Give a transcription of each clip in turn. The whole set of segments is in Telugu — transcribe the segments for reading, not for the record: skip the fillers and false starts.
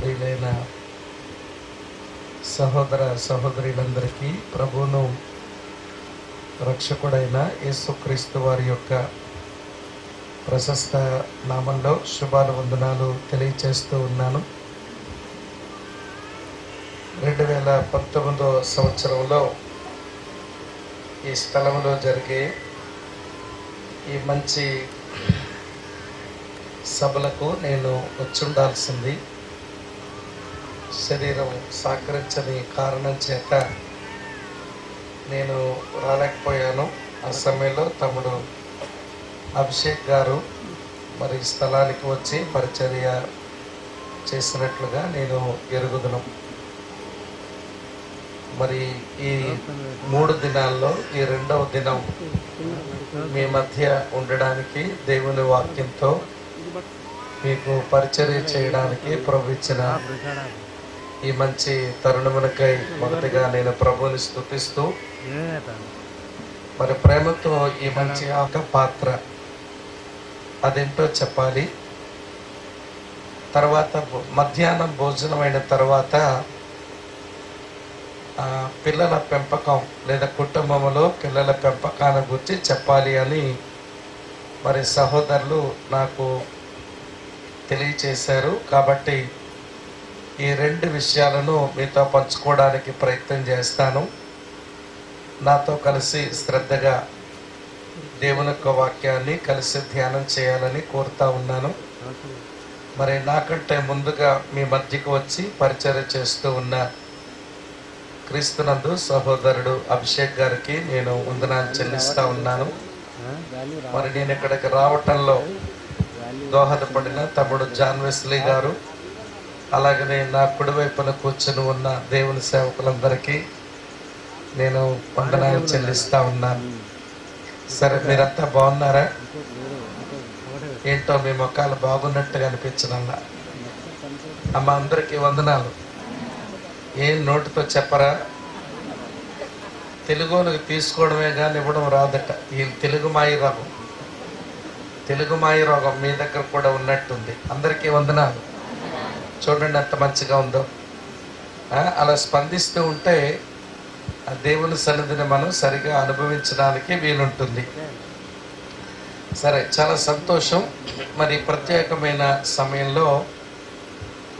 ప్రియులైన సహోదర సహోదరులందరికీ ప్రభువును రక్షకుడైన యేసుక్రీస్తు వారి యొక్క ప్రశస్త నామంలో శుభాలు వందనాలు తెలియచేస్తూ ఉన్నాను. 2019 సంవత్సరంలో ఈ స్థలంలో జరిగే ఈ మంచి సభలకు నేను వచ్చుండాల్సింది. శరీరం సహకరించని కారణం చేత నేను రాలేకపోయాను. ఆ సమయంలో తమ్ముడు అభిషేక్ గారు మరి స్థలానికి వచ్చి పరిచర్య చేసినట్లుగా నేను ఎరుగుదును. మరి ఈ 3 దినాల్లో ఈ 2వ దినం మీ మధ్య ఉండడానికి, దేవుని వాక్యంతో మీకు పరిచర్య చేయడానికి ప్రభు ఇచ్చిన ఈ మంచి తరుణమునకై మొదటిగా నేను ప్రభువుని స్తుతిస్తూ, మరి ప్రేమతో ఈ మంచి పాత్ర అదేంటో చెప్పాలి. తర్వాత మధ్యాహ్నం భోజనం అయిన తర్వాత పిల్లల పెంపకం లేదా కుటుంబంలో పిల్లల పెంపకాన్ని గురించి చెప్పాలి అని మరి సహోదరులు నాకు తెలియచేశారు. కాబట్టి ఈ 2 విషయాలను మీతో పంచుకోవడానికి ప్రయత్నం చేస్తాను. నాతో కలిసి శ్రద్ధగా దేవుని యొక్క వాక్యాన్ని కలిసి ధ్యానం చేయాలని కోరుతా ఉన్నాను. మరి నాకంటే ముందుగా మీ మధ్యకు వచ్చి పరిచర్య చేస్తూ ఉన్న క్రీస్తునందు సహోదరుడు అభిషేక్ గారికి నేను వందనాలు చెల్లిస్తూ ఉన్నాను. మరి నేను ఇక్కడికి రావటంలో దోహదపడిన తమ్ముడు జాన్ వెస్లీ గారు, అలాగనే నా కుడివైపున కూర్చొని ఉన్న దేవుని సేవకులందరికీ నేను వందనాలు చెల్లిస్తూ ఉన్నాను. సరే, మీరంతా బాగున్నారా? ఏంటో మీ మొక్కలు బాగున్నట్టుగా అనిపించనల్లా. అమ్మ, అందరికీ వందనాలు. ఏం నోటితో చెప్పరా? తెలుగులోకి తీసుకోవడమే కానీ ఇవ్వడం రాదట. ఈ తెలుగు మాయ రోగం మీ దగ్గర కూడా ఉన్నట్టుంది. అందరికీ వందనాలు. చూడండి ఎంత మంచిగా ఉందో. అలా స్పందిస్తూ ఉంటే ఆ దేవుని సన్నిధిని మనం సరిగా అనుభవించడానికి వీలుంటుంది. సరే, చాలా సంతోషం. మరి ప్రత్యేకమైన సమయంలో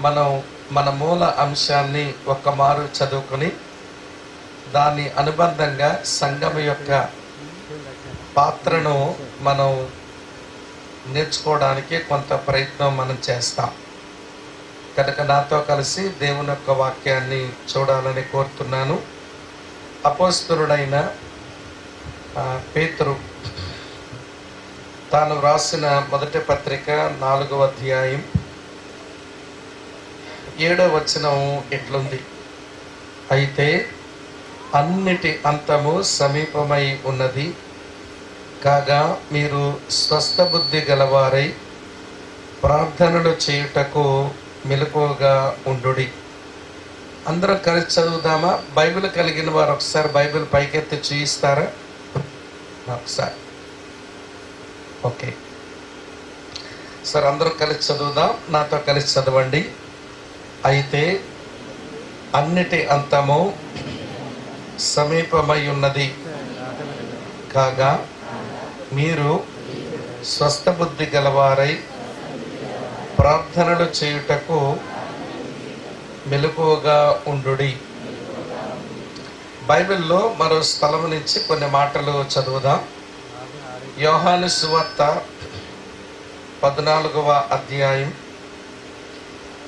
మనం మన మూల అంశాన్ని ఒక్కమారు చదువుకొని దాని అనుబంధంగా సంఘం యొక్క పాత్రను మనం నేర్చుకోవడానికి కొంత ప్రయత్నం మనం చేస్తాం. కనుక నాతో కలిసి దేవుని యొక్క వాక్యాన్ని చూడాలని కోరుతున్నాను. అపోస్తలుడైన పేతురు తాను వ్రాసిన మొదటి పత్రిక 4వ అధ్యాయం 7వ వచనం ఇట్లుంది: అయితే అన్నిటి అంతము సమీపమై ఉన్నది కాగా మీరు స్వస్థ బుద్ధి గలవారై ప్రార్థనలు చేయుటకు మెలకువగా ఉండుడి. అందరం కలిసి చదువుదామా? బైబిల్ కలిగిన వారు ఒకసారి బైబిల్ పైకెత్తి చూయిస్తారా? ఒకసారి. ఓకే సార్, అందరం కలిసి చదువుదాం. నాతో కలిసి చదవండి. అయితే అన్నిటి అంతము సమీపమై ఉన్నది కాగా మీరు స్వస్థ బుద్ధి గలవారై ప్రార్థనలు చేయుటకు మెలకువగా ఉండుడి. బైబిల్లో మరో స్థలం నుంచి కొన్ని మాటలు చదువుదాం. యోహాను సువార్త 14వ అధ్యాయం.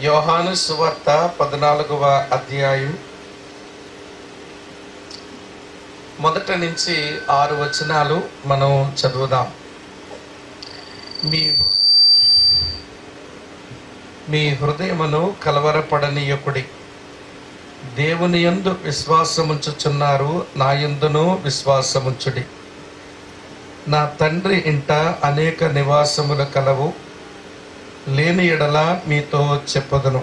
యోహాను సువార్త 14వ అధ్యాయం మొదటి నుంచి 6 వచనాలు మనం చదువుదాం. మీ హృదయమును కలవరపడనీయకుడి. దేవుని యందు విశ్వాసముంచుచున్నారు, నా యందును విశ్వాసముంచుడి. నా తండ్రి ఇంట అనేక నివాసములు కలవు. లేని ఎడల మీతో చెప్పదును.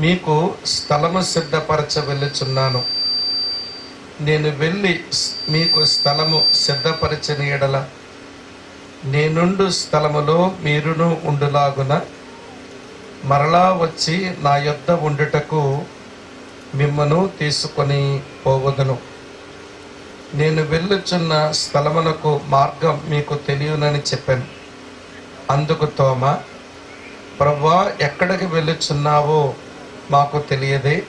మీకు స్థలము సిద్ధపరచ వెళ్ళుచున్నాను. నేను వెళ్ళి మీకు స్థలము సిద్ధపరచని ఎడల నేనుండు స్థలములో మీరును ఉండులాగున మరలా వచ్చి నా యొద్ద ఉండుటకు మిమ్మను తీసుకొని పోవదును. నేను వెళ్ళుచున్న స్థలమునకు మార్గం మీకు తెలియనని చెప్పాను. అందుకు తోమా, ప్రభువా, ఎక్కడికి వెళ్ళుచున్నావో మాకు తెలియదే,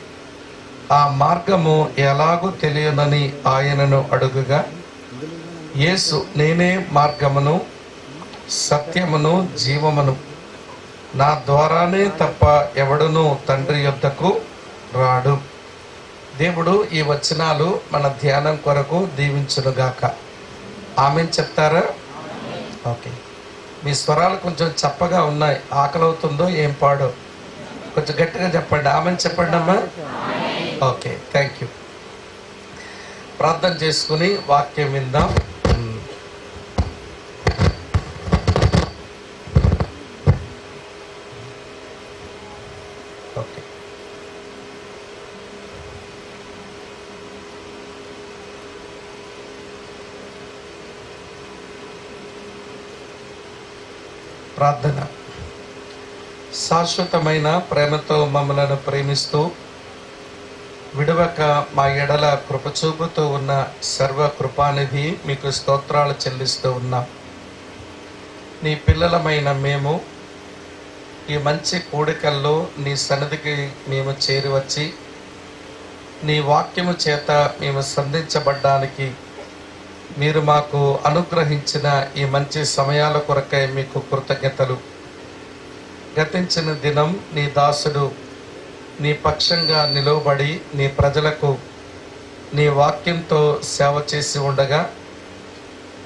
ఆ మార్గము ఎలాగూ తెలియనని ఆయనను అడుగుగా, యేసు, నేనే మార్గమును సత్యమును జీవమును, నా ద్వారానే తప్ప ఎవడునూ తండ్రి యొద్దకు రాడు. దేవుడు ఈ వచనాలు మన ధ్యానం కొరకు దీవించునుగాక. ఆమేన్ చెప్తారా? ఓకే. మీ స్వరాలు కొంచెం చప్పగా ఉన్నాయి. ఆకలి అవుతుందో ఏం పాడో కొంచెం గట్టిగా చెప్పండి. ఆమేన్ చెప్పండి అమ్మా. Okay, thank you. ప్రార్థన చేసుకుని వాక్యం విందాం. ఓకే. ప్రార్థన. శాశ్వతమైన ప్రేమతో మమ్మలను ప్రేమిస్తూ విడవక మా ఎడల కృపచూపుతూ ఉన్న సర్వ కృపానిధి మీకు స్తోత్రాలు చెల్లిస్తూ ఉన్నాం. నీ పిల్లలమైన మేము ఈ మంచి కూడికల్లో నీ సన్నిధికి మేము చేరి వచ్చి నీ వాక్యము చేత మేము సంధించబడ్డానికి మీరు మాకు అనుగ్రహించిన ఈ మంచి సమయాల కొరకై మీకు కృతజ్ఞతలు. గతించిన దినం నీ దాసుడు నీ పక్షంగా నిలవబడి నీ ప్రజలకు నీ వాక్యంతో సేవ చేసి ఉండగా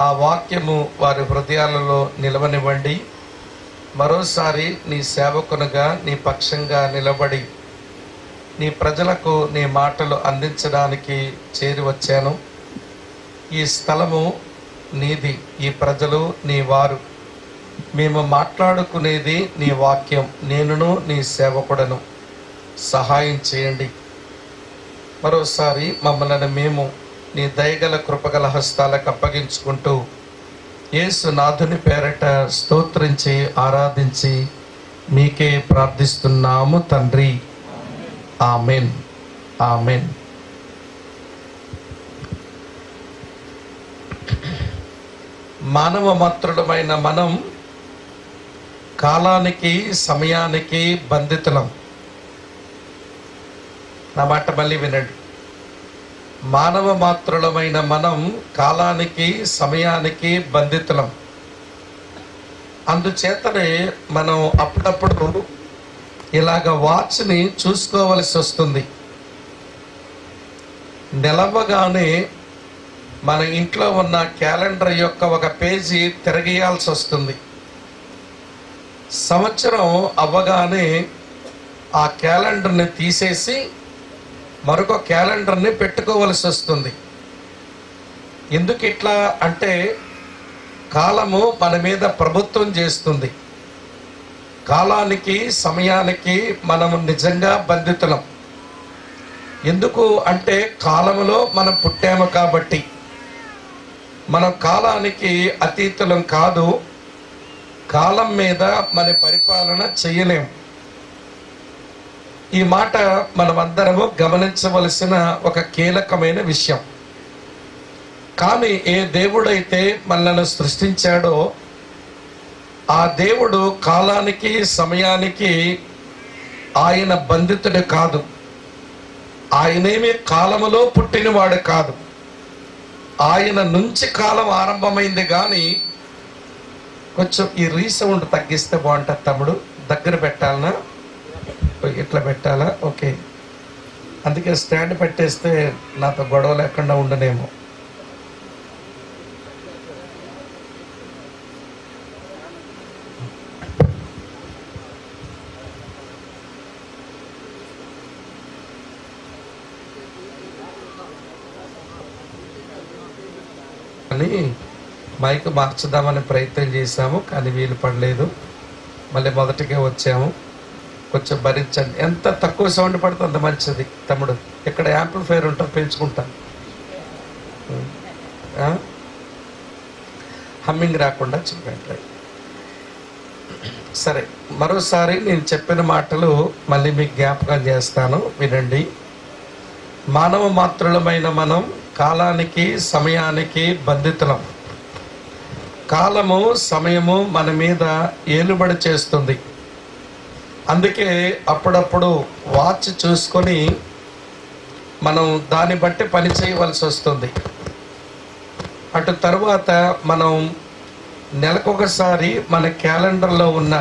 ఆ వాక్యము వారి హృదయాలలో నిలవనివ్వండి. మరోసారి నీ సేవకునిగా నీ పక్షంగా నిలబడి నీ ప్రజలకు నీ మాటలు అందించడానికి చేరి వచ్చాను. ఈ స్థలము నీది, ఈ ప్రజలు నీ వారు. మేము మాట్లాడుకునేది నీ వాక్యం. నేనును నీ సేవకుడను. సహాయం చేయండి. మరోసారి మమ్మల్ని మేము నీ దయగల కృపగల హస్తాలకు అప్పగించుకుంటూ యేసు నాథుని పేరట స్తోత్రించి ఆరాధించి మీకే ప్రార్థిస్తున్నాము తండ్రి. Amen, amen. మానవ మాత్రుడమైన మనం కాలానికి సమయానికి బంధితులం. నా మాట మళ్ళీ వినండి. మానవ మాత్రులమైన మనం కాలానికి సమయానికి బంధితులం. అందుచేతనే మనం అప్పుడప్పుడు ఇలాగ వాచ్ని చూసుకోవలసి వస్తుంది. నిలవగానే మన ఇంట్లో ఉన్న క్యాలెండర్ యొక్క ఒక పేజీ తిరగేయాల్సి వస్తుంది. సంవత్సరం అవ్వగానే ఆ క్యాలెండర్ని తీసేసి మరొక క్యాలెండర్ని పెట్టుకోవలసి వస్తుంది. ఎందుకు ఇట్లా అంటే కాలము మన మీద ప్రభుత్వం చేస్తుంది. కాలానికి సమయానికి మనము నిజంగా బంధితులం. ఎందుకు అంటే కాలములో మనం పుట్టాము కాబట్టి. మనం కాలానికి అతీతులం కాదు. కాలం మీద మన పరిపాలన చేయలేం. ఈ మాట మనమందరము గమనించవలసిన ఒక కీలకమైన విషయం. కానీ ఏ దేవుడైతే మనల్ని సృష్టించాడో ఆ దేవుడు కాలానికి సమయానికి ఆయన బంధితుడు కాదు. ఆయనేమి కాలములో పుట్టినవాడు కాదు. ఆయన నుంచి కాలం ఆరంభమైంది. కానీ కొంచెం ఈ రీసౌండ్ తగ్గిస్తే బాగుంటుంది తమ్ముడు. దగ్గర పెట్టాలనా, ఇట్లా పెట్టాలా? ఓకే. అందుకే స్టాండ్ పెట్టేస్తే నాతో గొడవ లేకుండా ఉండనేమో. అని మైక్ మార్చుదామని ప్రయత్నం చేశాము, కానీ వీలు పడలేదు. మళ్ళీ మొదటికే వచ్చాము. కొంచెం భరించండి. ఎంత తక్కువ సౌండ్ పడితే అంత మంచిది తమ్ముడు. ఇక్కడ యాంప్లిఫైర్ ఉంటా, పెంచుకుంటా. హమ్మింగ్ రాకుండా చెప్పండి. సరే, మరోసారి నేను చెప్పిన మాటలు మళ్ళీ మీకు జ్ఞాపకం చేస్తాను, వినండి. మానవ మాత్రులమైన మనం కాలానికి సమయానికి బంధితులం. కాలము సమయము మన మీద ఏలుబడి చేస్తుంది. అందుకే అప్పుడప్పుడు వాచ్ చూసుకొని మనం దాన్ని బట్టి పని చేయవలసి వస్తుంది. అటు తర్వాత మనం నెలకొకసారి మన క్యాలెండర్లో ఉన్న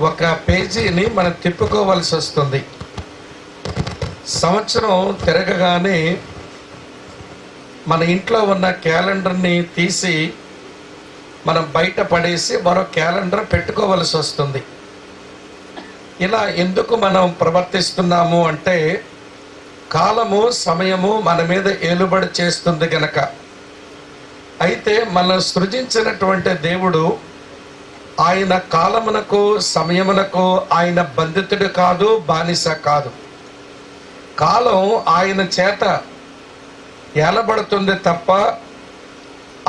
ఒక పేజీని మనం తిప్పుకోవలసి వస్తుంది. సంవత్సరం తిరగగానే మన ఇంట్లో ఉన్న క్యాలెండర్ని తీసి మనం బయట పడేసి మరో క్యాలెండర్ పెట్టుకోవలసి వస్తుంది. ఇలా ఎందుకు మనం ప్రవర్తిస్తున్నాము అంటే, కాలము సమయము మన మీద ఏలుబడి చేస్తుంది గనక. అయితే మనం సృజించినటువంటి దేవుడు ఆయన కాలమునకు సమయమునకు ఆయన బంధితుడు కాదు, బానిస కాదు. కాలం ఆయన చేత ఏలబడుతుంది తప్ప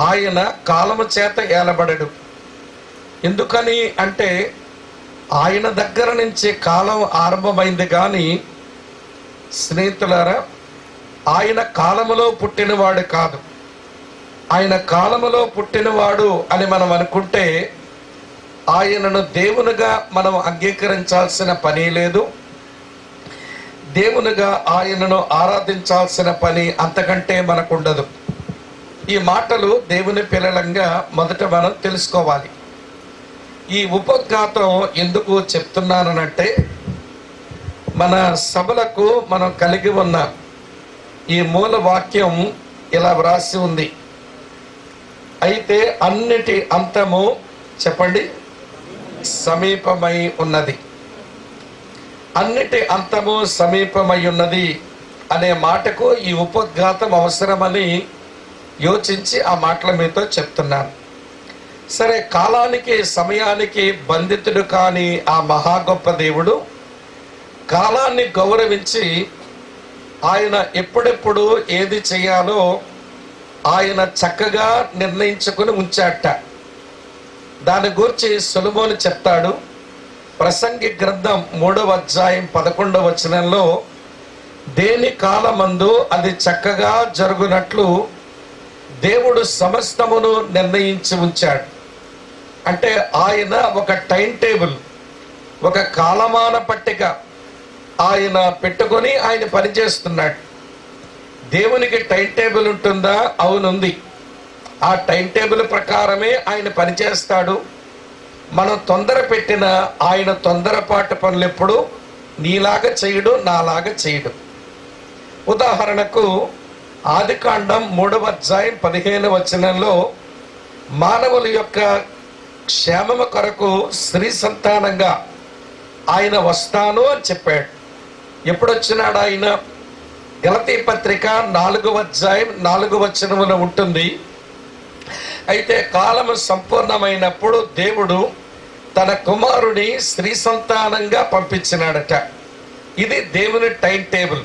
ఆయన కాలము చేత ఏలబడడు. ఎందుకని అంటే ఆయన దగ్గర నుంచి కాలం ఆరంభమైంది. కానీ స్నేహితులారా, ఆయన కాలములో పుట్టినవాడు కాదు. ఆయన కాలములో పుట్టినవాడు అని మనం అనుకుంటే ఆయనను దేవునిగా మనం అంగీకరించాల్సిన పని లేదు. దేవునిగా ఆయనను ఆరాధించాల్సిన పని అంతకంటే మనకుండదు. ఈ మాటలు దేవుని పిల్లలంగా మొదట మనం తెలుసుకోవాలి. ఈ ఉపోద్ఘాతం ఎందుకు చెప్తున్నానంటే, మన సభలకు మనం కలిగి ఉన్న ఈ మూల వాక్యం ఇలా వ్రాసి ఉంది. అయితే అన్నిటి అంతము చెప్పండి సమీపమై ఉన్నది. అన్నిటి అంతము సమీపమై ఉన్నది అనే మాటకు ఈ ఉపోద్ఘాతం అవసరమని యోచించి ఆ మాటల మీతో చెప్తున్నాను. సరే, కాలానికి సమయానికి బంధితుడు కాని ఆ మహా గొప్ప దేవుడు కాలాన్ని గౌరవించి ఆయన ఎప్పుడెప్పుడు ఏది చేయాలో ఆయన చక్కగా నిర్ణయించుకుని ఉంచాట. దాని గురించి సొలొమోను చెప్తాడు. ప్రసంగి గ్రంథం 3వ అధ్యాయం 11వ వచనంలో, దేని కాలమందు అది చక్కగా జరుగునట్లు దేవుడు సమస్తమును నిర్ణయించి ఉంచాడు. అంటే ఆయన ఒక టైం టేబుల్, ఒక కాలమాన పట్టిక ఆయన పెట్టుకొని ఆయన పనిచేస్తున్నాడు. దేవునికి టైం టేబుల్ ఉంటుందా? అవునుంది. ఆ టైం టేబుల్ ప్రకారమే ఆయన పనిచేస్తాడు. మనం తొందర పెట్టిన ఆయన తొందరపాటు పనులు ఎప్పుడు నీలాగా చేయడు, నాలాగా చేయడు. ఉదాహరణకు ఆదికాండం 3వ అధ్యాయం 15వ వచనంలో మానవుల యొక్క క్షేమము కొరకు స్త్రీ సంతానంగా ఆయన వస్తాను అని చెప్పాడు. ఎప్పుడు వచ్చినాడు ఆయన? గలతీ పత్రిక 4వ అధ్యాయం 4వ వచనములో ఉంటుంది. అయితే కాలము సంపూర్ణమైనప్పుడు దేవుడు తన కుమారుని స్త్రీ సంతానంగా పంపించినాడట. ఇది దేవుని టైం టేబుల్.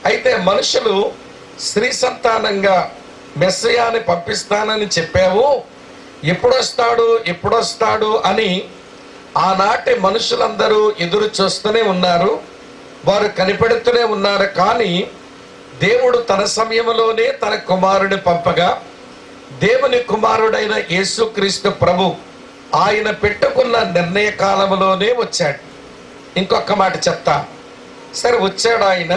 అయితే మనుషులు స్త్రీ సంతానంగా మెస్సయాని పంపిస్తానని చెప్పావు, ఎప్పుడొస్తాడు అని ఆనాటి మనుషులందరూ ఎదురు చూస్తూనే ఉన్నారు. వారు కనిపెడుతూనే ఉన్నారు. కానీ దేవుడు తన సమయంలోనే తన కుమారుని పంపగా దేవుని కుమారుడైన యేసుక్రీస్తు ప్రభు ఆయన పెట్టుకున్న నిర్ణయ కాలంలోనే వచ్చాడు. ఇంకొక మాట చెప్తా. సరే, వచ్చాడు ఆయన.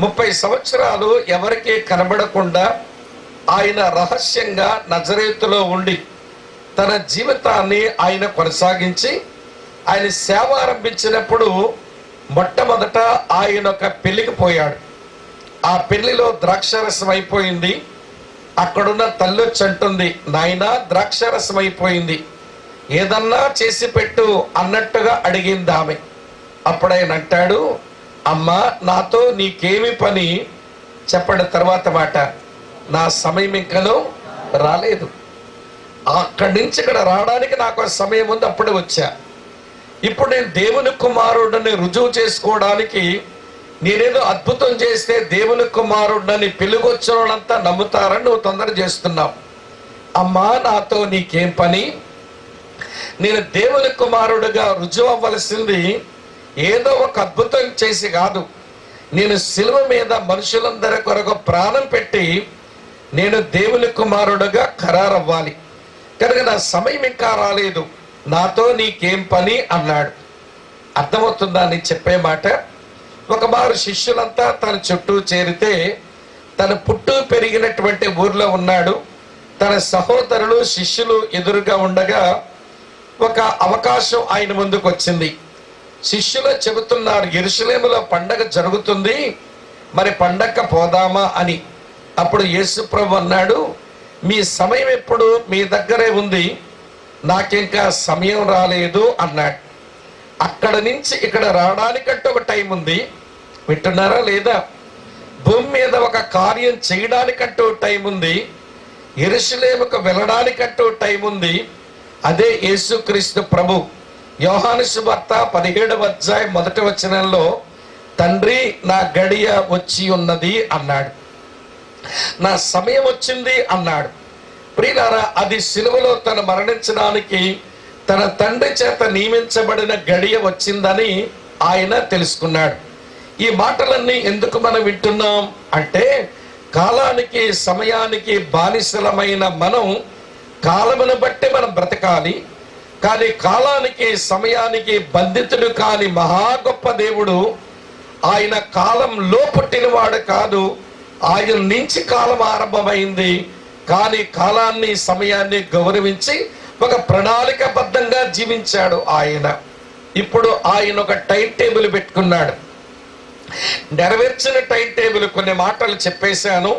30 సంవత్సరాలు ఎవరికీ కనబడకుండా ఆయన రహస్యంగా నజరేతులో ఉండి తన జీవితాన్ని ఆయన కొనసాగించి ఆయన సేవ ఆరంభించినప్పుడు మొట్టమొదట ఆయన ఒక పెళ్లికి పోయాడు. ఆ పెళ్లిలో ద్రాక్షారసం అయిపోయింది. అక్కడున్న తల్లి వచ్చి అంటుంది, నాయనా ద్రాక్షారసం అయిపోయింది, ఏదన్నా చేసి పెట్టు అన్నట్టుగా అడిగింది ఆమె. అప్పుడాయన అంటాడు, అమ్మా నాతో నీకేమి పని చెప్పండి. తర్వాత మాట, నా సమయం ఇంకనూ రాలేదు. అక్కడి నుంచి ఇక్కడ రావడానికి నాకు సమయం ఉంది, అప్పుడే వచ్చా. ఇప్పుడు నేను దేవుని కుమారుడిని రుజువు చేసుకోవడానికి నేనేదో అద్భుతం చేస్తే దేవుని కుమారుడిని పెళ్ళికొచ్చిన వాళ్ళంతా నమ్ముతారని నువ్వు తొందర చేస్తున్నావు. అమ్మా నాతో నీకేం పని, నేను దేవుని కుమారుడుగా రుజువు అవ్వలసింది ఏదో ఒక అద్భుతం చేసి కాదు, నేను శిలువ మీద మనుషులందరి కొరకు ప్రాణం పెట్టి నేను దేవుని కుమారుడుగా ఖరారవ్వాలి. కనుక నా సమయం ఇంకా రాలేదు, నాతో నీకేం పని అన్నాడు. అర్థమవుతుందా అని చెప్పే మాట? ఒక మారు శిష్యులంతా తన చుట్టూ చేరితే, తన పుట్టు పెరిగినటువంటి ఊర్లో ఉన్నాడు. తన సహోదరులు శిష్యులు ఎదురుగా ఉండగా ఒక అవకాశం ఆయన ముందుకు వచ్చింది. శిష్యులు చెబుతున్నారు, యెరూషలేములో పండగ జరుగుతుంది, మరి పండగ పోదామా అని. అప్పుడు యేసు ప్రభు అన్నాడు, మీ సమయం ఎప్పుడు మీ దగ్గరే ఉంది, నాకింకా సమయం రాలేదు అన్నాడు. అక్కడ నుంచి ఇక్కడ రావడానికంటే ఒక టైం ఉంది, వింటున్నారా లేదా? భూమి మీద ఒక కార్యం చేయడానికంటూ టైం ఉంది, యెరూషలేముకు వెళ్ళడానికంటూ టైం ఉంది. అదే యేసుక్రీస్తు ప్రభు. యోహాను సువార్త 17వ అధ్యాయం 1వ వచనంలో, తండ్రి నా గడియ వచ్చి ఉన్నది అన్నాడు, నా సమయం వచ్చింది అన్నాడు. ప్రియులారా, అది సిలువలో తను మరణించడానికి తన తండ్రి చేత నియమించబడిన గడియ వచ్చిందని ఆయన తెలుసుకున్నాడు. ఈ మాటలన్నీ ఎందుకు మనం వింటున్నాం అంటే, కాలానికి సమయానికి బానిసలమైన మనం కాలమును బట్టి మనం బ్రతకాలి. కానీ కాలానికి సమయానికి బంధితుడు కాని మహా గొప్ప దేవుడు, ఆయన కాలంలో పుట్టినవాడు కాదు, ఆయన నుంచి కాలం ఆరంభమైంది. కానీ కాలాన్ని సమయాన్ని గౌరవించి ఒక ప్రణాళికబద్ధంగా జీవించాడు ఆయన. ఇప్పుడు ఆయన ఒక టైం టేబుల్ పెట్టుకున్నాడు. నెరవేర్చిన టైం టేబుల్, కొన్ని మాటలు చెప్పేశాను,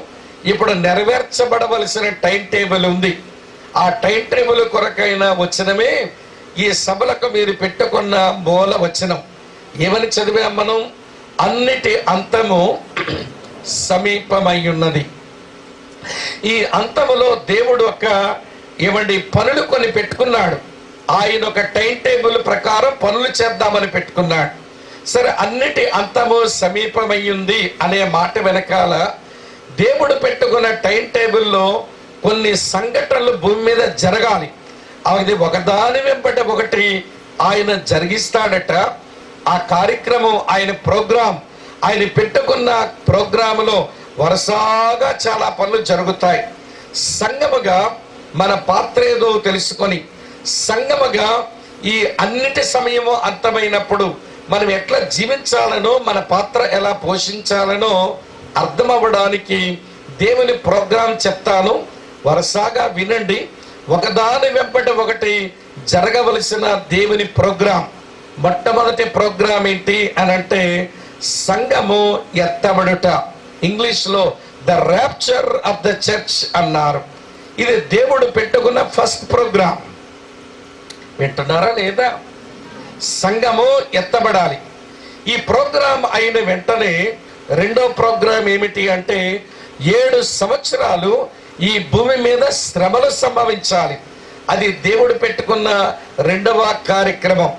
ఇప్పుడు నెరవేర్చబడవలసిన టైం టేబుల్ ఉంది. ఆ టైం టేబుల్ కొరకైన వచనమే ఈ సభలకు మీరు పెట్టుకున్న మూల వచనం. ఏమని చదివాం మనం? అన్నిటి అంతము సమీపమై ఉన్నది. ఈ అంతములో దేవుడు పనులు కొన్ని పెట్టుకున్నాడు. ఆయన ఒక టైం టేబుల్ ప్రకారం పనులు చేద్దామని పెట్టుకున్నాడు. సరే, అన్నిటి అంతము సమీపమయ్యింది అనే మాట వెనకాల దేవుడు పెట్టుకున్న టైం టేబుల్లో కొన్ని సంఘటనలు భూమి మీద జరగాలి. అది ఒకదాని వెంబడి ఒకటి ఆయన జరిగిస్తాడట. ఆ కార్యక్రమం, ఆయన ప్రోగ్రాం, ఆయన పెట్టుకున్న ప్రోగ్రాములో వరుసగా చాలా పనులు జరుగుతాయి. సంఘముగా మన పాత్ర ఏదో తెలుసుకొని, సంఘముగా ఈ అన్నిటి సమయము అంతమైనప్పుడు మనం ఎట్లా జీవించాలనో, మన పాత్ర ఎలా పోషించాలనో అర్థం అవ్వడానికి దేవుని ప్రోగ్రాం చెప్తాను, వరుసగా వినండి. ఒకదాని వెంబడి ఒకటి జరగవలసిన దేవుని ప్రోగ్రాం. మొట్టమొదటి ప్రోగ్రాం ఏంటి అని అంటే, సంఘము ఎత్తబడుట. ఇంగ్లీష్లో the rapture of the church అన్నారు. ఇది దేవుడు పెట్టుకున్న ఫస్ట్ ప్రోగ్రాం. వింటున్నారా లేదా? సంఘము ఎత్తబడాలి. ఈ ప్రోగ్రాం అయిన వెంటనే రెండో ప్రోగ్రాం ఏమిటి అంటే, 7 సంవత్సరాలు ఈ భూమి మీద శ్రమలు సంభవించాలి. అది దేవుడు పెట్టుకున్న రెండవ కార్యక్రమం.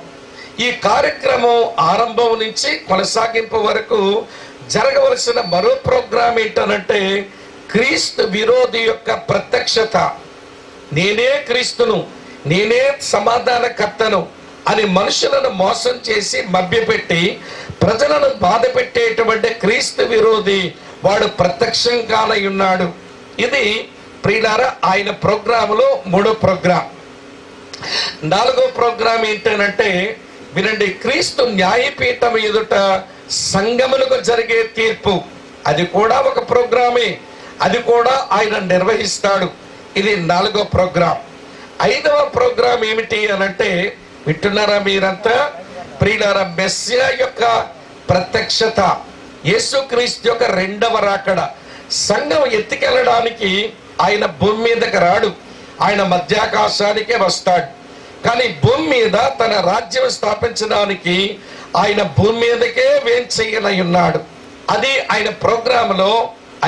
ఈ కార్యక్రమం ఆరంభం నుంచి కొనసాగింపు వరకు జరగవలసిన మరో ప్రోగ్రాం ఏంటనంటే, క్రీస్తు విరోధి యొక్క ప్రత్యక్షత. నేనే క్రీస్తును, నేనే సమాధానకర్తను అని మనుషులను మోసం చేసి మభ్యపెట్టి ప్రజలను బాధ పెట్టేటువంటి క్రీస్తు విరోధి వాడు ప్రత్యక్షం కానై ఉన్నాడు. ఇది ప్రియులారా ఆయన ప్రోగ్రాములో మూడో ప్రోగ్రాం. నాలుగో ప్రోగ్రాం ఏంటంటే, వినండి, క్రీస్తు న్యాయపీఠం ఎదుట సంఘములకు జరిగే తీర్పు. అది కూడా ఒక ప్రోగ్రామే, అది కూడా ఆయన నిర్వహిస్తాడు. ఇది నాలుగో ప్రోగ్రాం. ఐదవ ప్రోగ్రాం ఏమిటి అనంటే, వింటున్నారా మీరంతా? ప్రియులారా, మెస్సియా యొక్క ప్రత్యక్షత, యేసుక్రీస్తు యొక్క రెండవ రాకడ. సంఘం ఎత్తికెళ్ళడానికి ఆయన భూమి మీదకి రాడు, ఆయన మధ్యాకాశానికే వస్తాడు. కానీ భూమి మీద తన రాజ్యం స్థాపించడానికి ఆయన భూమి మీదకే వేంచేయనై ఉన్నాడు. అది ఆయన ప్రోగ్రాంలో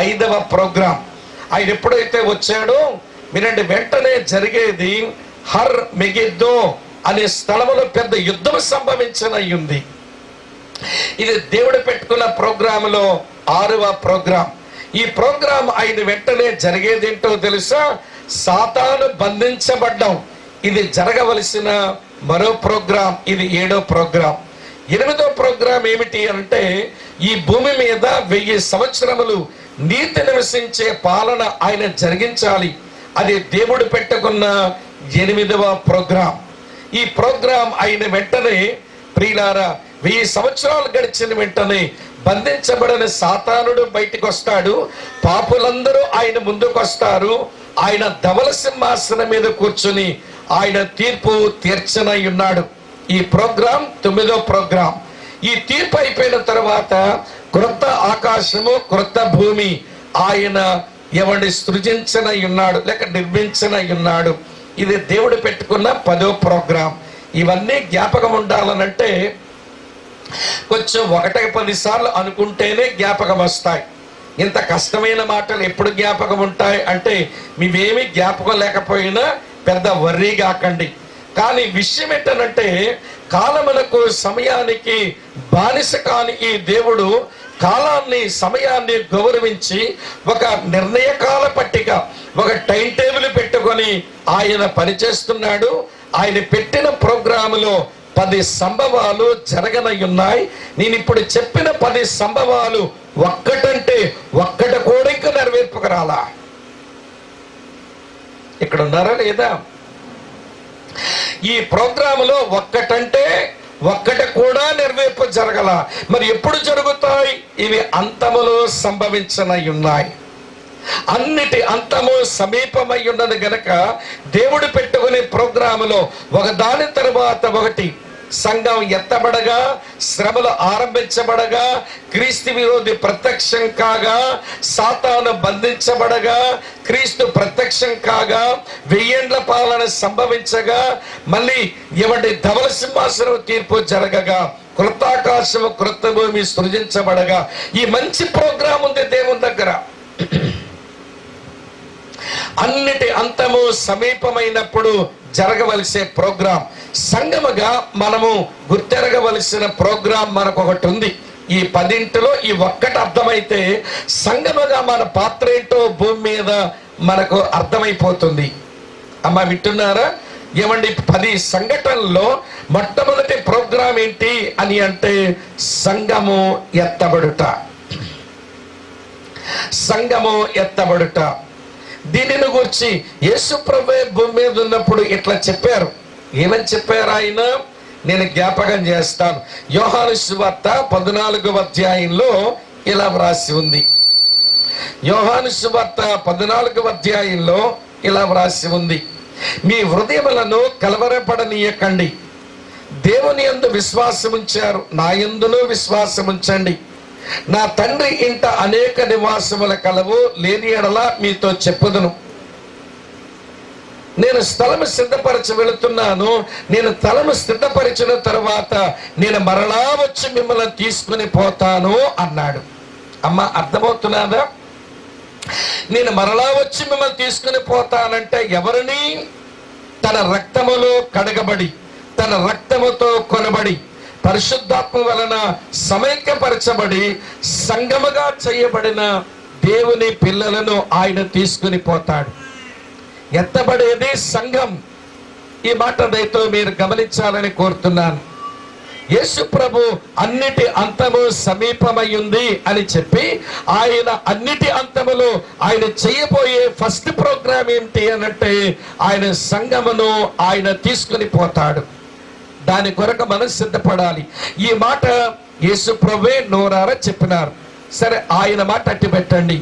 ఐదవ ప్రోగ్రాం. ఆయన ఎప్పుడైతే వచ్చాడో వినండి, వెంటనే జరిగేది హర్ మెగిద్దో అనే స్థలంలో పెద్ద యుద్ధం సంభవించనయ్యింది. ఇది దేవుడు పెట్టుకున్న ప్రోగ్రాంలో ఆరవ ప్రోగ్రాం. ఈ ప్రోగ్రాం అయిన వెంటనే జరిగేదేంటో తెలుసా? సాతాను బంధించబడ్డాం. ఇది జరగవలసిన మరో ప్రోగ్రాం. ఇది 7వ ప్రోగ్రాం. 8వ ప్రోగ్రాం ఏమిటి అంటే ఈ భూమి మీద 1000 సంవత్సరములు నీతి నివసించే పాలన ఆయన జరిగించాలి. అది దేవుడు పెట్టుకున్న 8వ ప్రోగ్రాం. ఈ ప్రోగ్రాం అయిన వెంటనే ప్రియులారా 1000 సంవత్సరాలు గడిచిన వెంటనే బంధించబడిన సాతానుడు బయటికి వస్తాడు. పాపులందరూ ఆయన ముందుకు వస్తారు. ఆయన ధవల సింహాసనం మీద కూర్చుని ఆయన తీర్పు తీర్చనై ఉన్నాడు. ఈ ప్రోగ్రాం 9వ ప్రోగ్రాం. ఈ తీర్పు అయిపోయిన తర్వాత క్రొత్త ఆకాశము క్రొత్త భూమి ఆయన ఎవరిని సృజించనై ఉన్నాడు లేక నిర్మించనై ఉన్నాడు. ఇది దేవుడు పెట్టుకున్న 10వ ప్రోగ్రాం. ఇవన్నీ జ్ఞాపకం ఉండాలనంటే కొంచెం 1-10 సార్లు అనుకుంటేనే జ్ఞాపకం వస్తాయి. ఇంత కష్టమైన మాటలు ఎప్పుడు జ్ఞాపకం ఉంటాయి అంటే మీవేమి జ్ఞాపకం లేకపోయినా పెద్ద వర్రీ కాకండి. కానీ విషయం ఏంటంటే కాలమునకు సమయానికి బానిస కాని ఈ దేవుడు కాలాన్ని సమయాన్ని గౌరవించి ఒక నిర్ణయకాల పట్టిక ఒక టైం టేబుల్ పెట్టుకొని ఆయన పనిచేస్తున్నాడు. ఆయన పెట్టిన ప్రోగ్రాములో 10 సంభవాలు జరగనై ఉన్నాయి. నేను ఇప్పుడు చెప్పిన 10 సంభవాలు ఒక్కటంటే ఒక్కటి కూడా ఇంకా నెరవేర్పుకు రాలా. ఇక్కడ ఉన్నారా లేదా? ఈ ప్రోగ్రాములో ఒక్కటంటే ఒక్కటి కూడా నెరవేర్పు జరగల. మరి ఎప్పుడు జరుగుతాయి? ఇవి అంతములో సంభవించనై ఉన్నాయి. అన్నిటి అంతము సమీపమై ఉన్నది గనక దేవుడు పెట్టుకునే ప్రోగ్రాములో ఒకదాని తరువాత ఒకటి సంఘం ఎత్తబడగా, శ్రమలు ఆరంభించబడగా, క్రీస్తు విరోధి ప్రత్యక్షం కాగా, సాతాను బంధించబడగా, క్రీస్తు ప్రత్యక్షం కాగా, 1000 ఏండ్ల పాలన సంభవించగా, మళ్ళీ ఎవరి ధవల సింహాసనం తీర్పు జరగగా, కృతాకాశము కృత భూమి సృజించబడగా, ఈ మంచి ప్రోగ్రాం ఉంది దేవుని దగ్గర. అన్నిటి అంతము సమీపమైనప్పుడు జరగవలసే ప్రోగ్రాం. సంగముగా మనము గుర్తెరగవలసిన ప్రోగ్రాం మనకు ఒకటి ఉంది. ఈ 10 ఈ ఒక్కటి అర్థమైతే సంగముగా మన పాత్ర ఏంటో భూమి మీద మనకు అర్థమైపోతుంది. అమ్మ వింటున్నారా? ఏమండి 10 సంఘటనల్లో మొట్టమొదటి ప్రోగ్రాం ఏంటి అని అంటే సంఘము ఎత్తబడుట. సంఘము ఎత్తబడుట. దీనిని గురించి యేసు ప్రభువే భూమి మీద ఉన్నప్పుడు ఇట్లా చెప్పారు. ఏమని చెప్పారు ఆయన? నేను జ్ఞాపకం చేస్తాను. యోహాను సువార్త 14వ అధ్యాయంలో ఇలా వ్రాసి ఉంది. యోహాను సువార్త 14వ అధ్యాయంలో ఇలా వ్రాసి ఉంది. మీ హృదయములను కలవరపడనీయకండి. దేవుని యందు విశ్వాసముంచారు, నా యందును విశ్వాసముంచండి. నా తండ్రి ఇంట అనేక నివాసముల కలవు, లేని ఎడల మీతో చెప్పుదును. నేను స్థలము సిద్ధపరచ వెళుతున్నాను. నేను స్థలము సిద్ధపరిచిన తర్వాత నేను మరలా వచ్చి మిమ్మల్ని తీసుకుని పోతాను అన్నాడు. అమ్మ అర్థమవుతున్నదా? నేను మరలా వచ్చి మిమ్మల్ని తీసుకుని పోతానంటే ఎవరిని? తన రక్తములో కడగబడి, తన రక్తముతో కొనబడి, పరిశుద్ధాత్మ వలన సమైక్యపరచబడి సంగముగా చేయబడిన దేవుని పిల్లలను ఆయన తీసుకుని పోతాడు. ఎత్తబడేది సంఘం. ఈ మాట దయతో మీరు గమనించాలని కోరుతున్నాను. యేసు ప్రభు అన్నిటి అంతము సమీపమయ్యింది అని చెప్పి ఆయన అన్నిటి అంతములో ఆయన చేయబోయే ఫస్ట్ ప్రోగ్రాం ఏంటి అనంటే ఆయన సంఘమును ఆయన తీసుకుని పోతాడు. దాని కొరకు మనం సిద్ధపడాలి. ఈ మాట యేసు ప్రభువే నోరారా చెప్పినారు. సరే, ఆయన మాట అట్టి పెట్టండి.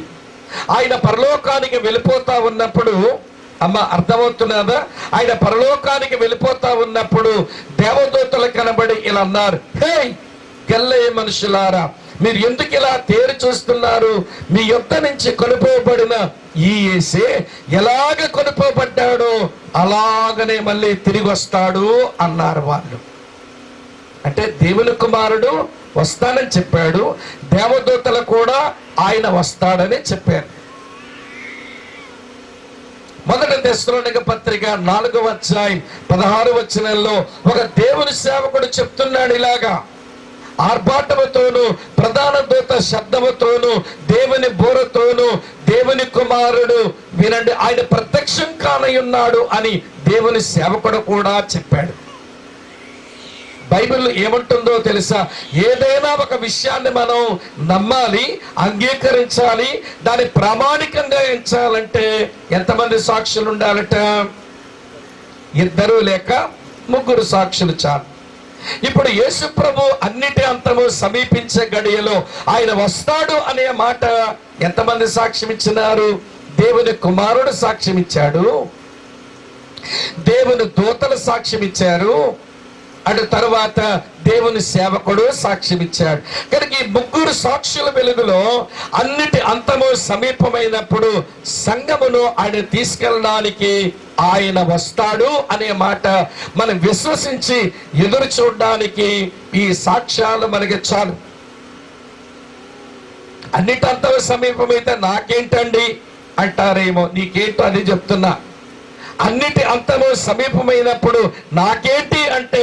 ఆయన పరలోకానికి వెళ్ళిపోతా ఉన్నప్పుడు, అమ్మ అర్థమవుతున్నదా? ఆయన పరలోకానికి వెళ్ళిపోతా ఉన్నప్పుడు దేవదూతలు కనబడి ఇలా అన్నారు, హే గల్లే మనుషులారా, మీరు ఎందుకు ఇలా తేరి చూస్తున్నారు? మీ యొద్ద నుంచి కొనుపోబడిన ఈ యేసే ఎలాగ కొనుపోబడ్డాడో అలాగనే మళ్ళీ తిరిగి వస్తాడు అన్నారు వాళ్ళు. అంటే దేవుని కుమారుడు వస్తానని చెప్పాడు, దేవదూతలు కూడా ఆయన వస్తాడని చెప్పారు. మొదటి తెస్సలోనిక పత్రిక 4వ అధ్యాయం 16వ వచనంలో ఒక దేవుని సేవకుడు చెప్తున్నాడు ఇలాగా, ఆర్భాటముతోను ప్రధాన దూత శబ్దముతోను దేవుని బోరతోను దేవుని కుమారుడు వినండి ఆయన ప్రత్యక్షం కానయున్నాడు అని దేవుని సేవకుడు కూడా చెప్పాడు. బైబిల్ ఏమంటుందో తెలుసా? ఏదైనా ఒక విషయాన్ని మనం నమ్మాలి, అంగీకరించాలి, దాన్ని ప్రామాణికంగా ఎంచాలంటే ఎంతమంది సాక్షులు ఉండాలట? 2 లేక 3 సాక్షులు చాలు. ఇప్పుడు యేసు ప్రభు అన్నిటి అంతము సమీపించే గడియలో ఆయన వస్తాడు అనే మాట ఎంతమంది సాక్ష్యం ఇచ్చినారు? దేవుని కుమారుడు సాక్ష్యం ఇచ్చాడు, దేవుని దూతలు సాక్ష్యం ఇచ్చారు, అటు తరువాత దేవుని సేవకుడు సాక్ష్యం ఇచ్చాడు. కనుక ఈ 3 సాక్షుల వెలుగులో అన్నిటి అంతము సమీపమైనప్పుడు సంఘమును ఆయన తీసుకెళ్ళడానికి ఆయన వస్తాడు అనే మాట మనం విశ్వసించి ఎదురు చూడడానికి ఈ సాక్ష్యాలు మనకి చాలు. అన్నిటంతము సమీపమైతే నాకేంటండి అంటారేమో, నీకేంటో అది చెప్తున్నా. అన్నిటి అంతము సమీపమైనప్పుడు నాకేంటి అంటే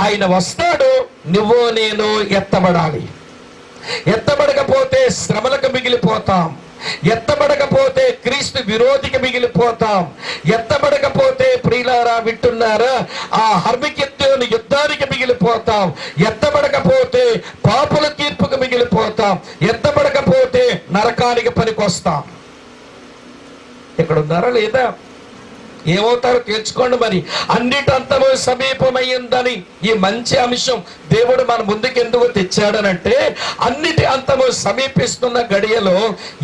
ఆయన వస్తాడు, నువ్వు నేను ఎత్తబడాలి. ఎత్తబడకపోతే శ్రమలకు మిగిలిపోతాం, ఎత్తబడకపోతే క్రీస్తు విరోధికి మిగిలిపోతాం, ఎత్తబడకపోతే ప్రియులారా వింటున్నారా ఆ హర్మికెత్తోని యుద్ధానికి మిగిలిపోతాం, ఎత్తబడకపోతే పాపుల తీర్పుకు మిగిలిపోతాం, ఎత్తబడకపోతే నరకానికి పనికొస్తాం. ఇక్కడ ఉన్నారా లేదా? ఏమవుతారో తెలుసుకోండి. మరి అన్నిటంతము సమీపమైందని ఈ మంచి అంశం దేవుడు మన ముందుకు ఎందుకు తెచ్చాడనంటే, అన్నిటి అంతము సమీపిస్తున్న గడియలో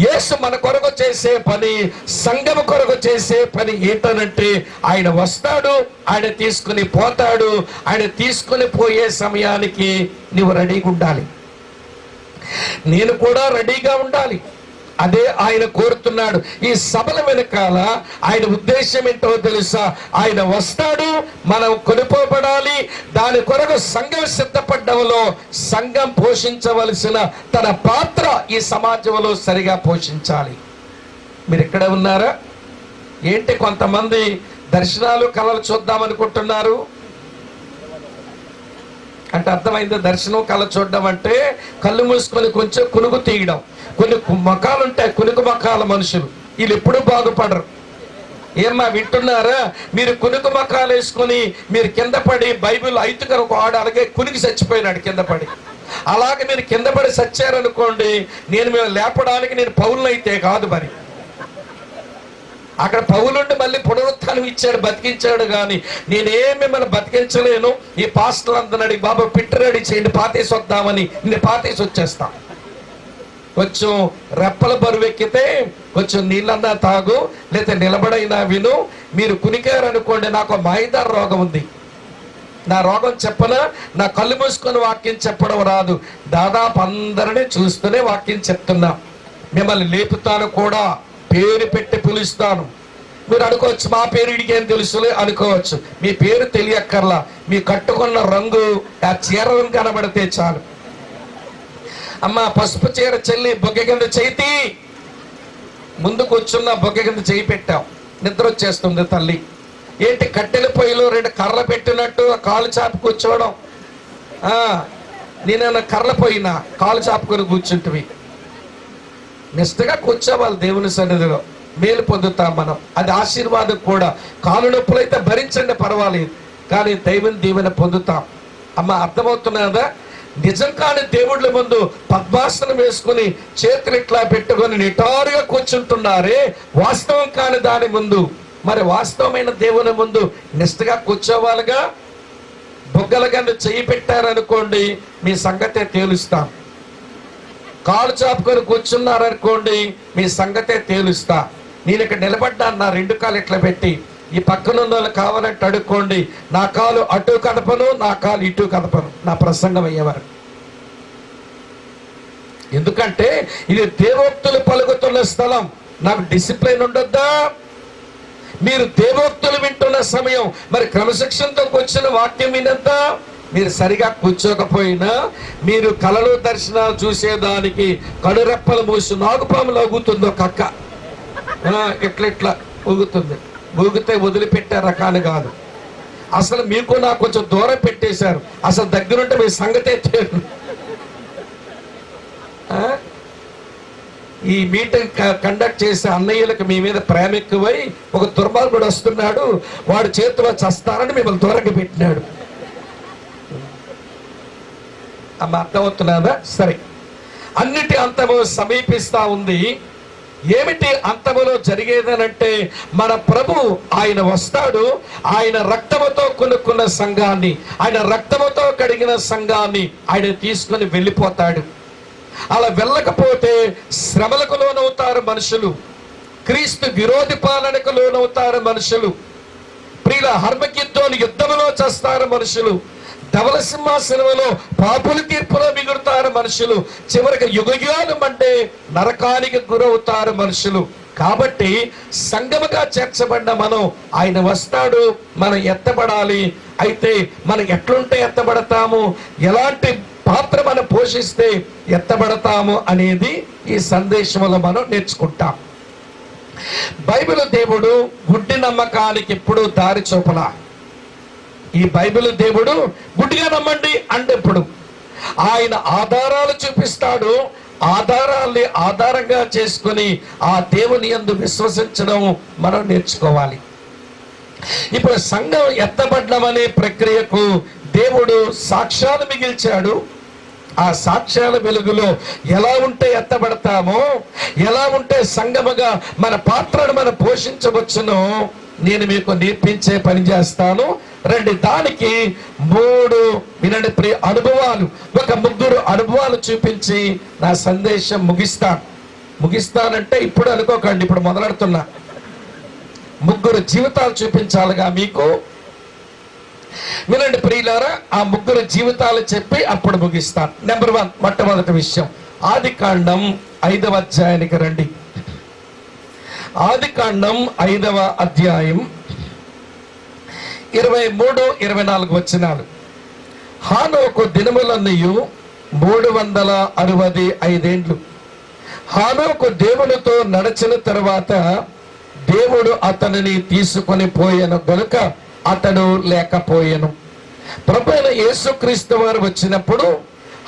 యేసు మన కొరకు చేసే పని, సంఘము కొరకు చేసే పని ఏంటనంటే ఆయన వస్తాడు, ఆయన తీసుకుని పోతాడు. ఆయన తీసుకుని పోయే సమయానికి నువ్వు రెడీగా ఉండాలి, నేను కూడా రెడీగా ఉండాలి. అదే ఆయన కోరుతున్నాడు. ఈ సభల వెనకాల ఆయన ఉద్దేశం ఏంటో తెలుసా? ఆయన వస్తాడు, మనం కొనుక్కోబడాలి. దాని కొరకు సంఘం సిద్ధపడ్డంలో సంఘం పోషించవలసిన తన పాత్ర ఈ సమాజంలో సరిగా పోషించాలి. మీరు ఇక్కడ ఉన్నారా ఏంటి? కొంతమంది దర్శనాలు కళలు చూద్దామనుకుంటున్నారు అంటే అర్థమైంది. దర్శనం కళ చూడడం అంటే కళ్ళు మూసుకొని కొంచెం కునుకు తీయడం. కొన్ని మకాలు ఉంటాయి, కునుకు మకాల మనుషులు, వీళ్ళు ఎప్పుడు బాగుపడరు. ఏమ్మా వింటున్నారా? మీరు కునుకు మకాలు వేసుకొని మీరు కింద పడి, బైబిల్ ఐతుకర ఒక ఆడు అలాగే కునికి చచ్చిపోయినాడు కింద పడి. అలాగే మీరు కింద పడి చచ్చారనుకోండి, నేను మేము లేపడానికి నేను పౌరులైతే కాదు. మరి అక్కడ పౌలుండి మళ్ళీ పునరుత్థానం ఇచ్చాడు, బతికించాడు. కానీ నేనేం మిమ్మల్ని బతికించలేను. ఈ పాస్టర్లు అందరూ బాబా పిట్టు రెడీ చేయండి, పాతేసి వద్దామని నేను పాతేసి వచ్చేస్తా. కొంచెం రెప్పల బరువు ఎక్కితే కొంచెం నీళ్ళన్నా తాగు, లేదా నిలబడైనా విను. మీరు కునికారనుకోండి, నాకు మాయిదారు రోగం ఉంది, నా రోగం చెప్పనా? నా కళ్ళు మూసుకొని వాక్యం చెప్పడం రాదు. దాదాపు అందరినీ చూస్తూనే వాక్యం చెప్తున్నా. మిమ్మల్ని లేపుతాను కూడా, పేరు పెట్టి పిలుస్తాను. మీరు అనుకోవచ్చు మా పేరు ఇడికేం తెలుసులే అనుకోవచ్చు. మీ పేరు తెలియక్కర్లా, మీ కట్టుకున్న రంగు ఆ చీర కనబడితే చాలు. అమ్మ పసుపు చీర చెల్లి బొగ్గ కింద చేతి ముందు కూర్చున్న బొగ్గ కింద చేయి పెట్టాం, నిద్ర వచ్చేస్తుంది తల్లి. ఏంటి కట్టెల పొయ్యిలో 2 కర్రలు పెట్టినట్టు కాలు చాపు కూర్చోవడం? నేనన్నా కర్రల పోయినా కాలు చాపుకొని కూర్చుంటివి. నిష్టగా కూర్చోవాలి దేవుని సన్నిధిలో, మేలు పొందుతాం మనం. అది ఆశీర్వాదం కూడా. కాలు నొప్పులైతే భరించండి పర్వాలేదు, కానీ దైవం దీవెన పొందుతాం. అమ్మ అర్థమవుతున్నదా? నిజం కాని దేవుళ్ళ ముందు పద్మాసనం వేసుకుని చేతులు ఇట్లా పెట్టుకొని నిటారుగా కూర్చుంటున్నారే, వాస్తవం కాని దాని ముందు. మరి వాస్తవమైన దేవుని ముందు నిష్టగా కూర్చోవాలిగా. బొగ్గల కింద చెయ్యి పెట్టారనుకోండి, మీ సంగతే తేలుస్తాం. కాలు చాపుకొని కూర్చున్నారనుకోండి, మీ సంగతే తేలుస్తా. నేను ఇక్కడ నిలబడ్డాను, నా 2 కాలు ఇట్లా పెట్టి. ఈ పక్కన ఉన్న వాళ్ళు కావాలంటే అడుక్కోండి, నా కాలు అటు కదపను, నా కాలు ఇటు కదపను నా ప్రసంగం అయ్యేవారు. ఎందుకంటే ఇది దేవోక్తులు పలుకుతున్న స్థలం. నాకు డిసిప్లిన్ ఉండొద్దా? మీరు దేవోక్తులు వింటున్న సమయం, మరి క్రమశిక్షణతో వచ్చిన వాక్యం వినంతా. మీరు సరిగా కూర్చోకపోయినా మీరు కళలు దర్శనాలు చూసేదానికి కడురెప్పలు మూసి నాగుపాములు ఊగుతుంది ఒక అక్క. ఇట్లా ఊగుతుంది. ఊగితే వదిలిపెట్టే రకాలు కాదు. అసలు మీకు నాకు కొంచెం దూరం పెట్టేశారు. అసలు దగ్గరుంటే మీ సంగతే ఈ మీటింగ్ కండక్ట్ చేసే అన్నయ్యలకు మీ మీద ప్రేమ ఎక్కువై ఒక దుర్మార్గుడు వస్తున్నాడు, వాడి చేతిలో చస్తారని మిమ్మల్ని దూరంగా పెట్టినాడు. అమ్మ అర్థమవుతున్నదా? సరే, అన్నిటి అంతము సమీపిస్తా ఉంది. ఏమిటి అంతములో జరిగేదనంటే, మన ప్రభు ఆయన వస్తాడు, ఆయన రక్తముతో కొనుక్కున్న సంఘాన్ని, ఆయన రక్తముతో కడిగిన సంఘాన్ని ఆయన తీసుకుని వెళ్ళిపోతాడు. అలా వెళ్ళకపోతే శ్రమలకు లోనవుతారు మనుషులు, క్రీస్తు విరోధి పాలనకు లోనవుతారు మనుషులు, ప్రియుల హర్మగిద్దోని యుద్ధములో చేస్తారు మనుషులు, ధవల సింహాసనంలో పాపుల తీర్పులో మిగులుతారు మనుషులు, చివరికి యుగయుగాలు అంటే నరకానికి గురవుతారు మనుషులు. కాబట్టి సంఘముగా చేర్చబడిన మనం, ఆయన వస్తాడు, మనం ఎత్తబడాలి. అయితే మనం ఎట్లుంటే ఎత్తబడతాము, ఎలాంటి పాత్ర మనం పోషిస్తే ఎత్తబడతాము అనేది ఈ సందేశంలో మనం నేర్చుకుంటాం. బైబిల్ దేవుడు గుడ్డి నమ్మకానికి ఎప్పుడు దారి చూపలా. ఈ బైబిల్ దేవుడు గుడ్డిగా నమ్మండి అంటే ఎప్పుడు ఆయన ఆధారాలు చూపిస్తాడు. ఆధారాల్ని ఆధారంగా చేసుకుని ఆ దేవుని యందు విశ్వసించడం మనం నేర్చుకోవాలి. ఇప్పుడు సంఘం ఎత్తబడ్డం అనే ప్రక్రియకు దేవుడు సాక్ష్యాలు మిగిల్చాడు. ఆ సాక్ష్యాల వెలుగులో ఎలా ఉంటే ఎత్తబడతామో, ఎలా ఉంటే సంఘముగా మన పాత్రను మనం పోషించవచ్చునో నేను మీకు నేర్పించే పని చేస్తాను. రండి, దానికి 3 వినండి ప్రియ అనుభవాలు, ఒక 3 అనుభవాలు చూపించి నా సందేశం ముగిస్తానంటే ఇప్పుడు అనుకోకండి, ఇప్పుడు మొదలెడుతున్నా. 3 జీవితాలు చూపించాలిగా మీకు. వినండి ప్రియులారా, ఆ 3 జీవితాలు చెప్పి అప్పుడు ముగిస్తాను. నెంబర్ 1, మొట్టమొదటి విషయం, ఆదికాండం 5వ అధ్యాయానికి రండి. ఆదికాండం 5వ అధ్యాయం 23-24 వచనాలు. హానోకు దినములన్నయు 365 ఏండ్లు. హానోకు దేవునితో నడిచిన తరువాత దేవుడు అతనిని తీసుకొని పోయెను గనుక అతడు లేకపోయెను. ప్రభువైన యేసుక్రీస్తు వారు వచ్చినప్పుడు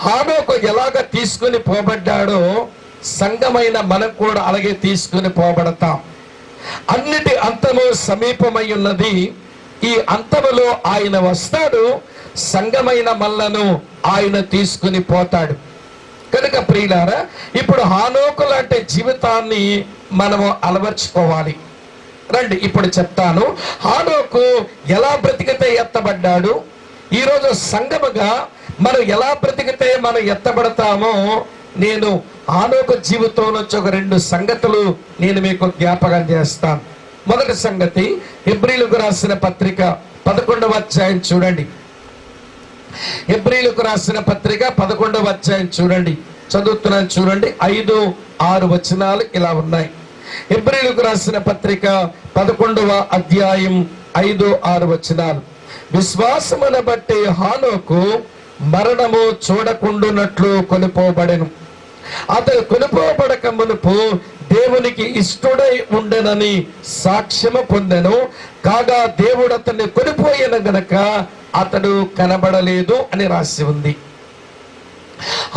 హానోకు ఎలాగ తీసుకుని పోబడ్డాడో సంఘమైన మనం కూడా అలాగే తీసుకుని పోబడతాం. అన్నిటి అంతము సమీపమై ఉన్నది. ఈ అంతములో ఆయన వస్తాడు, సంఘమైన మల్లను ఆయన తీసుకుని పోతాడు. కనుక ప్రియులారా, ఇప్పుడు హానోకు లాంటి జీవితాన్ని మనము అలవర్చుకోవాలి. రండి, ఇప్పుడు చెప్తాను. హానోకు ఎలా బ్రతికితే ఎత్తబడ్డాడు, ఈరోజు సంఘముగా మనం ఎలా బ్రతికితే మనం ఎత్తబడతామో నేను హానోకు జీవితం నుంచి ఒక 2 సంగతులు నేను మీకు జ్ఞాపకం చేస్తాను. మొదటి సంగతి, హెబ్రీయులకు రాసిన పత్రిక 11వ అధ్యాయం చూడండి. హెబ్రీయులకు రాసిన పత్రిక 11వ అధ్యాయం చూడండి, చదువుతున్నాను చూడండి. 5-6 వచనాలు ఇలా ఉన్నాయి. హెబ్రీయులకు రాసిన పత్రిక 11వ అధ్యాయం 5-6 వచనాలు. విశ్వాసమును బట్టి హానోకు మరణము చూడకుండునట్లు కొనిపోబడెను. అతడు కొనిపోబడక మునుపు దేవునికి ఇష్టడై ఉండెనని సాక్ష్యము పొందెను. కాగా దేవుడు అతన్ని కొనిపోయిన గనక అతడు కనబడలేదు అని రాసి ఉంది.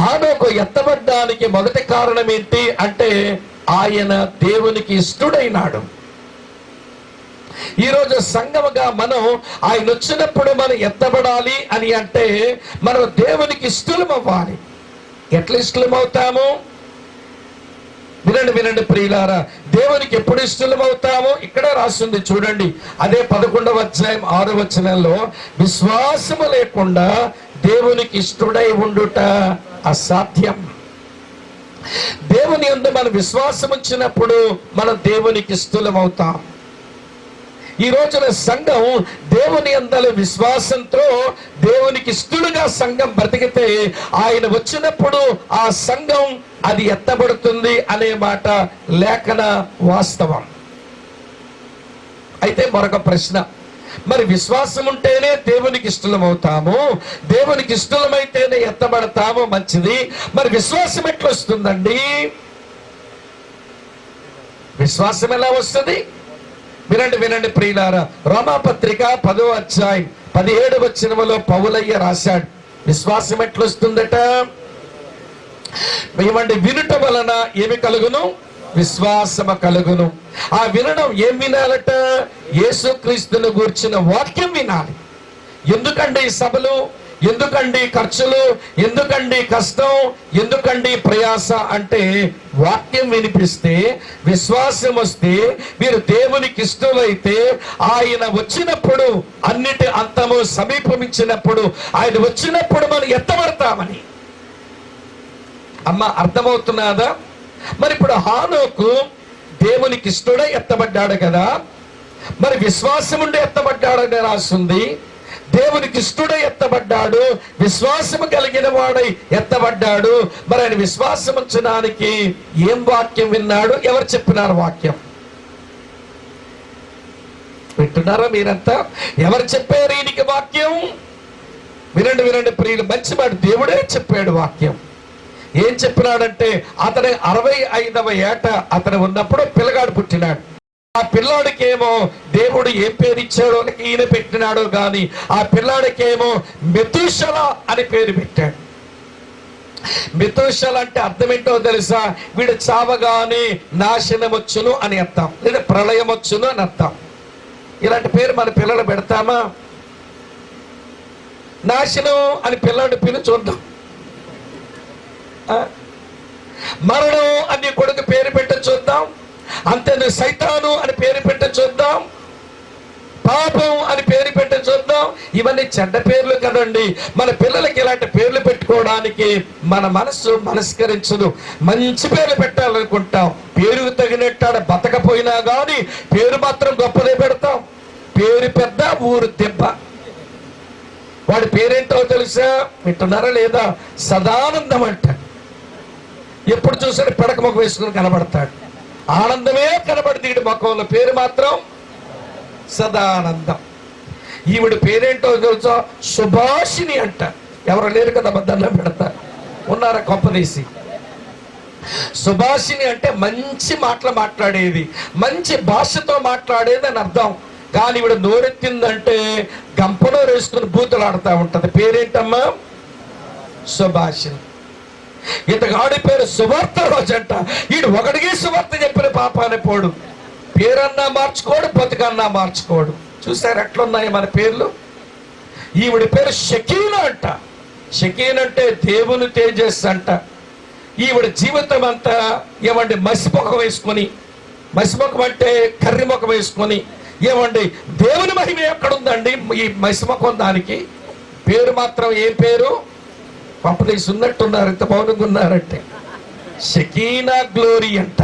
హానోకు ఎత్తబడ్డానికి మొదటి కారణం ఏంటి అంటే ఆయన దేవునికి ఇష్టడైనాడు. ఈరోజు సంఘముగా మనం ఆయన వచ్చినప్పుడు మనం ఎత్తబడాలి అని అంటే మనం దేవునికి ఇష్టలం అవ్వాలి. ఎట్లా ఇష్టలం అవుతాము? వినండి ప్రియులారా, దేవునికి ఎప్పుడు ఇష్టలం అవుతామో ఇక్కడ రాస్తుంది చూడండి. అదే 11వ అధ్యాయం 6వ వచనంలో, విశ్వాసము లేకుండా దేవునికి ఇష్టడై ఉండుట అసాధ్యం. దేవుని యందు మన విశ్వాసం వచ్చినప్పుడు మనం దేవునికి ఇష్టలం అవుతాం. ఈ రోజున సంఘం దేవుని యందలి విశ్వాసంతో దేవునికి ఇష్టలుగా సంఘం బ్రతికితే ఆయన వచ్చినప్పుడు ఆ సంఘం అది ఎత్తబడుతుంది అనే మాట లేఖన వాస్తవం. అయితే మరొక ప్రశ్న, మరి విశ్వాసం ఉంటేనే దేవునికి ఇష్టలం అవుతాము, దేవునికి ఇష్టలమైతేనే ఎత్తబడతాము, మంచిది. మరి విశ్వాసం ఎట్లా వస్తుందండి? విశ్వాసం ఎలా వస్తుంది? వినండి ప్రియులారా, రోమాపత్రిక 10వ అధ్యాయం 17వ వచనములో పౌలయ్య రాశాడు. విశ్వాసం ఎట్లొస్తుందట? ఏమంటే వినుట వలన ఏమి కలుగును? విశ్వాసము కలుగును. ఆ వినడం ఏం వినాలట? యేసుక్రీస్తును గూర్చిన వాక్యం వినాలి. ఎందుకండి సభలు, ఎందుకండి ఖర్చులు, ఎందుకండి కష్టం, ఎందుకండి ప్రయాస అంటే వాక్యం వినిపిస్తే, విశ్వాసం వస్తే, మీరు దేవునికి ఇష్టమైతే ఆయన వచ్చినప్పుడు, అన్నిటి అంతము సమీపమించినప్పుడు, ఆయన వచ్చినప్పుడు మనం ఎత్తబడతామని. అమ్మ అర్థమవుతున్నదా? మరి ఇప్పుడు హానోకు దేవునికి ఇష్టడై ఎత్తబడ్డాడు కదా, మరి విశ్వాసం ఉండి ఎత్తబడ్డాడని రాస్తుంది. దేవునికి ఇష్టడై ఎత్తబడ్డాడు, విశ్వాసము కలిగిన వాడై ఎత్తబడ్డాడు. మరి ఆయన విశ్వాసం ఉంచడానికి ఏం వాక్యం విన్నాడు? ఎవరు చెప్పినారు వాక్యం? వింటున్నారా మీరంతా? ఎవరు చెప్పారు ఈయనకి వాక్యం? వినండి వినండి ప్రియులు, మంచి మాట, దేవుడే చెప్పాడు వాక్యం. ఏం చెప్పినాడంటే, అతని 65వ ఏట అతను ఉన్నప్పుడు పిల్లగాడు పుట్టినాడు. ఆ పిల్లాడికేమో దేవుడు ఏం పేరు ఇచ్చాడో ఈయన పెట్టినాడో గాని, ఆ పిల్లాడికేమో మెతూషల అని పేరు పెట్టాడు. మెతూషల అంటే అర్థం ఏంటో తెలుసా? వీడు చావగానే నాశనం వచ్చును అని అర్థం, లేదా ప్రళయం వచ్చును అని అర్థం. ఇలాంటి పేరు మన పిల్లలు పెడతామా? నాశనం అని పిల్లాడి పేరు చూద్దాం. మరణం అని కొడుకు పేరు పెట్ట చూద్దాం. అంతే, సైతాను అని పేరు పెట్ట చూద్దాం. పాపం అని పేరు పెట్ట చూద్దాం. ఇవన్నీ చెడ్డ పేర్లు కదండి. మన పిల్లలకి ఇలాంటి పేర్లు పెట్టుకోవడానికి మన మనస్సు మనస్కరించదు. మంచి పేర్లు పెట్టాలనుకుంటాం. పేరుకు తగినట్టు బతకపోయినా కానీ పేరు మాత్రం గొప్పదే పెడతాం. పేరు పెద్ద, ఊరు దెబ్బ. వాడి పేరేంటో తెలుసా? వింటున్నారా లేదా? సదానందం అంట. ఎప్పుడు చూసాడు పిడక ముఖం వేసుకుని కనబడతాడు. ఆనందమే కనబడి తీడు ముఖంలో, పేరు మాత్రం సదానందం. ఈవిడ పేరేంటో తెలుసా? సుభాషిణి అంట. ఎవరు లేరు కదా బద్దల్లో పెడతా ఉన్నారా కొంపదీసి? సుభాషిణి అంటే మంచి మాటలు మాట్లాడేది, మంచి భాషతో మాట్లాడేది అని అర్థం. కానీ ఈవిడ నోరెత్తిందంటే గంపలో వేసుకుని బూతులు ఆడుతూ ఉంటది. పేరేంటమ్మా? సుభాషిణి. ఇతగాడి పేరు సువార్త రోజు అంట. ఈడు ఒకడికి సువార్త చెప్పిన పాపాన్ని పోడు. పేరన్నా మార్చుకోడు, బతుకన్నా మార్చుకోడు. చూసారు ఎట్లున్నాయి మన పేర్లు? ఈవిడి పేరు షకీన అంట. షకీన్ అంటే దేవుని తేజస్సు అంట. ఈవిడ జీవితం అంతా ఏమండి మసిముఖం వేసుకొని, మసిముఖం అంటే కర్రి ముఖం వేసుకొని, ఏమండి దేవుని మహిమ ఎక్కడుందండి ఈ మసిముఖం? దానికి పేరు మాత్రం ఏం పేరు? పంపదీసి ఉన్నట్టున్నారు, ఇంత మౌనంగా ఉన్నారంటే. షకీనా గ్లోరీ అంట.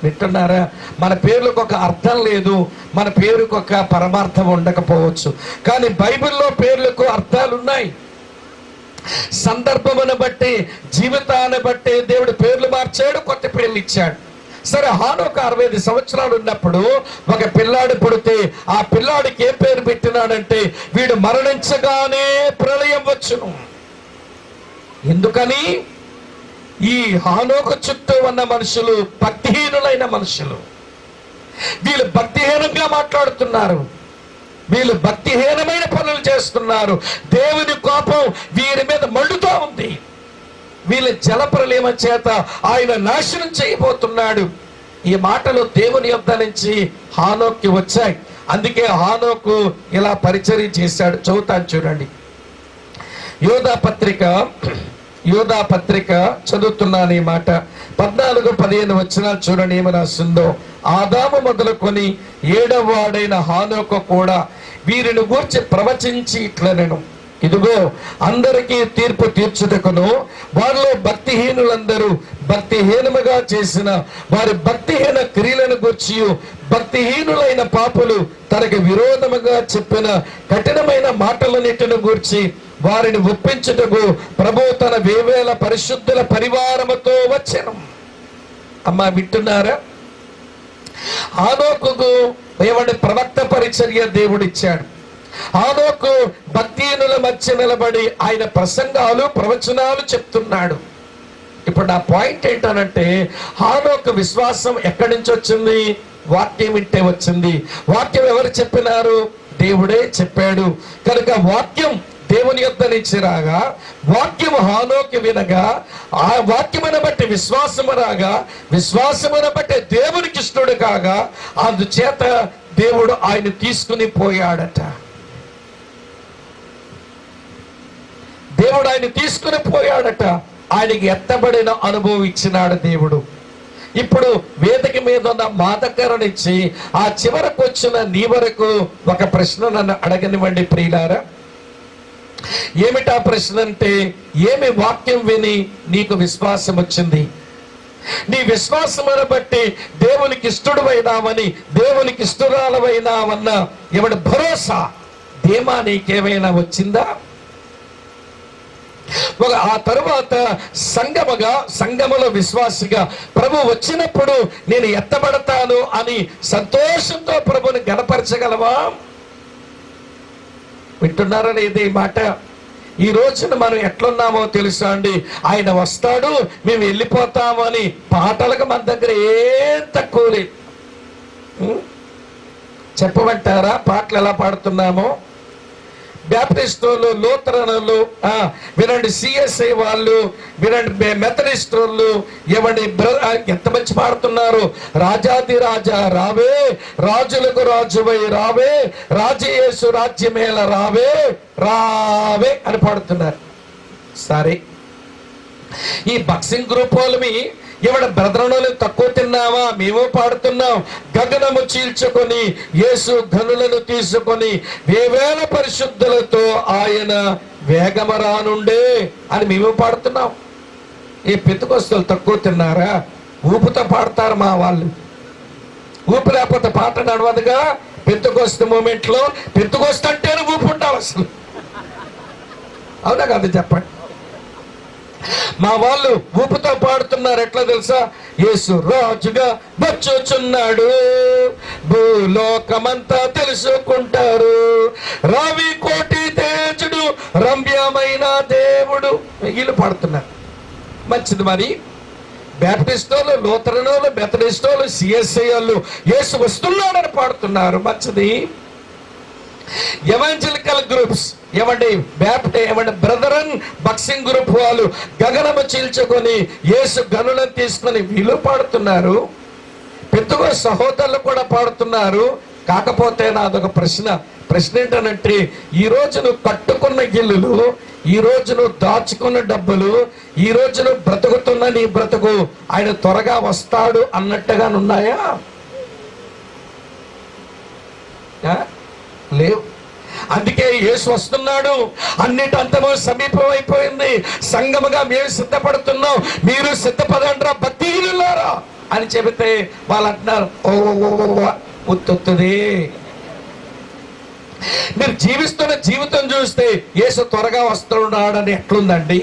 వింటున్నారా? మన పేర్లకు ఒక అర్థం లేదు, మన పేరుకు ఒక పరమార్థం ఉండకపోవచ్చు, కానీ బైబిల్లో పేర్లకు అర్థాలు ఉన్నాయి. సందర్భమును బట్టి, జీవితాన్ని బట్టి దేవుడు పేర్లు మార్చాడు, కొత్త పేర్లు ఇచ్చాడు. సరే, హానోకు 65 సంవత్సరాలు ఉన్నప్పుడు ఒక పిల్లాడు పుడితే ఆ పిల్లాడికి ఏం పేరు పెట్టినాడంటే, వీడు మరణించగానే ప్రళయం వచ్చును. ఎందుకని? ఈ హానోకు చుట్టూ ఉన్న మనుషులు భక్తిహీనులైన మనుషులు. వీళ్ళు భక్తిహీనంగా మాట్లాడుతున్నారు, వీళ్ళు భక్తిహీనమైన పనులు చేస్తున్నారు. దేవుని కోపం వీరి మీద మండుతూ ఉంది. వీళ్ళ జలప్రలయం చేత ఆయన నాశనం చేయబోతున్నాడు. ఈ మాటలు దేవుని యొద్ద నుంచి హానోక్కి వచ్చాయి. అందుకే హానోకు ఇలా పరిచర్య చేశాడు. చదువుతాను చూడండి. యోధా పత్రిక చదువుతున్నాను ఈ మాట. 14-15 వచనాలు చూడండి ఏమి రాస్తుందో. ఆదాము మొదలుకొని 7వ వాడైన హానోకు కూడా వీరిని గూర్చి ప్రవచించి ఇట్లనెను, ఇదిగో అందరికీ తీర్పు తీర్చుటకును వారిలో భక్తిహీనులందరూ భక్తిహీనముగా చేసిన వారి భక్తిహీన క్రియలను గూర్చి భక్తిహీనులైన పాపులు తనకు విరోధముగా చెప్పిన కఠినమైన మాటలన్నిటిని గూర్చి వారిని ఒప్పించుటకు ప్రభువు తన వేవేల పరిశుద్ధుల పరివారముతో వచ్చెను. అమ్మా వింటున్నారా? హానోకుకు ఏమంటే ప్రవక్త పరిచర్య దేవుడిచ్చాడు. హానోకు భక్తిహీనుల మధ్య నిలబడి ఆయన ప్రసంగాలు, ప్రవచనాలు చెప్తున్నాడు. ఇప్పుడు నా పాయింట్ ఏంటనంటే, హానోకు విశ్వాసం ఎక్కడి నుంచి వచ్చింది? వాక్యం వింటే వచ్చింది. వాక్యం ఎవరు చెప్పినారు? దేవుడే చెప్పాడు. కనుక వాక్యం దేవుని యొద్ద నుంచి రాగా, వాక్యము హానోకి వినగా, ఆ వాక్యమును బట్టి విశ్వాసము రాగా, విశ్వాసమును బట్టి దేవునికి ఇష్టడు కాగా, అందుచేత దేవుడు ఆయన తీసుకుని పోయాడట. దేవుడు ఆయన తీసుకుని పోయాడట. ఆయనకి ఎత్తబడిన అనుభవం ఇచ్చినాడు దేవుడు. ఇప్పుడు వేదిక మీద ఉన్న మా దగ్గర నుంచి ఆ చివరకు వచ్చిన నీ వరకు ఒక ప్రశ్న నన్ను అడగనివ్వండి ప్రియులారా. ఏమిటా ప్రశ్న అంటే, ఏమి వాక్యం విని నీకు విశ్వాసం వచ్చింది? నీ విశ్వాసమును బట్టి దేవునికి ఇష్టడువైనావని, దేవునికి ఇష్టరాలవైనావన్న ఎవడి భరోసా, ధీమా నీకేమైనా వచ్చిందా? ఆ తరువాత సంఘములో విశ్వాసిగా ప్రభు వచ్చినప్పుడు నేను ఎత్తబడతాను అని సంతోషంతో ప్రభుని గణపరచగలవా? వింటున్నారా లేదా ఈ మాట? ఈ రోజున మనం ఎట్లున్నామో తెలుసా అండి? ఆయన వస్తాడు, మేము వెళ్ళిపోతాము అని పాటలకు మన దగ్గర ఏం తక్కువ లేదు. చెప్పమంటారా పాటలు ఎలా పాడుతున్నామో? బ్యాప్టిస్టులు, లూథరన్లు వినండి, సిఎస్ఐ వాళ్ళు వినండి, మెథడిస్ట్ వాళ్ళు ఏమండి, ఎంత మంచి పాడుతున్నారు. రాజాది రాజా రావే, రాజులకు రాజువై రావే, రాజయేసు రాజ్యమేల రావే రావే అని పాడుతున్నారు. సరే, ఈ బాక్సింగ్ గ్రూప్ వాళ్ళమి ఎవడ బ్రదరణలు తక్కువ తిన్నావా? మేము పాడుతున్నాం. గగనము చీల్చుకొని యేసు ఘనులను తీసుకొని వేవేల పరిశుద్ధులతో ఆయన వేగమరానుండే అని మేము పాడుతున్నాం. ఈ పెంతెకొస్తేలు తక్కువ తిన్నారా? ఊపుతో పాడతారు మా వాళ్ళు. ఊపు లేకపోతే పాట నడవదుగా. పెంతెకొస్తే మూమెంట్ లో పెంతెకొస్తే అంటేనే ఊపు ఉండాలి అసలు. అవునా కదా చెప్పండి? మా వాళ్ళు ఊపుతో పాడుతున్నారు. ఎట్లా తెలుసా? యేసు రాజుగా వచ్చుచున్నాడు, భూలోకమంతా తెలుసుకుంటారు, రావి కోటి తేజుడు, రమ్యమైన దేవుడు. వీళ్ళు పాడుతున్నారు. మంచిది. మరి బ్యాప్టిస్టోలు, లూథరనోలు, మెథడిస్టోలు, సిఎస్ఐ వాళ్ళు యేసు వస్తున్నాడని పాడుతున్నారు. మంచిది. ఎవాంజలికల్ గ్రూప్స్ ఏమండి, బ్రదరన్ బాక్సింగ్ గ్రూప్ వాళ్ళు గగనము చీల్చుకొని యేసు గనులను తీసుకొని వీళ్ళు పాడుతున్నారు. పెద్దగా సహోదరులు కూడా పాడుతున్నారు. కాకపోతే నాదొక ప్రశ్న ఏంటనంటే, ఈ రోజు నువ్వు కట్టుకున్న గిల్లులు, ఈ రోజు నువ్వు దాచుకున్న డబ్బులు, ఈ రోజు నువ్వు బ్రతుకుతున్న నీ బ్రతుకు ఆయన త్వరగా వస్తాడు అన్నట్టుగా ఉన్నాయా? లేవు. అందుకే యేసు వస్తున్నాడు, అన్నిటి అంతమో సమీపం అయిపోయింది, సంగముగా మేము సిద్ధపడుతున్నాం, మీరు సిద్ధపడండిరా భక్తిహీనులారా అని చెబితే వాళ్ళు అంటున్నారు, ఉత్తుది. మీరు జీవిస్తున్న జీవితం చూస్తే యేసు త్వరగా వస్తున్నాడని ఎట్లుందండి?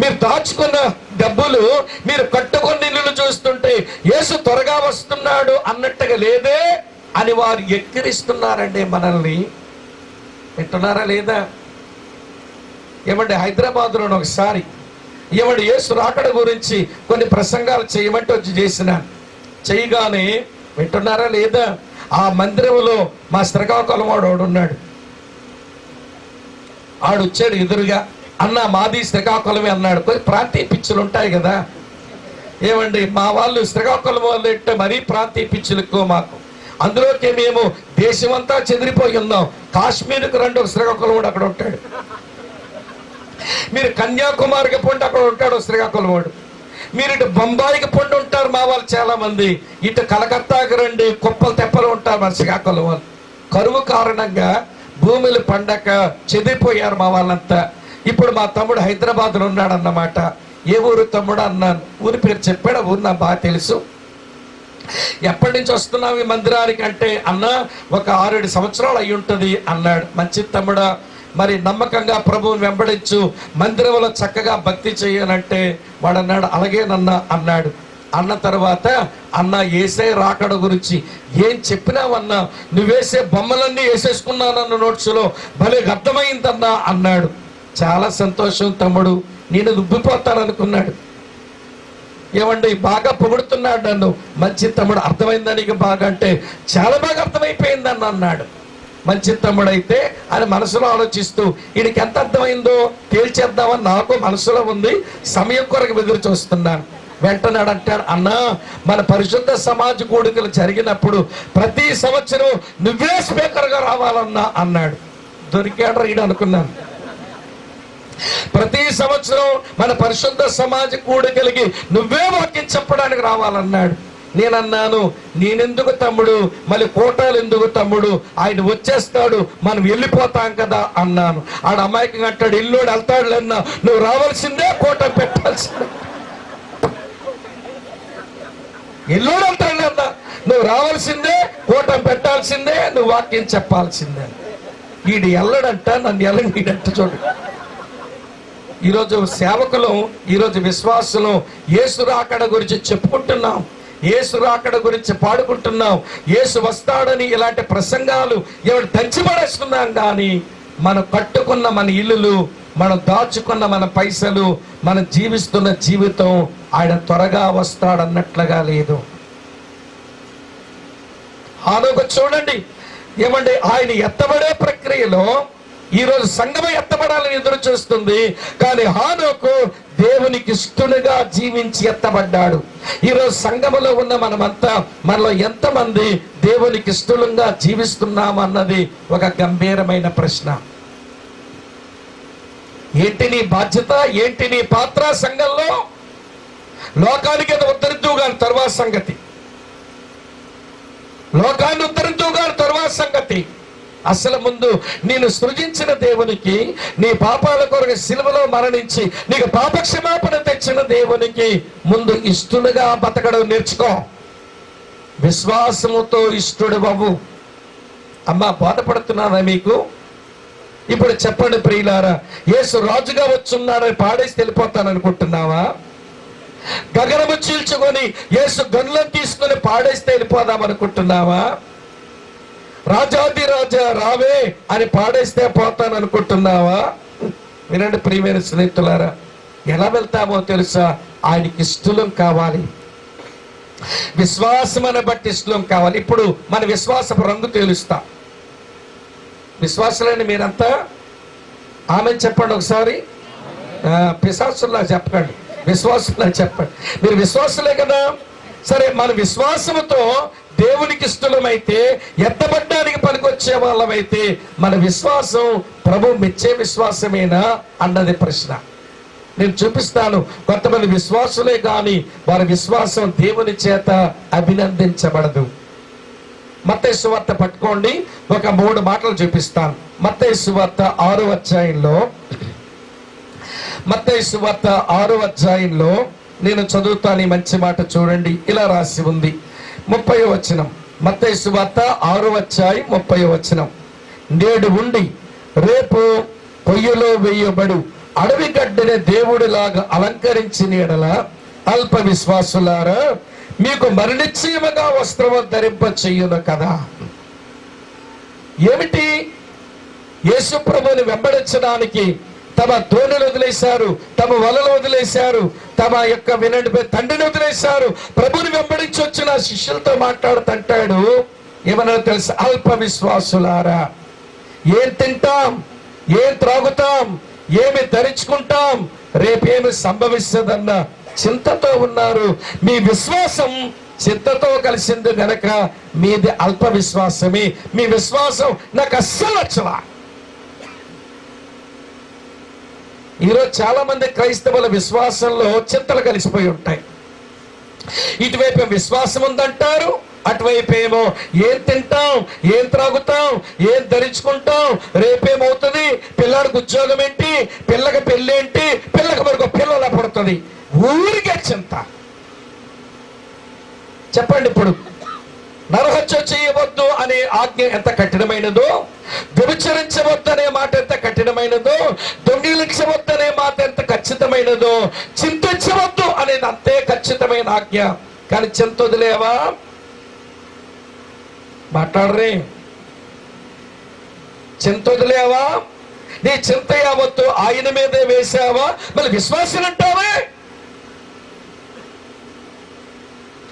మీరు దాచుకున్న డబ్బులు, మీరు కట్టుకున్న ఇల్లులు చూస్తుంటే యేసు త్వరగా వస్తున్నాడు అన్నట్టుగా లేదే అని వారు ఎక్కిరిస్తున్నారండి మనల్ని. వింటున్నారా లేదా? ఏమంటే హైదరాబాద్లో ఒకసారి ఏమంటే యేసు రాకడ గురించి కొన్ని ప్రసంగాలు చేయమంటే వచ్చి చేసినాను. చేయగానే వింటున్నారా లేదా, ఆ మందిరంలో మా శ్రీకాకుళం వాడు ఉన్నాడు. ఆడు వచ్చాడు ఎదురుగా, అన్న మాది శ్రీకాకుళమే అన్నాడు. కొన్ని ప్రాంతీయ పిచ్చులు ఉంటాయి కదా ఏమండి, మా వాళ్ళు శ్రీకాకుళం వాళ్ళు అంటే మరీ ప్రాంతీయ పిచ్చులు ఎక్కువ మాకు. అందులోకి మేము దేశమంతా చెదిరిపోయి ఉన్నాం. కాశ్మీర్కి రండి, ఒక శ్రీకాకుళం వాడు అక్కడ ఉంటాడు. మీరు కన్యాకుమారికి పొండి, అక్కడ ఉంటాడు శ్రీకాకుళం వాడు. మీరు ఇటు బొంబాయికి పొండి ఉంటారు మా వాళ్ళు చాలా మంది. ఇటు కలకత్తాకి రండి, కుప్పలు తెప్పలు ఉంటారు మన శ్రీకాకుళం వాళ్ళు. కరువు కారణంగా భూములు పండక చెదిరిపోయారు మా వాళ్ళంతా. ఇప్పుడు మా తమ్ముడు హైదరాబాద్లో ఉన్నాడు అన్నమాట. ఏ ఊరు తమ్ముడు అన్నాను. ఊరి పేరు చెప్పాడు. ఊరు నాకు బాగా తెలుసు. ఎప్పటి నుంచి వస్తున్నావు ఈ మందిరానికి అంటే, అన్న ఒక 6-7 సంవత్సరాలు అయి ఉంటుంది అన్నాడు. మంచి తమ్ముడా, మరి నమ్మకంగా ప్రభువుని వెంబడించు, మందిరంలో చక్కగా భక్తి చేయనంటే వాడు అన్నాడు అలాగేనన్నా అన్నాడు. అన్న తర్వాత, అన్న యేసే రాకడ గురించి ఏం చెప్పినావన్నా, నువ్వేసే బొమ్మలన్నీ వేసేసుకున్నానన్న నోట్స్లో భలే అర్థమైందన్నా అన్నాడు. చాలా సంతోషం తమ్ముడు, నేను ఉబ్బిపోతాననుకున్నాడు. ఏమండి బాగా పొగుడుతున్నాడు నన్ను. మంచి తమ్ముడు, అర్థమైందా నీకు బాగా అంటే, చాలా బాగా అర్థమైపోయిందని అన్నాడు. మంచి తమ్ముడైతే అని మనసులో ఆలోచిస్తూ వీడికి ఎంత అర్థమైందో తేల్చేద్దామని నాకు మనసులో ఉంది. సమయం కొరకు ఎదురు చూస్తున్నాను. వెంటనే అంటాడు, అన్నా మన పరిశుద్ధ సమాజ కూడికలు జరిగినప్పుడు ప్రతి సంవత్సరం నువ్వే స్పీకర్గా రావాలన్నా అన్నాడు. దొరికాడు రీడు అనుకున్నాను. ప్రతి సంవత్సరం మన పరిశుద్ధ సమాజ కూడికలకి నువ్వే వాక్యం చెప్పడానికి రావాలన్నాడు. నేనన్నాను, నేనెందుకు తమ్ముడు, మళ్ళీ కోటాలు ఎందుకు తమ్ముడు, ఆయన వచ్చేస్తాడు, మనం వెళ్ళిపోతాం కదా అన్నాను. ఆడ అమాయకంగా అంటాడు, ఇల్లుడు వెళ్తాడు అన్నా, నువ్వు రావాల్సిందే, కోట పెట్టాల్సిందే. ఇల్లుడు వెళ్తాడు అన్నా, నువ్వు రావాల్సిందే, కోట పెట్టాల్సిందే, నువ్వు వాక్యం చెప్పాల్సిందే. వీడు ఎల్లడంట, నన్ను ఎల్లడంట. చూడు, ఈరోజు సేవకులు, ఈరోజు విశ్వాసులు యేసు రాకడ గురించి చెప్పుకుంటున్నాం, యేసు రాకడ గురించి పాడుకుంటున్నాం, యేసు వస్తాడని ఇలాంటి ప్రసంగాలు ఎవరు దంచిపడేస్తున్నాం. కానీ మనం కట్టుకున్న మన ఇల్లులు, మనం దాచుకున్న మన పైసలు, మనం జీవిస్తున్న జీవితం ఆయన త్వరగా వస్తాడన్నట్లుగా లేదు. హానోకు చూడండి, ఏమండి, ఆయన ఎత్తబడే ప్రక్రియలో ఈరోజు సంఘం ఎత్తబడాలని ఎదురు చూస్తుంది. కానీ హానోకు దేవునికి ఇష్టలుగా జీవించి ఎత్తబడ్డాడు. ఈరోజు సంఘములో ఉన్న మనమంతా, మనలో ఎంతమంది దేవునికి ఇష్టలుగా జీవిస్తున్నాం అన్నది ఒక గంభీరమైన ప్రశ్న. ఏంటి నీ బాధ్యత, ఏంటి నీ పాత్ర సంఘంలో? లోకానికి అది ఉద్ధరిద్దువు గాని తర్వాత సంగతి, లోకాన్ని ఉద్ధరిద్దువు గాని తర్వాత సంగతి. అసలు ముందు నేను సృజించిన దేవునికి, నీ పాపాల కొరకు సిలువలో మరణించి నీకు పాపక్షమాపణ తెచ్చిన దేవునికి ముందు ఇష్టలుగా బతకడం నేర్చుకో. విశ్వాసముతో ఇష్టడు బాబు. అమ్మా, బాధపడుతున్నానా మీకు? ఇప్పుడు చెప్పండి ప్రియులారా, యేసు రాజుగా వచ్చున్నాడని పాడేసి వెళ్ళిపోతాను అనుకుంటున్నావా? గగనము చీల్చుకొని యేసు గన్లను తీసుకొని పాడేస్తే వెళ్ళిపోదాం అనుకుంటున్నావా? రాజాది రాజా రావే అని పాడేస్తే పోతాను అనుకుంటున్నావా? వినండి ప్రియమైన స్నేహితులారా, ఎలా వెళ్తామో తెలుసా? ఆయనకి ఇష్టలం కావాలి, విశ్వాసమని బట్టి ఇష్టం కావాలి. ఇప్పుడు మన విశ్వాసపు రంగు తేలుస్తా. విశ్వాసులని మీరంతా ఆమె చెప్పండి ఒకసారి. పిశాసుల్లా చెప్పండి, విశ్వాసుల్లా చెప్పండి. మీరు విశ్వాసులే కదా. సరే, మన విశ్వాసముతో దేవునికి ఇష్టమైతే, ఎత్తబడ్డానికి పనికొచ్చే వాళ్ళమైతే, మన విశ్వాసం ప్రభు మెచ్చే విశ్వాసమేనా అన్నది ప్రశ్న. నేను చూపిస్తాను. కొంతమంది విశ్వాసులే కానీ వారి విశ్వాసం దేవుని చేత అభినందించబడదు. మత్తయి సువార్త పట్టుకోండి, ఒక 3 మాటలు చూపిస్తాను. మత్తయి సువార్త 6వ అధ్యాయంలో, మత్తయి సువార్త 6వ అధ్యాయంలో నేను చదువుతాను. ఈ మంచి మాట చూడండి, ఇలా రాసి ఉంది 30వ వచనం. మత్తయి సువార్త 6వ అధ్యాయం 30వ వచనం. నేడు ఉండి రేపు పొయ్యిలో వేయబడు అడవి గడ్డిని దేవుడిలాగా అలంకరించిన యెడల అల్ప విశ్వాసులారా, మీకు మరణిశ్చయముగా వస్త్రము ధరింప చెయ్యును కదా. ఏమిటి? యేసు ప్రభువుని వెంబడించడానికి తమ తోణులు వదిలేశారు, తమ వలలు వదిలేశారు, తమ యొక్క వినండి తండ్రిని వదిలేశారు. ప్రభుని వెంబడించి వచ్చిన శిష్యులతో మాట్లాడుతుంటాడు. ఏమన్నా తెలుసు? అల్ప విశ్వాసులారా, ఏం తింటాం, ఏం త్రాగుతాం, ఏమి ధరించుకుంటాం, రేపేమి సంభవిస్తుందన్న చింతతో ఉన్నారు. మీ విశ్వాసం చింతతో కలిసింది గనక మీది అల్ప విశ్వాసమే. మీ విశ్వాసం నాకు అస్సలు నచ్చలా. ఈరోజు చాలా మంది క్రైస్తవుల విశ్వాసంలో చింతలు కలిసిపోయి ఉంటాయి. ఇటువైపు విశ్వాసం ఉందంటారు, అటువైపు ఏమో ఏం తింటాం, ఏం త్రాగుతాం, ఏం ధరించుకుంటాం, రేపేమవుతుంది, పిల్లాడికి ఉద్యోగం ఏంటి, పిల్లకి పెళ్ళేంటి, పిల్లకి మరొక పిల్లలా పడుతుంది. ఊరికే చింత. చెప్పండి, ఇప్పుడు నరహత్య చేయవద్దు అనే ఆజ్ఞ ఎంత కఠినమైనదో, వ్యభిచరించవద్దు అనే మాట ఎంత కఠినమైనదో, దొంగిలించవద్దనే మాట ఎంత ఖచ్చితమైనదో, చింతించవద్దు అనేది అంతే ఖచ్చితమైన ఆజ్ఞ. కానీ చింత వదిలేవా? మాట్లాడరే. చింత వదిలేవా? నీ చింత యావత్తు ఆయన మీదే వేసావా? మళ్ళీ విశ్వాసులు అంటావే.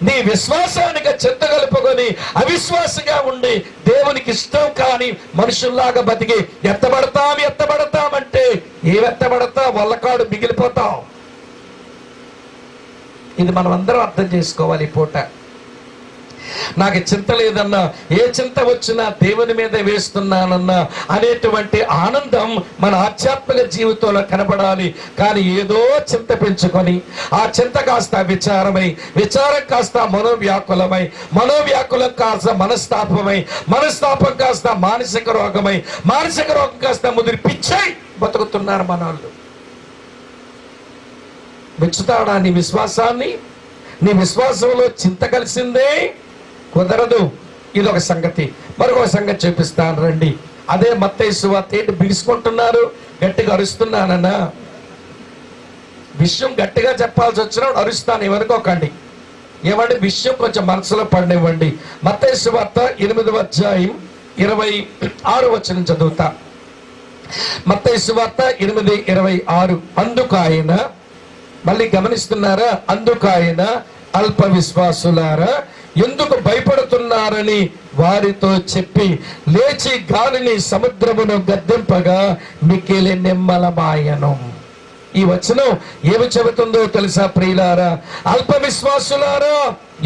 నీ విశ్వాసానికి చింత కలుపుకొని అవిశ్వాసంగా ఉండి దేవునికి ఇష్టం కాని మనుషుల్లాగా బతికి ఎత్తబడతామంటే ఏవెత్తబడతా వల్లకాడు మిగిలిపోతాం. ఇది మనం అందరం అర్థం చేసుకోవాలి. ఈ పూట నాకు చింత లేదన్నా, ఏ చింత వచ్చినా దేవుని మీద వేస్తున్నానన్నా అనేటువంటి ఆనందం మన ఆధ్యాత్మిక జీవితంలో కనబడాలి. కానీ ఏదో చింత పెంచుకొని ఆ చింత కాస్త విచారమై, విచారం కాస్త మనోవ్యాకులమై, మనోవ్యాకులం కాస్త మనస్తాపమై, మనస్తాపం కాస్త మానసిక రోగమై, మానసిక రోగం కాస్త ముదిరి పిచ్చై బతుకుతున్నారు మన వాళ్ళు. మెచ్చుతాడా నీ విశ్వాసాన్ని? నీ విశ్వాసంలో చింత కలిసిందే కుదరదు. ఇదొక సంగతి. మరొక సంగతి చూపిస్తాను రండి. అదే మత్తయి సువార్త. ఏంటి బిగుసుకుంటున్నారు? గట్టిగా అరుస్తున్నానన్నా. విషయం గట్టిగా చెప్పాల్సి వచ్చినప్పుడు అరుస్తాను, ఏమనుకోకండి. ఏమండి, విషయం కొంచెం మనసులో పడినివ్వండి. మత్తయి సువార్త 8వ అధ్యాయం 26వ వచనం చదువుతా. మత్తయి సువార్త 8:26. అందుకు ఆయన, మళ్ళీ గమనిస్తున్నారా? అందుకు ఆయన, అల్ప విశ్వాసులారా ఎందుకు భయపడుతున్నారని వారితో చెప్పి లేచి గాలిని సముద్రమును గద్దెంపగా మిక్కిలి నిమ్మలమాయను. ఈ వచనం ఏమి చెబుతుందో తెలుసా ప్రియులారా? అల్ప విశ్వాసులారా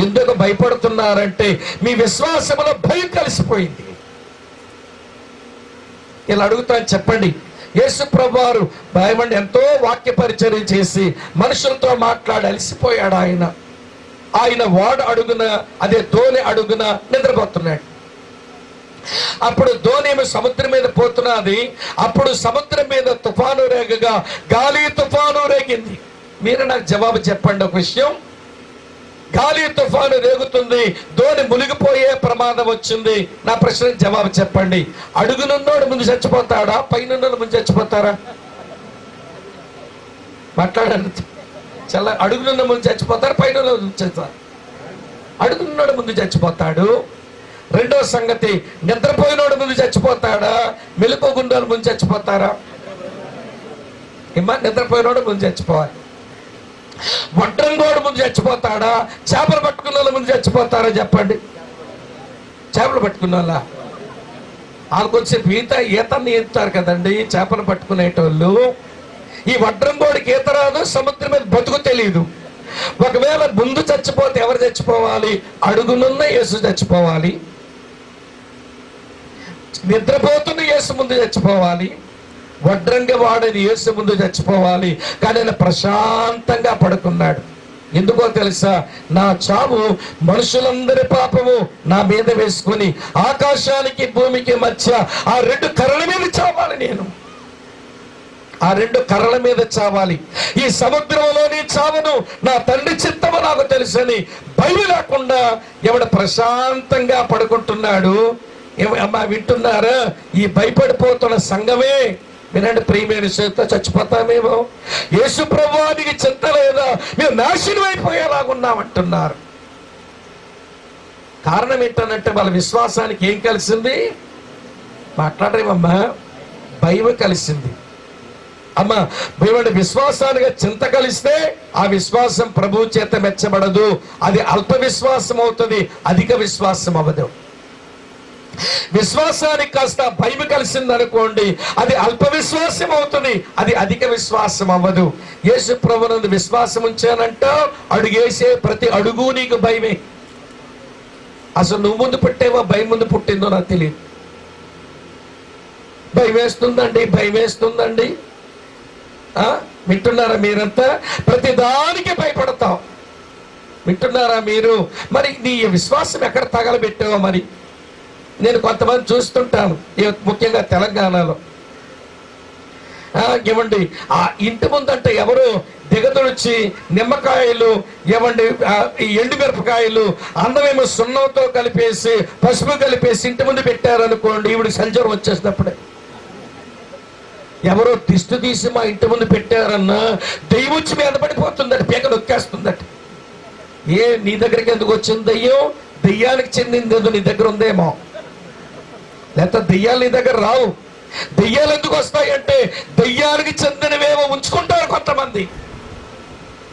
ఎందుకు భయపడుతున్నారంటే మీ విశ్వాసములో భయం కలిసిపోయింది. ఇలా అడుగుతాను, చెప్పండి. యేసు ప్రభువారు భయమండి ఎంతో వాక్య పరిచర్య చేసి మనుషులతో మాట్లాడి అలసిపోయాడు. ఆయన వాడు అడుగున, అదే దోణి అడుగున నిద్రపోతున్నాడు. అప్పుడు దోణి ఏమో సముద్రం మీద పోతున్నది. అప్పుడు సముద్రం మీద తుఫాను రేగగా గాలి తుఫాను రేగింది. మీరు నాకు జవాబు చెప్పండి ఒక విషయం. గాలి తుఫాను రేగుతుంది, దోణి మునిగిపోయే ప్రమాదం వచ్చింది. నా ప్రశ్నకు జవాబు చెప్పండి. అడుగునున్నోడు ముందు చచ్చిపోతాడా, పైనున్నోడు ముందు చచ్చిపోతారా? మాట్లాడండి. అడుగునున్న ముందు చచ్చిపోతారు, పైన చచ్చిపోతారు. అడుగునున్నాడు ముందు చచ్చిపోతాడు. రెండో సంగతి, నిద్రపోయినోడు ముందు చచ్చిపోతాడా, మెలుకోగుండోడు ముందు చచ్చిపోతారా? నిద్రపోయినోడు ముందు చచ్చిపోవాలి. వడ్రంగోడు ముందు చచ్చిపోతాడా, చేపలు పట్టుకున్న వాళ్ళ ముందు చచ్చిపోతారా? చెప్పండి. చేపలు పట్టుకున్న వాళ్ళ వాళ్ళకొచ్చి ఈతని ఈతారు కదండి చేపలు పట్టుకునేటోళ్ళు. ఈ వడ్రంగోడికి ఈత రాదు, సముద్రం మీద బతుకు తెలియదు. ఒకవేళ ముందు చచ్చిపోతే ఎవరు చచ్చిపోవాలి? అడుగునున్న యేసు చచ్చిపోవాలి, నిద్రపోతున్న యేసు ముందు చచ్చిపోవాలి, వడ్రంగ వాడని యేసు ముందు చచ్చిపోవాలి. కానీ ఆయన ప్రశాంతంగా పడుకున్నాడు. ఎందుకో తెలుసా? నా చావు మనుషులందరి పాపము నా మీద వేసుకొని ఆకాశానికి భూమికి మధ్య ఆ 2 కర్రల మీద చావాలి. నేను ఆ 2 కర్రల మీద చావాలి. ఈ సముద్రంలోని చావును నా తండ్రి చిత్తము నాకు తెలుసని భయం లేకుండా ఎవడు ప్రశాంతంగా పడుకుంటున్నాడు. అమ్మా వింటున్నారా? ఈ భయపడిపోతున్న సంఘమే వినండి, ప్రియమైన చేత చచ్చిపోతామేమో, యేసు ప్రభువానికి చింత లేదా, మేము నాశనం అయిపోయేలాగున్నామంటున్నారు. కారణం ఏంటనంటే వాళ్ళ విశ్వాసానికి ఏం కలిసింది? మాట్లాడరేమమ్మా, భయం కలిసింది. అమ్మా భయపడి విశ్వాసానికి చింత కలిస్తే ఆ విశ్వాసం ప్రభువు చేత మెచ్చబడదు. అది అల్ప విశ్వాసం అవుతుంది, అధిక విశ్వాసం అవ్వదు. విశ్వాసానికి కాస్త భయం కలిసింది అనుకోండి, అది అల్ప విశ్వాసం అవుతుంది, అది అధిక విశ్వాసం అవ్వదు. యేసు ప్రభువునందు విశ్వాసం ఉంచానంట, అడుగేసే ప్రతి అడుగు నీకు భయమే. అసలు నువ్వు ముందు పుట్టేవో భయం ముందు పుట్టిందో నాకు తెలియదు. భయం వేస్తుందండి. వింటున్నారా మీరంతా? ప్రతిదానికి భయపడతాం. వింటున్నారా మీరు? మరి నీ విశ్వాసం ఎక్కడ తగలబెట్టావో మరి. నేను కొంతమంది చూస్తుంటాను, ముఖ్యంగా తెలంగాణలో. ఏమండి ఆ ఇంటి ముందంటే ఎవరు దిగదొడిచి నిమ్మకాయలు, ఏమండి ఎండు మిరపకాయలు, అన్నమేమో సున్నంతో కలిపేసి పసుపు కలిపేసి ఇంటి ముందు పెట్టారనుకోండి, ఈవిడ సంచరం వచ్చేసినప్పుడే ఎవరో దిష్టి తీసి మా ఇంటి ముందు పెట్టారన్నా దెయ్యం వచ్చి మీద పడిపోతుందట, పీక నొక్కేస్తుందట. నీ దగ్గరికి ఎందుకు వచ్చింది దెయ్యం? దెయ్యానికి చెందింది నీ దగ్గర ఉందేమో, లేకపోతే దెయ్యాలు నీ దగ్గర రావు. దెయ్యాలు ఎందుకు వస్తాయంటే దెయ్యానికి చెందినవేమో ఉంచుకుంటారు కొంతమంది.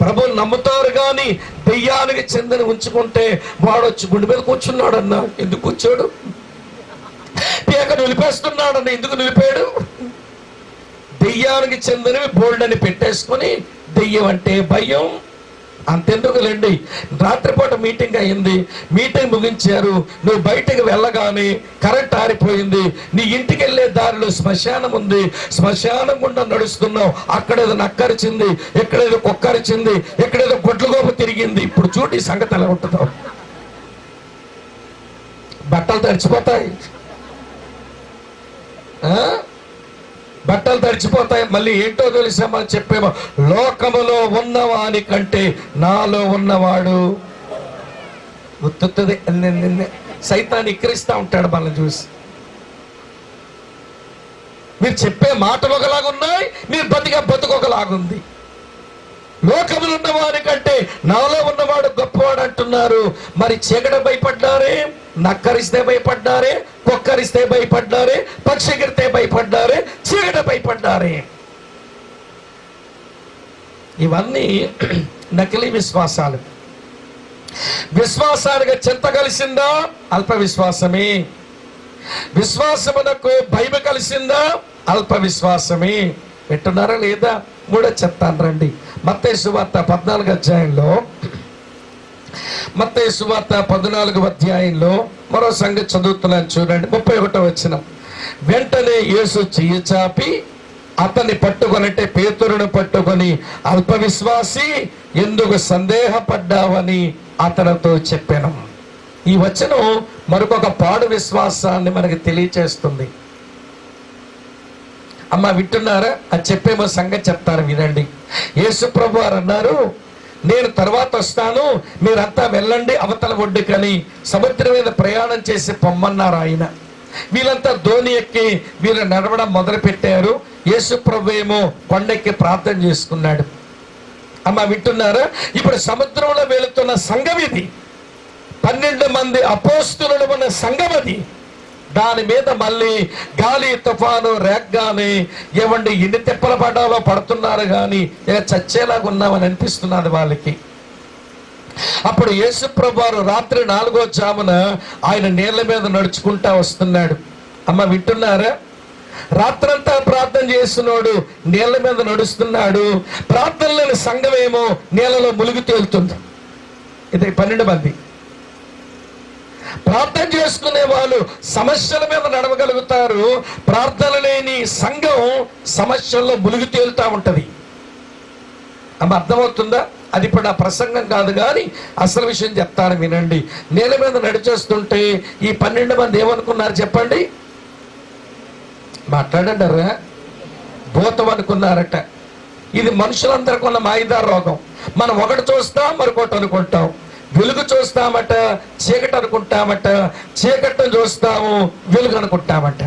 ప్రభువుని నమ్ముతారు కానీ దెయ్యానికి చెందిన ఉంచుకుంటే వాడు వచ్చి గుండె మీద కూర్చున్నాడు అన్న. ఎందుకు కూర్చోడు? పీక నిలిపేస్తున్నాడన్న. ఎందుకు నిలిపాడు? దెయ్యానికి చెందినవి బోల్డ్ అని పెట్టేసుకొని దెయ్యం అంటే భయం. అంతెందుకులేండి, రాత్రిపూట మీటింగ్ అయింది, మీటింగ్ ముగించారు, నువ్వు బయటకు వెళ్ళగానే కరెంట్ ఆరిపోయింది, నీ ఇంటికి వెళ్ళే దారిలో శ్మశానం ఉంది, శ్మశానం గుండా నడుస్తున్నావు, అక్కడేదో నక్కరిచింది, ఎక్కడేదో కుక్కరిచింది, ఎక్కడేదో గొడ్లగోప తిరిగింది. ఇప్పుడు చూడు ఈ సంగతి ఎలా ఉంటుందో. బట్టలు తడిచిపోతాయి, బట్టలు తడిచిపోతాయి. మళ్ళీ ఏంటో తెలుసా మనం చెప్పేమో, లోకములో ఉన్నవాని కంటే నాలో ఉన్నవాడు గుర్తుతుంది. సైతాన్ని ఎక్కిరిస్తూ ఉంటాడు మనల్ని చూసి. మీరు చెప్పే మాటలు ఒకలాగా ఉన్నాయి, మీరు బతుకు ఒకలాగుంది. లోకములు ఉన్నవాని కంటే నాలో ఉన్నవాడు గొప్పవాడు అంటున్నారు. మరి చీకట భయపడ్డారే, నక్కరిస్తే భయపడ్డారే, కుక్కరిస్తే భయపడ్డారే, పక్షిగిరితే భయపడ్డారే, చీకట భయపడ్డారే. ఇవన్నీ నకిలీ విశ్వాసాలు. విశ్వాసానికి చింత కలిసిందా? అల్ప విశ్వాసమే. విశ్వాసమునకు భయం కలిసిందా? అల్ప విశ్వాసమే. వింటున్నారా లేదా? మూడో చెప్తాను రండి. మత్తయి సువార్త 14వ అధ్యాయంలో, మత్తయి సువార్త 14వ అధ్యాయంలో మరో సంగతి చదువుతున్నాను చూడండి. 31వ వచనం. వెంటనే యేసు చెయ్యి చాపి అతన్ని పట్టుకొనంటే పేతురును పట్టుకొని, అల్ప విశ్వాసి, ఎందుకు సందేహపడ్డావని అతనితో చెప్పాను. ఈ వచనం మరొక పాడు విశ్వాసాన్ని మనకి తెలియచేస్తుంది. అమ్మ వింటున్నారా? అది చెప్పేమో సంగతి చెప్తారు, వినండి. యేసు ప్రభు వారు అన్నారు, నేను తర్వాత వస్తాను, మీరంతా వెళ్ళండి అవతల ఒడ్డుకని సముద్రం మీద ప్రయాణం చేసి పొమ్మన్నారు ఆయన. వీళ్ళంతా ధోని ఎక్కి వీళ్ళు నడవడం మొదలు పెట్టారు. యేసు ప్రభు ఏమో కొండెక్కి ప్రార్థన చేసుకున్నాడు. అమ్మ వింటున్నారా? ఇప్పుడు సముద్రంలో వెళుతున్న సంఘం ఇది, 12 మంది అపోస్తులు ఉన్న సంఘం అది. దాని మీద మళ్ళీ గాలి తుఫాను రేగ్గాని ఏమండి ఎన్ని తిప్పల పడ్డాలో పడుతున్నారు కానీ ఇక చచ్చేలాగా ఉన్నామని అనిపిస్తున్నది వాళ్ళకి. అప్పుడు యేసు ప్రభువారు రాత్రి 4వ జామున ఆయన నీళ్ళ మీద నడుచుకుంటా వస్తున్నాడు. అమ్మ వింటున్నారా? రాత్రంతా ప్రార్థన చేస్తున్నాడు, నీళ్ళ మీద నడుస్తున్నాడు. ప్రార్థన లేని సంఘం ఏమో నీళ్ళలో మునిగి తేలుతుంది. ఇది 12 మంది. ప్రార్థన చేసుకునే వాళ్ళు సమస్యల మీద నడవగలుగుతారు. ప్రార్థన లేని సంఘం సమస్యల్లో మునిగి తేలుతా ఉంటది. అమ్మ అర్థమవుతుందా? అది ఇప్పుడు నా ప్రసంగం కాదు కానీ అసలు విషయం చెప్తాను వినండి. నేల మీద నడిచేస్తుంటే ఈ 12 మంది ఏమనుకున్నారు చెప్పండి? మాట్లాడంటారా? భూతం అనుకున్నారట. ఇది మనుషులందరికీ ఉన్న మాయిదారు రోగం. మనం ఒకటి చూస్తాం, మరొకటి అనుకుంటాం. వెలుగు చూస్తామట, చీకటి అనుకుంటామట. చీకటిని చూస్తాము, వెలుగు అనుకుంటామట.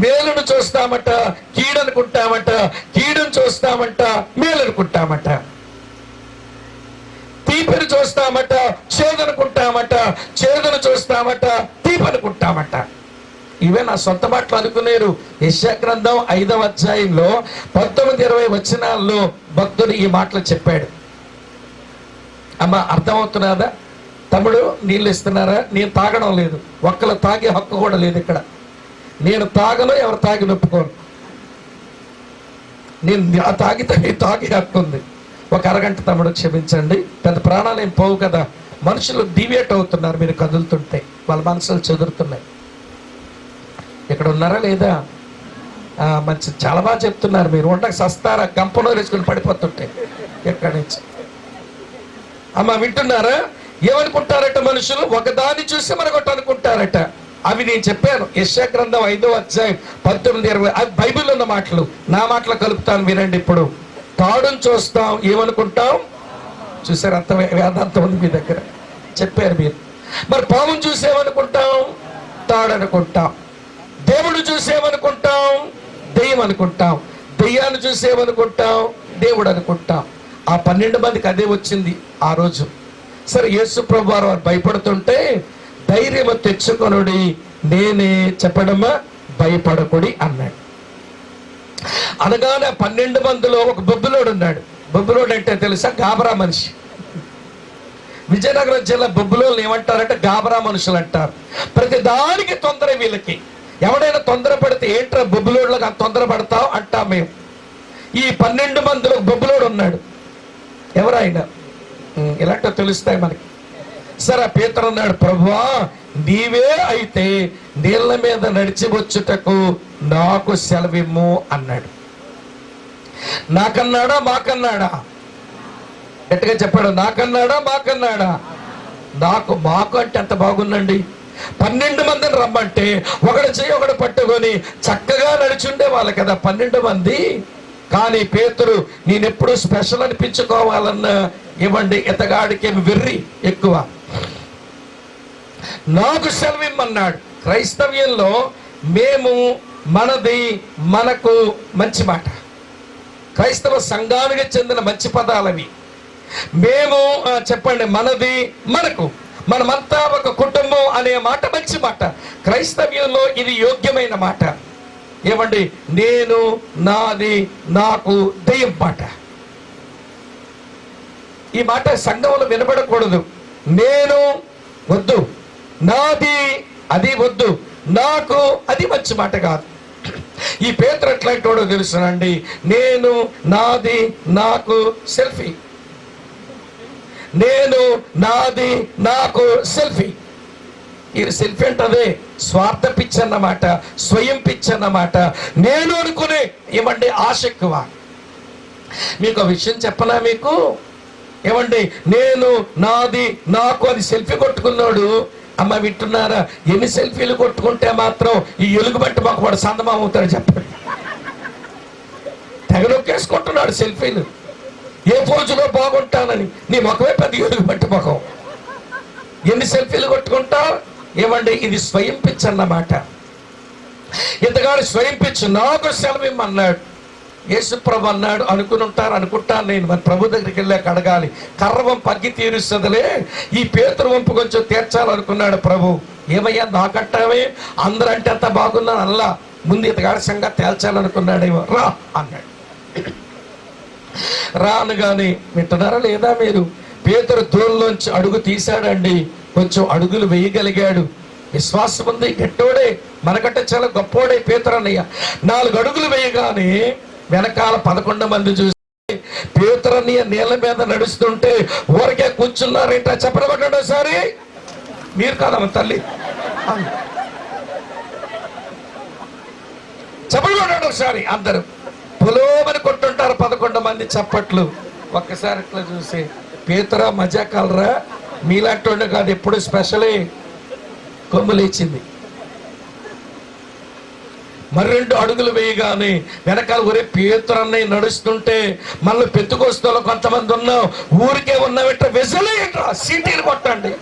మేలును చూస్తామట, కీడు అనుకుంటామట. కీడును చూస్తామంట, మేలు అనుకుంటామట. తీపిని చూస్తామట, చేదు అనుకుంటామట. చేదును చూస్తామట, తీపి అనుకుంటామట. ఇవే నా సొంత మాటలు అనుకునేరు. యెషయా గ్రంథం 5వ అధ్యాయంలో 19-20 వచనాల్లో భక్తుడు ఈ మాటలు చెప్పాడు. అమ్మ అర్థమవుతున్నదా? తమ్ముడు నీళ్ళు ఇస్తున్నారా? నేను తాగడం లేదు, ఒక్కరు తాగే హక్కు కూడా లేదు ఇక్కడ. నేను తాగను, ఎవరు తాగి నొప్పుకోను. నేను తాగే హక్కు ఉంది. ఒక అరగంట తమ్ముడు క్షమించండి, పెద్ద ప్రాణాలు ఏం పోవు కదా. మనుషులు డివియేట్ అవుతున్నారు మీరు కదులుతుంటే, వాళ్ళ మనసులు చెదురుతున్నాయి. ఇక్కడ ఉన్నారా లేదా? మంచి చాలా బాగా చెప్తున్నారు మీరు. వంటకు సస్తారా? గంపలో వేసుకుని పడిపోతుంటే ఎక్కడి నుంచి. అమ్మ వింటున్నారా? ఏమనుకుంటారట మనుషులు? ఒకదాన్ని చూసి మరొకటి అనుకుంటారట. అవి నేను చెప్పాను. యెషయా గ్రంథం 5వ అధ్యాయం 19-20 అవి బైబిల్లో ఉన్న మాటలు. నా మాటలు కలుపుతాను వినండి. ఇప్పుడు తాడును చూస్తాం, ఏమనుకుంటాం? చూసారు? అంత వేదాంతం ఉంది మీ దగ్గర, చెప్పారు మీరు. మరి పామును చూసేమనుకుంటాం? తాడు అనుకుంటాం. దేవుడు చూసేమనుకుంటాం? దెయ్యం అనుకుంటాం. దెయ్యాన్ని చూసేమనుకుంటాం? దేవుడు అనుకుంటాం. ఆ 12 మందికి అదే వచ్చింది ఆ రోజు. సరే, యేసు ప్రభు వారు భయపడుతుంటే ధైర్యం తెచ్చుకొనుడి, నేనే చెప్పడమా, భయపడకుడి అన్నాడు. అనగానే 12 మందిలో ఒక బొబ్బులోడు ఉన్నాడు. బొబ్బులోడు అంటే తెలుసా? గాబరా మనిషి. విజయనగరం జిల్లా బొబ్బులోళ్ళు ఏమంటారంటే గాబరా మనుషులు అంటారు. ప్రతి దానికి తొందర వీళ్ళకి. ఎవడైనా తొందర పడితే ఏంట్రా బొబ్బులోడులకు తొందర పడతావు అంటాం మేము. ఈ 12 మందిలో బొబ్బులోడు ఉన్నాడు. ఎవరైనా ఇలాంటివి తెలుస్తాయి మనకి. సరే పేతురు అన్నాడు, ప్రభువా నీవే అయితే నీళ్ళ మీద నడిచి వచ్చుటకు నాకు సెలవిమ్ము అన్నాడు. నాకన్నాడా మాకన్నాడా? గట్టిగా చెప్పాడు. నాకన్నాడా మాకన్నాడా? మాకు అంటే ఎంత బాగుందండి. 12 మందిని రమ్మంటే ఒకడు చెయ్యి ఒకడు పట్టుకొని చక్కగా నడిచుండే వాళ్ళు కదా 12 మంది. కానీ పేతురు నేనెప్పుడు స్పెషల్ అనిపించుకోవాలన్నా ఇవ్వండి, ఇతగాడికి వెర్రి ఎక్కువ. నాకు సెలవిమ్మన్నాడు. క్రైస్తవ్యంలో మేము మనది మనకు మంచి మాట. క్రైస్తవ సంఘానికి చెందిన మంచి పదాలవి. మేము చెప్పండి, మనది మనకు, మనమంతా ఒక కుటుంబం అనే మాట మంచి మాట. క్రైస్తవ్యంలో ఇది యోగ్యమైన మాట. ఏమండి, నేను, నాది, నాకు, దెయ్యం మాట. ఈ మాట సంఘంలో వినబడకూడదు. నేను వద్దు, నాది అది వద్దు, నాకు అది మంచి మాట కాదు. ఈ పేతురు ఎట్లాంటి వాడో తెలుసునండి. నేను, నాది, నాకు సెల్ఫీ. నేను, నాది, నాకు సెల్ఫీ. ఈ సెల్ఫీ అంటే స్వార్థ పిచ్చి అన్నమాట, స్వయం పిచ్చి అన్నమాట. నేను అనుకునే ఏమండి ఆశ ఎక్కువ. మీకు ఒక విషయం చెప్పనా మీకు? ఏమండి, నేను, నాది, నాకు అని సెల్ఫీ కొట్టుకున్నాడు. అమ్మ వింటున్నారా? ఎన్ని సెల్ఫీలు కొట్టుకుంటే మాత్రం ఈ ఎలుగు బట్టి మాకు వాడు సందమామ అవుతాడు చెప్పండి. తెగనొక్కేసుకుంటున్నాడు సెల్ఫీలు. ఏ పోజులో బాగుంటానని. నీ ముఖమే పెద్ద ఎలుగు బట్టి ముఖం. ఎన్ని సెల్ఫీలు కొట్టుకుంటావు? ఏమండి, ఇది స్వయం పిచ్చి అన్నమాట. ఇంతగాడు స్వయం పిచ్చి. నాకు సెలవిమ్మన్నాడు. యేసుప్రభు అన్నాడు. అనుకుంటాను నేను. మరి ప్రభు దగ్గరికి వెళ్ళాక అడగాలి. కర్ర వంపు అగ్గి తీరుస్తుందిలే, ఈ పేతురు వంపు కొంచెం తీర్చాలనుకున్నాడు ప్రభు. ఏమయ్యా నాకంటావే, అందరంటే అంత బాగున్నాను అల్లా, ముందు ఇతగాడి సంగతి తేల్చాలనుకున్నాడేమో, రా అన్నాడు. రానుగానే వింటున్నారా లేదా మీరు? పేతురు తోలులోంచి అడుగు తీశాడండి. కొంచెం అడుగులు వేయగలిగాడు. విశ్వాసం ఉంది, గట్టోడే, మనకంటే చాలా గొప్పోడే పేతురు అన్నయ్య. 4 అడుగులు వేయగానే వెనకాల 11 మంది చూసి పేతురు అన్నయ్య నీళ్ళ మీద నడుస్తుంటే ఊరికే కూర్చున్నారేంట చెప్పబడ్డాడు. ఒకసారి మీరు కాదమ్మ తల్లి, చెప్పబడ్డాడు ఒకసారి. అందరూ పొలోమని కొట్టుంటారు 11 మంది చప్పట్లు. ఒక్కసారి ఇట్లా చూసి, పేతురా మజా కలరా, మీలాంటి కాదు, ఎప్పుడు స్పెషలే. కొమ్ములేచింది. మరి 2 అడుగులు వేయగానే వెనకాల ఒరే పేతురు అన్నయ్య నడుస్తుంటే మళ్ళీ పెంతుకోస్తలో కొంతమంది ఉన్నాం, ఊరికే ఉన్నావిట వెసలేయంట్రా, సీటీలు కొట్టండి.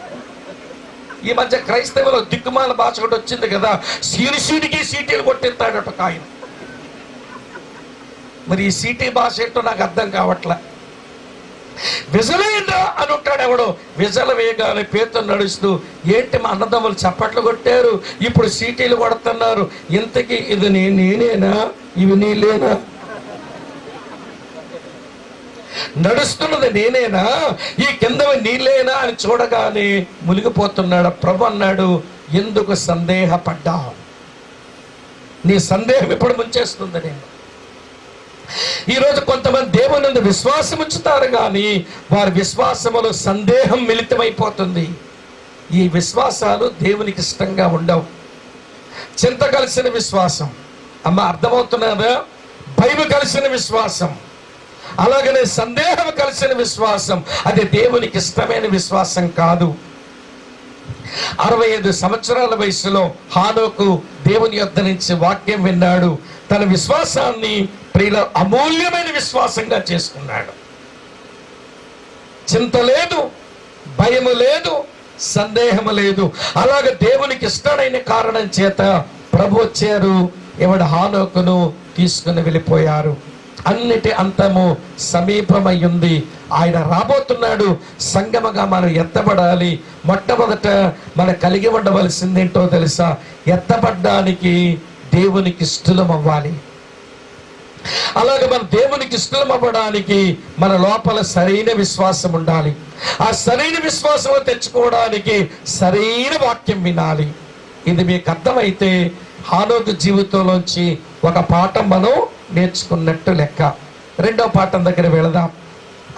ఈ మధ్య క్రైస్తవులో దిక్కుమాల భాష కూడా వచ్చింది కదా, సీటికి సీటీలు కొట్టిస్తాడట ఆయన. మరి ఈ సీటీ భాష ఏంటో నాకు అర్థం కావట్లే. విజలేందా అని ఉంటాడు ఎవడో. విజల వేయగానే పేతురు నడుస్తూ, ఏంటి మా అన్నదమ్ములు చప్పట్లు కొట్టారు, ఇప్పుడు సీటీలు కొడుతున్నారు, ఇంతకీ ఇది నేనేనా, ఇవి నీలేనా, నడుస్తున్నది నేనేనా, ఈ కిందవి నీలేనా అని చూడగానే మునిగిపోతున్నాడు. ప్రభు అన్నాడు, ఎందుకు సందేహపడ్డా? నీ సందేహం ఎప్పుడు ముంచేస్తుంది. నేను ఈరోజు కొంతమంది దేవుని విశ్వాసం ఉంచుతారు, కానీ వారి విశ్వాసములో సందేహం మిళితమైపోతుంది. ఈ విశ్వాసాలు దేవునికి ఇష్టంగా ఉండవు. చింత కలిసిన విశ్వాసం, అమ్మ అర్థమవుతున్నదా? భయం కలిసిన విశ్వాసం, అలాగనే సందేహం కలిసిన విశ్వాసం, అది దేవునికి ఇష్టమైన విశ్వాసం కాదు. 65 సంవత్సరాల వయసులో హానోకు దేవుని యొద్ద నుంచి వాక్యం విన్నాడు. తన విశ్వాసాన్ని ప్రియుల అమూల్యమైన విశ్వాసంగా చేసుకున్నాడు. చింత లేదు, భయము లేదు, సందేహము లేదు. అలాగే దేవునికి ఇష్టమైన కారణం చేత ప్రభు వచ్చారు. ఎవడు హానోకును తీసుకుని వెళ్ళిపోయారు. అన్నిటి అంతము సమీపమయ్యింది. ఆయన రాబోతున్నాడు. సంగమగా మనం ఎత్తబడాలి. మొట్టమొదట మనం కలిగి ఉండవలసిందేంటో తెలుసా? ఎత్తబడ్డానికి దేవునికి ఇష్టం అవ్వాలి. అలాగే మన దేవునికి ఇష్టం అవ్వడానికి మన లోపల సరైన విశ్వాసం ఉండాలి. ఆ సరైన విశ్వాసం తెచ్చుకోవడానికి సరైన వాక్యం వినాలి. ఇది మీకు అర్థమైతే హానోకు జీవితంలోంచి ఒక పాఠం మనం నేర్చుకున్నట్టు లెక్క. రెండో పాఠం దగ్గర వెళదాం.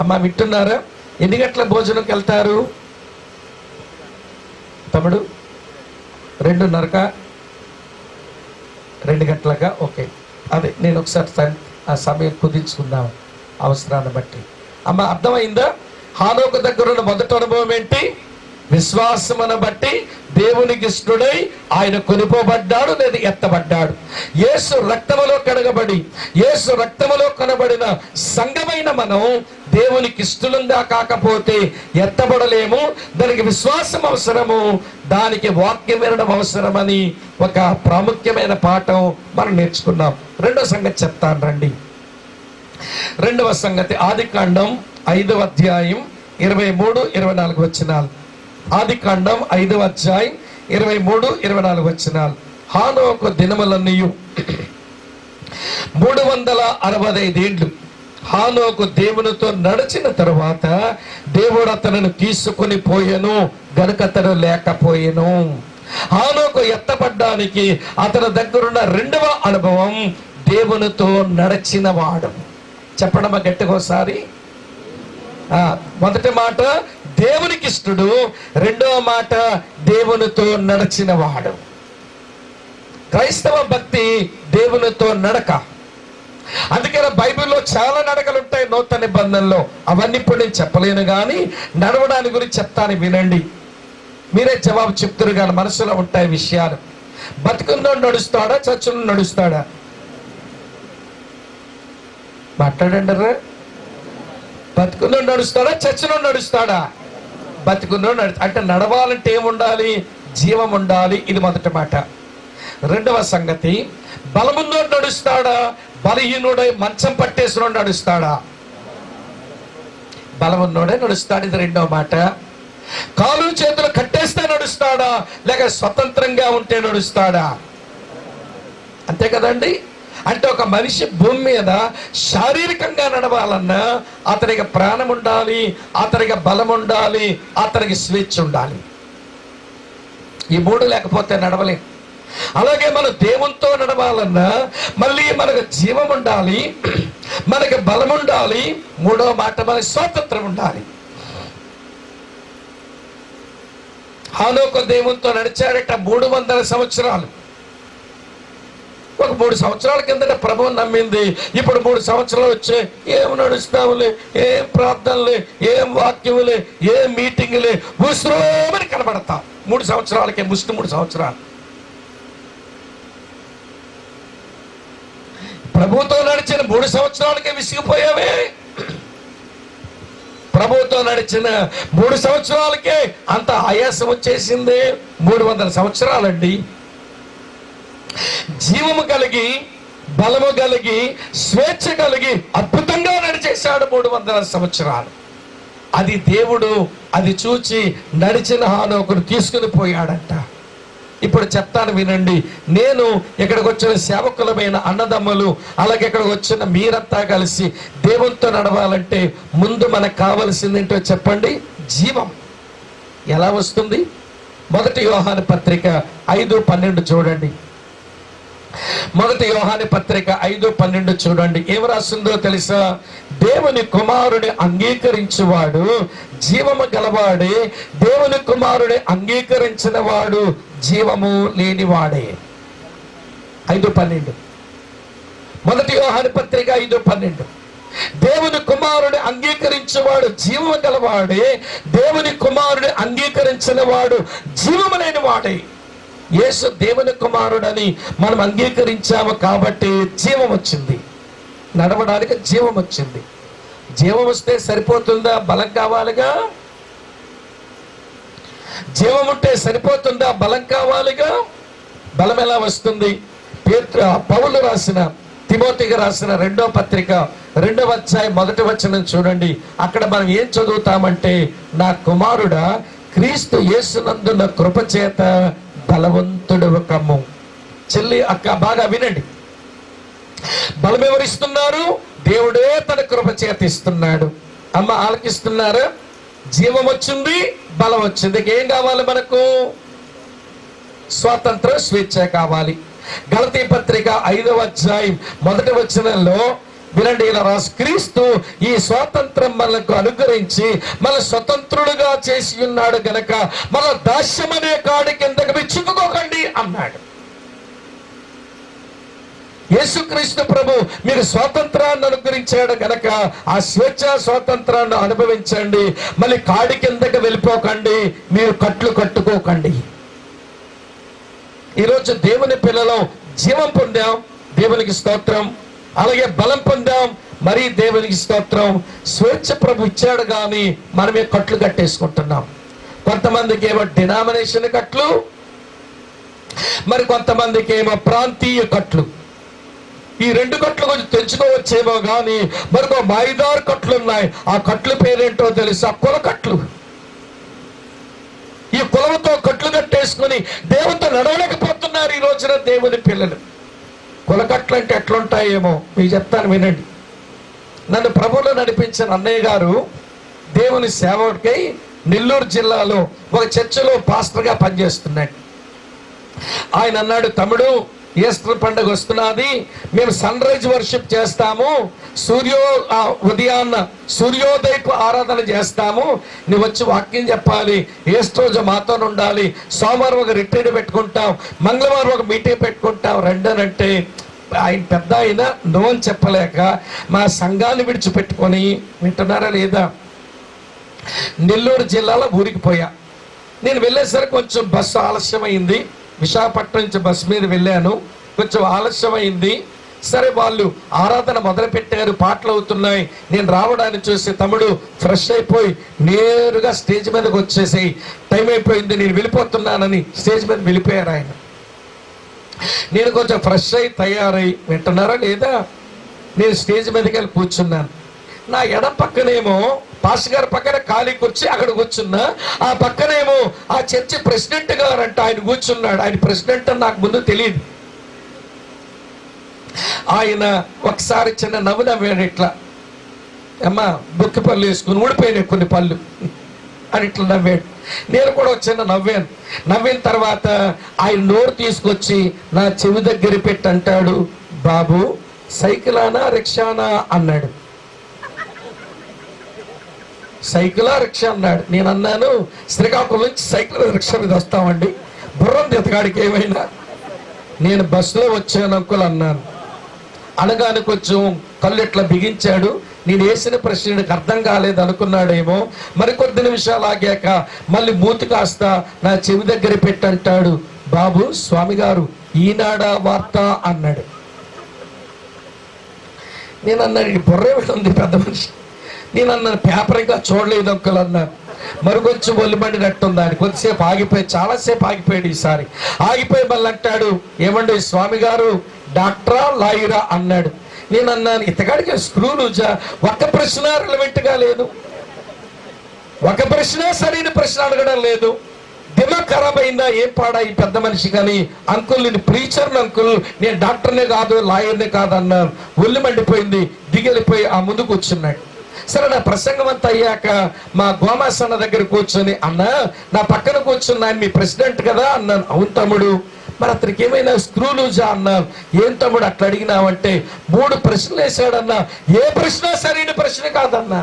అమ్మ వింటున్నారా? ఎన్ని గంటల భోజనంకి వెళ్తారు తమ్ముడు? 2:30కా? 2 గంటలకా? ఓకే, అదే నేను ఒకసారి ఆ సమయం కుదించుకుందాం అవసరాన్ని బట్టి. అమ్మ అర్థమైందా? హానోకు దగ్గర ఉన్న మొదటి అనుభవం ఏంటి? విశ్వాసమును బట్టి దేవునికి ఇష్టడై ఆయన కొనుకోబడ్డాడు లేదా ఎత్తబడ్డాడు. యేసు రక్తములో కడగబడి యేసు రక్తములో కనబడిన సంఘమైన మనం దేవునికి ఇష్టంగా కాకపోతే ఎత్తబడలేము. దానికి విశ్వాసం అవసరము, దానికి వాక్యం వినడం అవసరమని ఒక ప్రాముఖ్యమైన పాఠం మనం నేర్చుకున్నాం. రెండో సంగతి చెప్తాను రండి. రెండవ సంగతి ఆదికాండం 5వ అధ్యాయం 23-24 వచనాలు. ఆదికాండం 5వ అధ్యాయం 23-24 వచనాలు. హానోకు దినములన్నీయు 365 ఏండ్లు హానోకు దేవునితో నడిచిన తరువాత దేవుడు అతను తీసుకుని పోయెను గనుక అతను లేకపోయెను. హానోకు ఎత్తబడ్డానికి అతని దగ్గరున్న రెండవ అనుభవం దేవునితో నడిచిన వాడు. చెప్పడమా గట్టిగా ఒకసారి? మొదటి మాట దేవునికి ఇష్టడు, రెండవ మాట దేవునితో నడిచిన వాడు. క్రైస్తవ భక్తి దేవునితో నడక. అందుకనే బైబిల్లో చాలా నడకలు ఉంటాయి నూతన నిబంధనలో. అవన్నీ ఇప్పుడు నేను చెప్పలేను, కానీ నడవడాని గురించి చెప్తాను, వినండి. మీరే జవాబు చెప్తారు, కానీ మనసులో ఉంటాయి విషయాలు. బతుకున్నోడు నడుస్తాడా, చచ్చును నడుస్తాడా? మాట్లాడండి రా. బతుకున్నోడు నడుస్తాడా, చచ్చినోడు నడుస్తాడా? బతుకున్నోడు అంటే నడవాలంటే ఏముండాలి? జీవం ఉండాలి. ఇది మొదటి మాట. రెండవ సంగతి, బలమున్నోడు నడుస్తాడా, బలహీనుడై మంచం పట్టేసినోడు నడుస్తాడా? బలమున్నోడే నడుస్తాడు. ఇది రెండవ మాట. కాలు చేతులు కట్టేస్తే నడుస్తాడా, లేక స్వతంత్రంగా ఉంటే నడుస్తాడా? అంతే కదండి. అంటే ఒక మనిషి భూమి మీద శారీరకంగా నడవాలన్నా అతనికి ప్రాణం ఉండాలి, అతనికి బలం ఉండాలి, అతనికి స్వేచ్ఛ ఉండాలి. ఈ మూడు లేకపోతే నడవలేం. అలాగే మనం దేవునితో నడవాలన్నా మళ్ళీ మనకు జీవం ఉండాలి, మనకి బలం ఉండాలి, మూడో మాట మనకి స్వాతంత్రం ఉండాలి. హానోకు దేవునితో నడిచాడట 300 సంవత్సరాలు. ఒక 3 సంవత్సరాల కిందట ప్రభువుని నమ్మింది. ఇప్పుడు 3 సంవత్సరాలు వచ్చే ఏం నడుస్తావులే, ఏం ప్రార్థనలే, ఏం వాక్యములే, ఏం మీటింగులే, ముస్రోమని కనబడతాం. 3 సంవత్సరాలకే ముష్టి 3 సంవత్సరాలు. ప్రభువుతో నడిచిన 3 సంవత్సరాలకే విసిగిపోయావే. ప్రభువుతో నడిచిన 3 సంవత్సరాలకే అంత ఆయాసం వచ్చేసింది. 300 సంవత్సరాలండి. జీవము కలిగి, బలము కలిగి, స్వేచ్ఛ కలిగి అద్భుతంగా నడిచేశాడు 300 సంవత్సరాలు. అది దేవుడు అది చూచి నడిచిన హానోకును తీసుకుని పోయాడంట. ఇప్పుడు చెప్తాను వినండి. నేను ఇక్కడికి వచ్చిన సేవకులమైన అన్నదమ్ములు, అలాగే ఇక్కడికి వచ్చిన మీరంతా కలిసి దేవునితో నడవాలంటే ముందు మనకు కావలసింది ఏంటో చెప్పండి? జీవం. ఎలా వస్తుంది? 1 యోహాను పత్రిక 5:12 చూడండి. 1 యోహాను పత్రిక 5:12 చూడండి. ఏం రాస్తుందో తెలుసా? దేవుని కుమారుని అంగీకరించువాడు జీవము గలవాడే, దేవుని కుమారుని అంగీకరించిన వాడు జీవము లేనివాడే. 5:12. 1 యోహాను పత్రిక 5:12. దేవుని కుమారుని అంగీకరించేవాడు జీవము గలవాడే, దేవుని కుమారుని అంగీకరించిన వాడు జీవము లేని వాడే. యేసు దేవుని కుమారుడని మనం అంగీకరించాము కాబట్టి జీవం వచ్చింది. నడవడానికి జీవం వచ్చింది. జీవం వస్తే సరిపోతుందా? బలం కావాలిగా. జీవం ఉంటే సరిపోతుందా? బలం కావాలిగా. బలం ఎలా వస్తుంది? పౌలు రాసిన తిమోతికి రాసిన 2వ పత్రిక 2వ అధ్యాయం 1వ వచనం చూడండి. అక్కడ మనం ఏం చదువుతామంటే, నా కుమారుడా క్రీస్తు యేసునందున్న కృపచేత బలవంతుడు కమ్ము. చెల్లి అక్క బాగా వినండి. బలం ఎవరిస్తున్నారు? దేవుడే తన కృప చేత ఇస్తున్నాడు. అమ్మ ఆలకిస్తున్నారా? జీవం వచ్చింది, బలం వచ్చింది. ఏం కావాలి మనకు? స్వాతంత్ర స్వేచ్ఛ కావాలి. గలతీ పత్రిక 5వ అధ్యాయం 1వ వచనంలో వినండి, ఇలా రాసి, క్రీస్తు ఈ స్వాతంత్రం మనకు అనుగ్రహించి మన స్వతంత్రులుగా చేసి ఉన్నాడు గనక మన దాస్యమనే కాడి కిందకి చిక్కుకోకండి అన్నాడు. యేసుక్రీస్తు ప్రభు మీకు స్వాతంత్రాన్ని అనుగ్రహించాడు గనక ఆ స్వేచ్ఛ స్వాతంత్రాన్ని అనుభవించండి. మళ్ళీ కాడి కిందకి వెళ్ళిపోకండి, మీరు కట్లు కట్టుకోకండి. ఈరోజు దేవుని పిల్లలు జీవం పొందాం, దేవునికి స్తోత్రం. అలాగే బలం పొందాం, మరి దేవునికి స్తోత్రం. స్వేచ్ఛ ప్రభు ఇచ్చాడు కానీ మనమే కట్లు కట్టేసుకుంటున్నాం. కొంతమందికి ఏమో డినామినేషన్ కట్లు, మరి కొంతమందికి ఏమో ప్రాంతీయ కట్లు. ఈ 2 కట్లు కొంచెం తెచ్చుకోవచ్చేమో కానీ మరొక 5-6 కట్లు ఉన్నాయి. ఆ కట్లు పేరేంటో తెలుసా? కుల కట్లు. ఈ కులంతో కట్లు కట్టేసుకుని దేవునితో నడవలేకపోతున్నారు ఈ రోజున దేవుని పిల్లలు. కులకట్లు అంటే ఎట్లుంటాయేమో మీకు చెప్తాను, వినండి. నన్ను ప్రభువులో నడిపించిన అన్నయ్య గారు దేవుని సేవకై నెల్లూరు జిల్లాలో ఒక చర్చిలో పాస్టర్గా పనిచేస్తున్నాడు. ఆయన అన్నాడు, తమ్ముడు ఈస్టర్ పండుగ వస్తున్నది, మేము సన్ రైజ్ వర్షిప్ చేస్తాము, ఉదయాన్న సూర్యోదయకు ఆరాధన చేస్తాము, నువ్వు వచ్చి వాక్యం చెప్పాలి, ఈస్టర్ రోజు మాతో ఉండాలి, సోమవారం ఒక రిట్రీట్ పెట్టుకుంటాం, మంగళవారం ఒక మీటింగ్ పెట్టుకుంటాం రండి అని అంటే, ఆయన పెద్ద ఆయన నో అని చెప్పలేక మా సంఘాన్ని విడిచిపెట్టుకొని, వింటున్నారా లేదా, నెల్లూరు జిల్లాలో ఊరికి పోయా. నేను వెళ్ళేసరికి కొంచెం బస్సు ఆలస్యమైంది. విశాఖపట్నం నుంచి బస్సు మీద వెళ్ళాను, కొంచెం ఆలస్యమైంది. సరే, వాళ్ళు ఆరాధన మొదలు పెట్టారు, పాటలు అవుతున్నాయి. నేను రావడాన్ని చూసి, తమ్ముడు ఫ్రెష్ అయిపోయి నేరుగా స్టేజ్ మీదకి వచ్చేసి టైం అయిపోయింది నేను వెళ్ళిపోతున్నానని స్టేజ్ మీద వెళ్ళిపోయారు ఆయన. నేను కొంచెం ఫ్రెష్ అయి తయారై, వింటున్నారా లేదా, నేను స్టేజ్ మీదకి వెళ్ళి కూర్చున్నాను. నా ఎడం పక్కనేమో పాస్టర్ గారి పక్కన ఖాళీ కూర్చి అక్కడ కూర్చున్నా, ఆ పక్కనేమో ఆ చర్చి ప్రెసిడెంట్ గారు అంట ఆయన కూర్చున్నాడు. ఆయన ప్రెసిడెంట్ అని నాకు ముందు తెలియదు. ఆయన ఒకసారి చిన్న నవ్వు నవ్వాడు, ఇట్లా అమ్మ బొక్కి పళ్ళు వేసుకుని ఊడిపోయినాయి కొన్ని పళ్ళు అని ఇట్లా నవ్వాడు. నేను కూడా ఒక చిన్న నవ్వాను. నవ్విన తర్వాత ఆయన నోరు తీసుకొచ్చి నా చెవి దగ్గర పెట్టి అంటాడు, బాబు సైకిలానా రిక్షానా అన్నాడు. సైకిలా రిక్షా అన్నాడు. నేను అన్నాను, శ్రీకాకుళం నుంచి సైకిల్ రిక్షా మీద వస్తామండి, బుర్రం ఎతగాడికి ఏమైనా, నేను బస్సులో వచ్చాను అంకుల్ అన్నాను. అనగానే కొంచెం కళ్ళు ఇట్లా బిగించాడు. నేను వేసిన ప్రశ్నకు అర్థం కాలేదు అనుకున్నాడేమో. మరికొద్ది నిమిషాలు ఆగాక మళ్ళీ మూతి కాస్త నా చెవి దగ్గర పెట్టంటాడు, బాబు స్వామి గారు ఈనాడా వార్త అన్నాడు. నేను అన్నాడు, ఇది బుర్రే ఉంది పెద్ద మనిషి. నేను అన్నాను, పేపర్ ఇంకా చూడలేదు అంకుల్ అన్నాను. మరి కొంచెం ఒలిమండినట్టుంది ఆయన. కొద్దిసేపు ఆగిపోయి, చాలాసేపు ఆగిపోయాడు. ఈసారి ఆగిపోయి మళ్ళీ అంటాడు, ఏమండి స్వామి గారు డాక్టరా లాయరా అన్నాడు. నేను అన్నాను, ఇతగాడికి స్క్రూ లూజా, ఒక్క ప్రశ్న రిలవెంట్గా లేదు, ఒక ప్రశ్న సరైన ప్రశ్న అడగడం లేదు. దిమాగ్ ఖరాబ్ అయిందా, ఏం పాడా ఈ పెద్ద మనిషి. కానీ అంకుల్ నేను ప్రీచర్ని అంకుల్, నేను డాక్టర్నే కాదు లాయర్నే కాదు అన్నాను. ఒళ్ళు మండిపోయింది, దిగలిపోయి ఆ ముందు కూర్చున్నాడు. సరే, నా ప్రసంగం అంతా అయ్యాక మా గోమాస్ అన్న దగ్గర కూర్చొని, అన్న నా పక్కన కూర్చున్న ఆయన మీ ప్రెసిడెంట్ కదా అన్నాను. అవును తమ్ముడు, మరి అతనికి ఏమైనా స్క్రూ లూజా అన్నాను. ఏం తమ్ముడు అట్లా అడిగినావంటే, 3 ప్రశ్నలు వేసాడన్నా, ఏ ప్రశ్న సరైన ప్రశ్న కాదన్నా.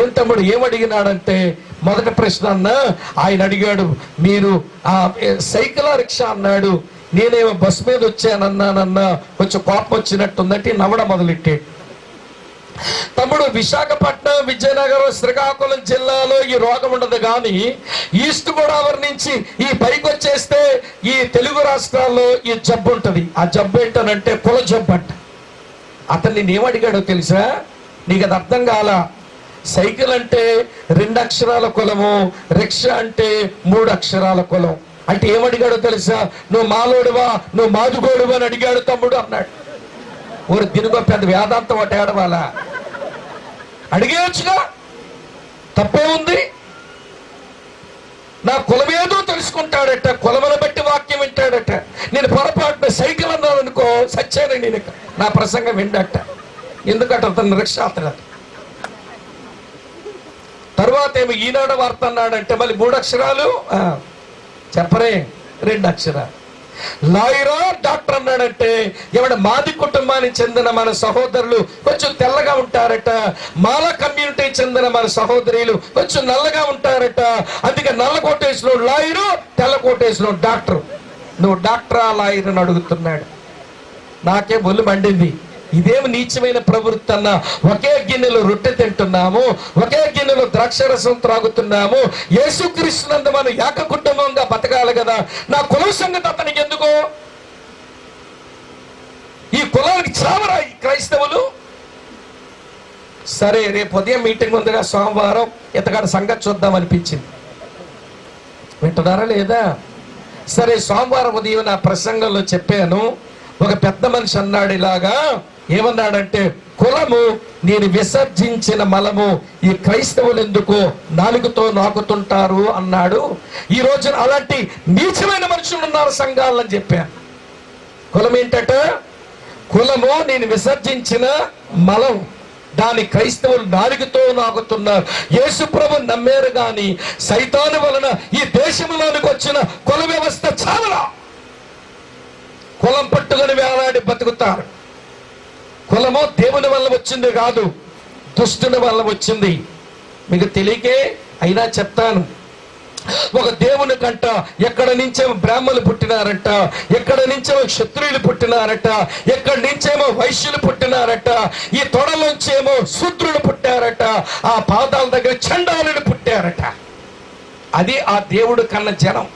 ఏం తమ్ముడు ఏమడిగినాడంటే, మొదటి ప్రశ్న అన్నా ఆయన అడిగాడు, మీరు సైకిలా రిక్షా అన్నాడు. నేనేమో బస్సు మీద వచ్చానన్నానన్నా, కొంచెం కోపం వచ్చినట్టుందంటే నవ్వడం మొదలెట్టాడు. తమ్ముడు విశాఖపట్నం, విజయనగరం, శ్రీకాకుళం జిల్లాలో ఈ రోగం ఉండదు, కానీ ఈస్ట్ గోదావరి నుంచి ఈ పైకి వచ్చేస్తే ఈ తెలుగు రాష్ట్రాల్లో ఈ జబ్బు ఉంటుంది. ఆ జబ్బు ఏంటనంటే కుల జబ్బు అంట. అతను నేను ఏమడిగాడో తెలుసా, నీకు అది అర్థం కాల. సైకిల్ అంటే 2 అక్షరాల కులము, రిక్షా అంటే 3 అక్షరాల కులం. అంటే ఏమడిగాడో తెలుసా, నువ్వు మాలోడువా, నువ్వు మాదుగోడువా అని అడిగాడు తమ్ముడు అన్నాడు. ఊరు దీనికో పెద్ద వేదాంతం ఒకటి ఏడవాలా, అడిగేయచ్చుగా, తప్పే ఉంది. నా కులమేదో తెలుసుకుంటాడట, కులమును బట్టి వాక్యం వింటాడట. నేను పొరపాటున సైకిల్ అన్నాను అనుకో సచ్చాను, నేను నా ప్రసంగం విండట. ఎందుకంటే అతను నిరక్షరాస్యుడు. తర్వాత ఏమో ఈనాడు వార్త అన్నాడంటే మళ్ళీ 3 అక్షరాలు చెప్పరే, 2 అక్షరాలు. లాయరా డాక్టర్ అన్నాడంటే ఏమన్నా మాది కుటుంబానికి చెందిన మన సహోదరులు కొంచెం తెల్లగా ఉంటారట, మాల కమ్యూనిటీ చెందిన మన సహోదరులు కొంచెం నల్లగా ఉంటారట. అందుకే నల్ల కోటేశ్లో లాయరు, తెల్ల కోటేశ్లో డాక్టర్. నువ్వు డాక్టరా లాయర్ అని అడుగుతున్నాడు. నాకే ఒళ్ళు మండింది. ఇదేమి నీచమైన ప్రవృత్తి అన్న. ఒకే గిన్నెలో రొట్టె తింటున్నాము, ఒకే గిన్నెలో ద్రాక్షరసం త్రాగుతున్నాము. యేసుక్రీస్తునందు మనం ఏక కుటుంబంగా బతకాలి కదా. నా కులం సంగతి అతనికి ఎందుకు? ఈ కులానికి చావరాయి క్రైస్తవులు. సరే, రేపు ఉదయం మీటింగ్ ఉందిగా, సోమవారం ఇతగాడి సంగతి చూద్దాం అనిపించింది. వింటున్నారా లేదా? సరే, సోమవారం ఉదయం నా ప్రసంగంలో చెప్పాను. ఒక పెద్ద మనిషి అన్నాడు ఇలాగా, ఏమన్నాడంటే కులము నేను విసర్జించిన మలము ఈ క్రైస్తవులు ఎందుకు నాలుగుతో నాకుతుంటారు అన్నాడు. ఈ రోజున అలాంటి నీచమైన మనుషులు ఉన్నారు సంఘాలని చెప్పాను. కులం ఏంటట? కులము నేను విసర్జించిన మలం, దాని క్రైస్తవులు నాలుగుతో నాకుతున్నారు. యేసు ప్రభు నమ్మారు గాని సైతాను వలన ఈ దేశంలోనికి వచ్చిన కుల వ్యవస్థ చావలా. కులం పట్టుకొని వేలాడి బతుకుతారు. కులము దేవుని వల్ల వచ్చింది కాదు, దుష్టుని వల్ల వచ్చింది. మీకు తెలియకే అయినా చెప్తాను. ఒక దేవుని కంట ఎక్కడ నుంచేమో బ్రాహ్మణులు పుట్టినారట, ఎక్కడ నుంచేమో క్షత్రియులు పుట్టినారట, ఎక్కడి నుంచేమో వైశ్యులు పుట్టినారట, ఈ తొడలోంచేమో శూద్రులు పుట్టారట, ఆ పాదాల దగ్గర చండాలులు పుట్టారట. అది ఆ దేవుడు కన్న జనం.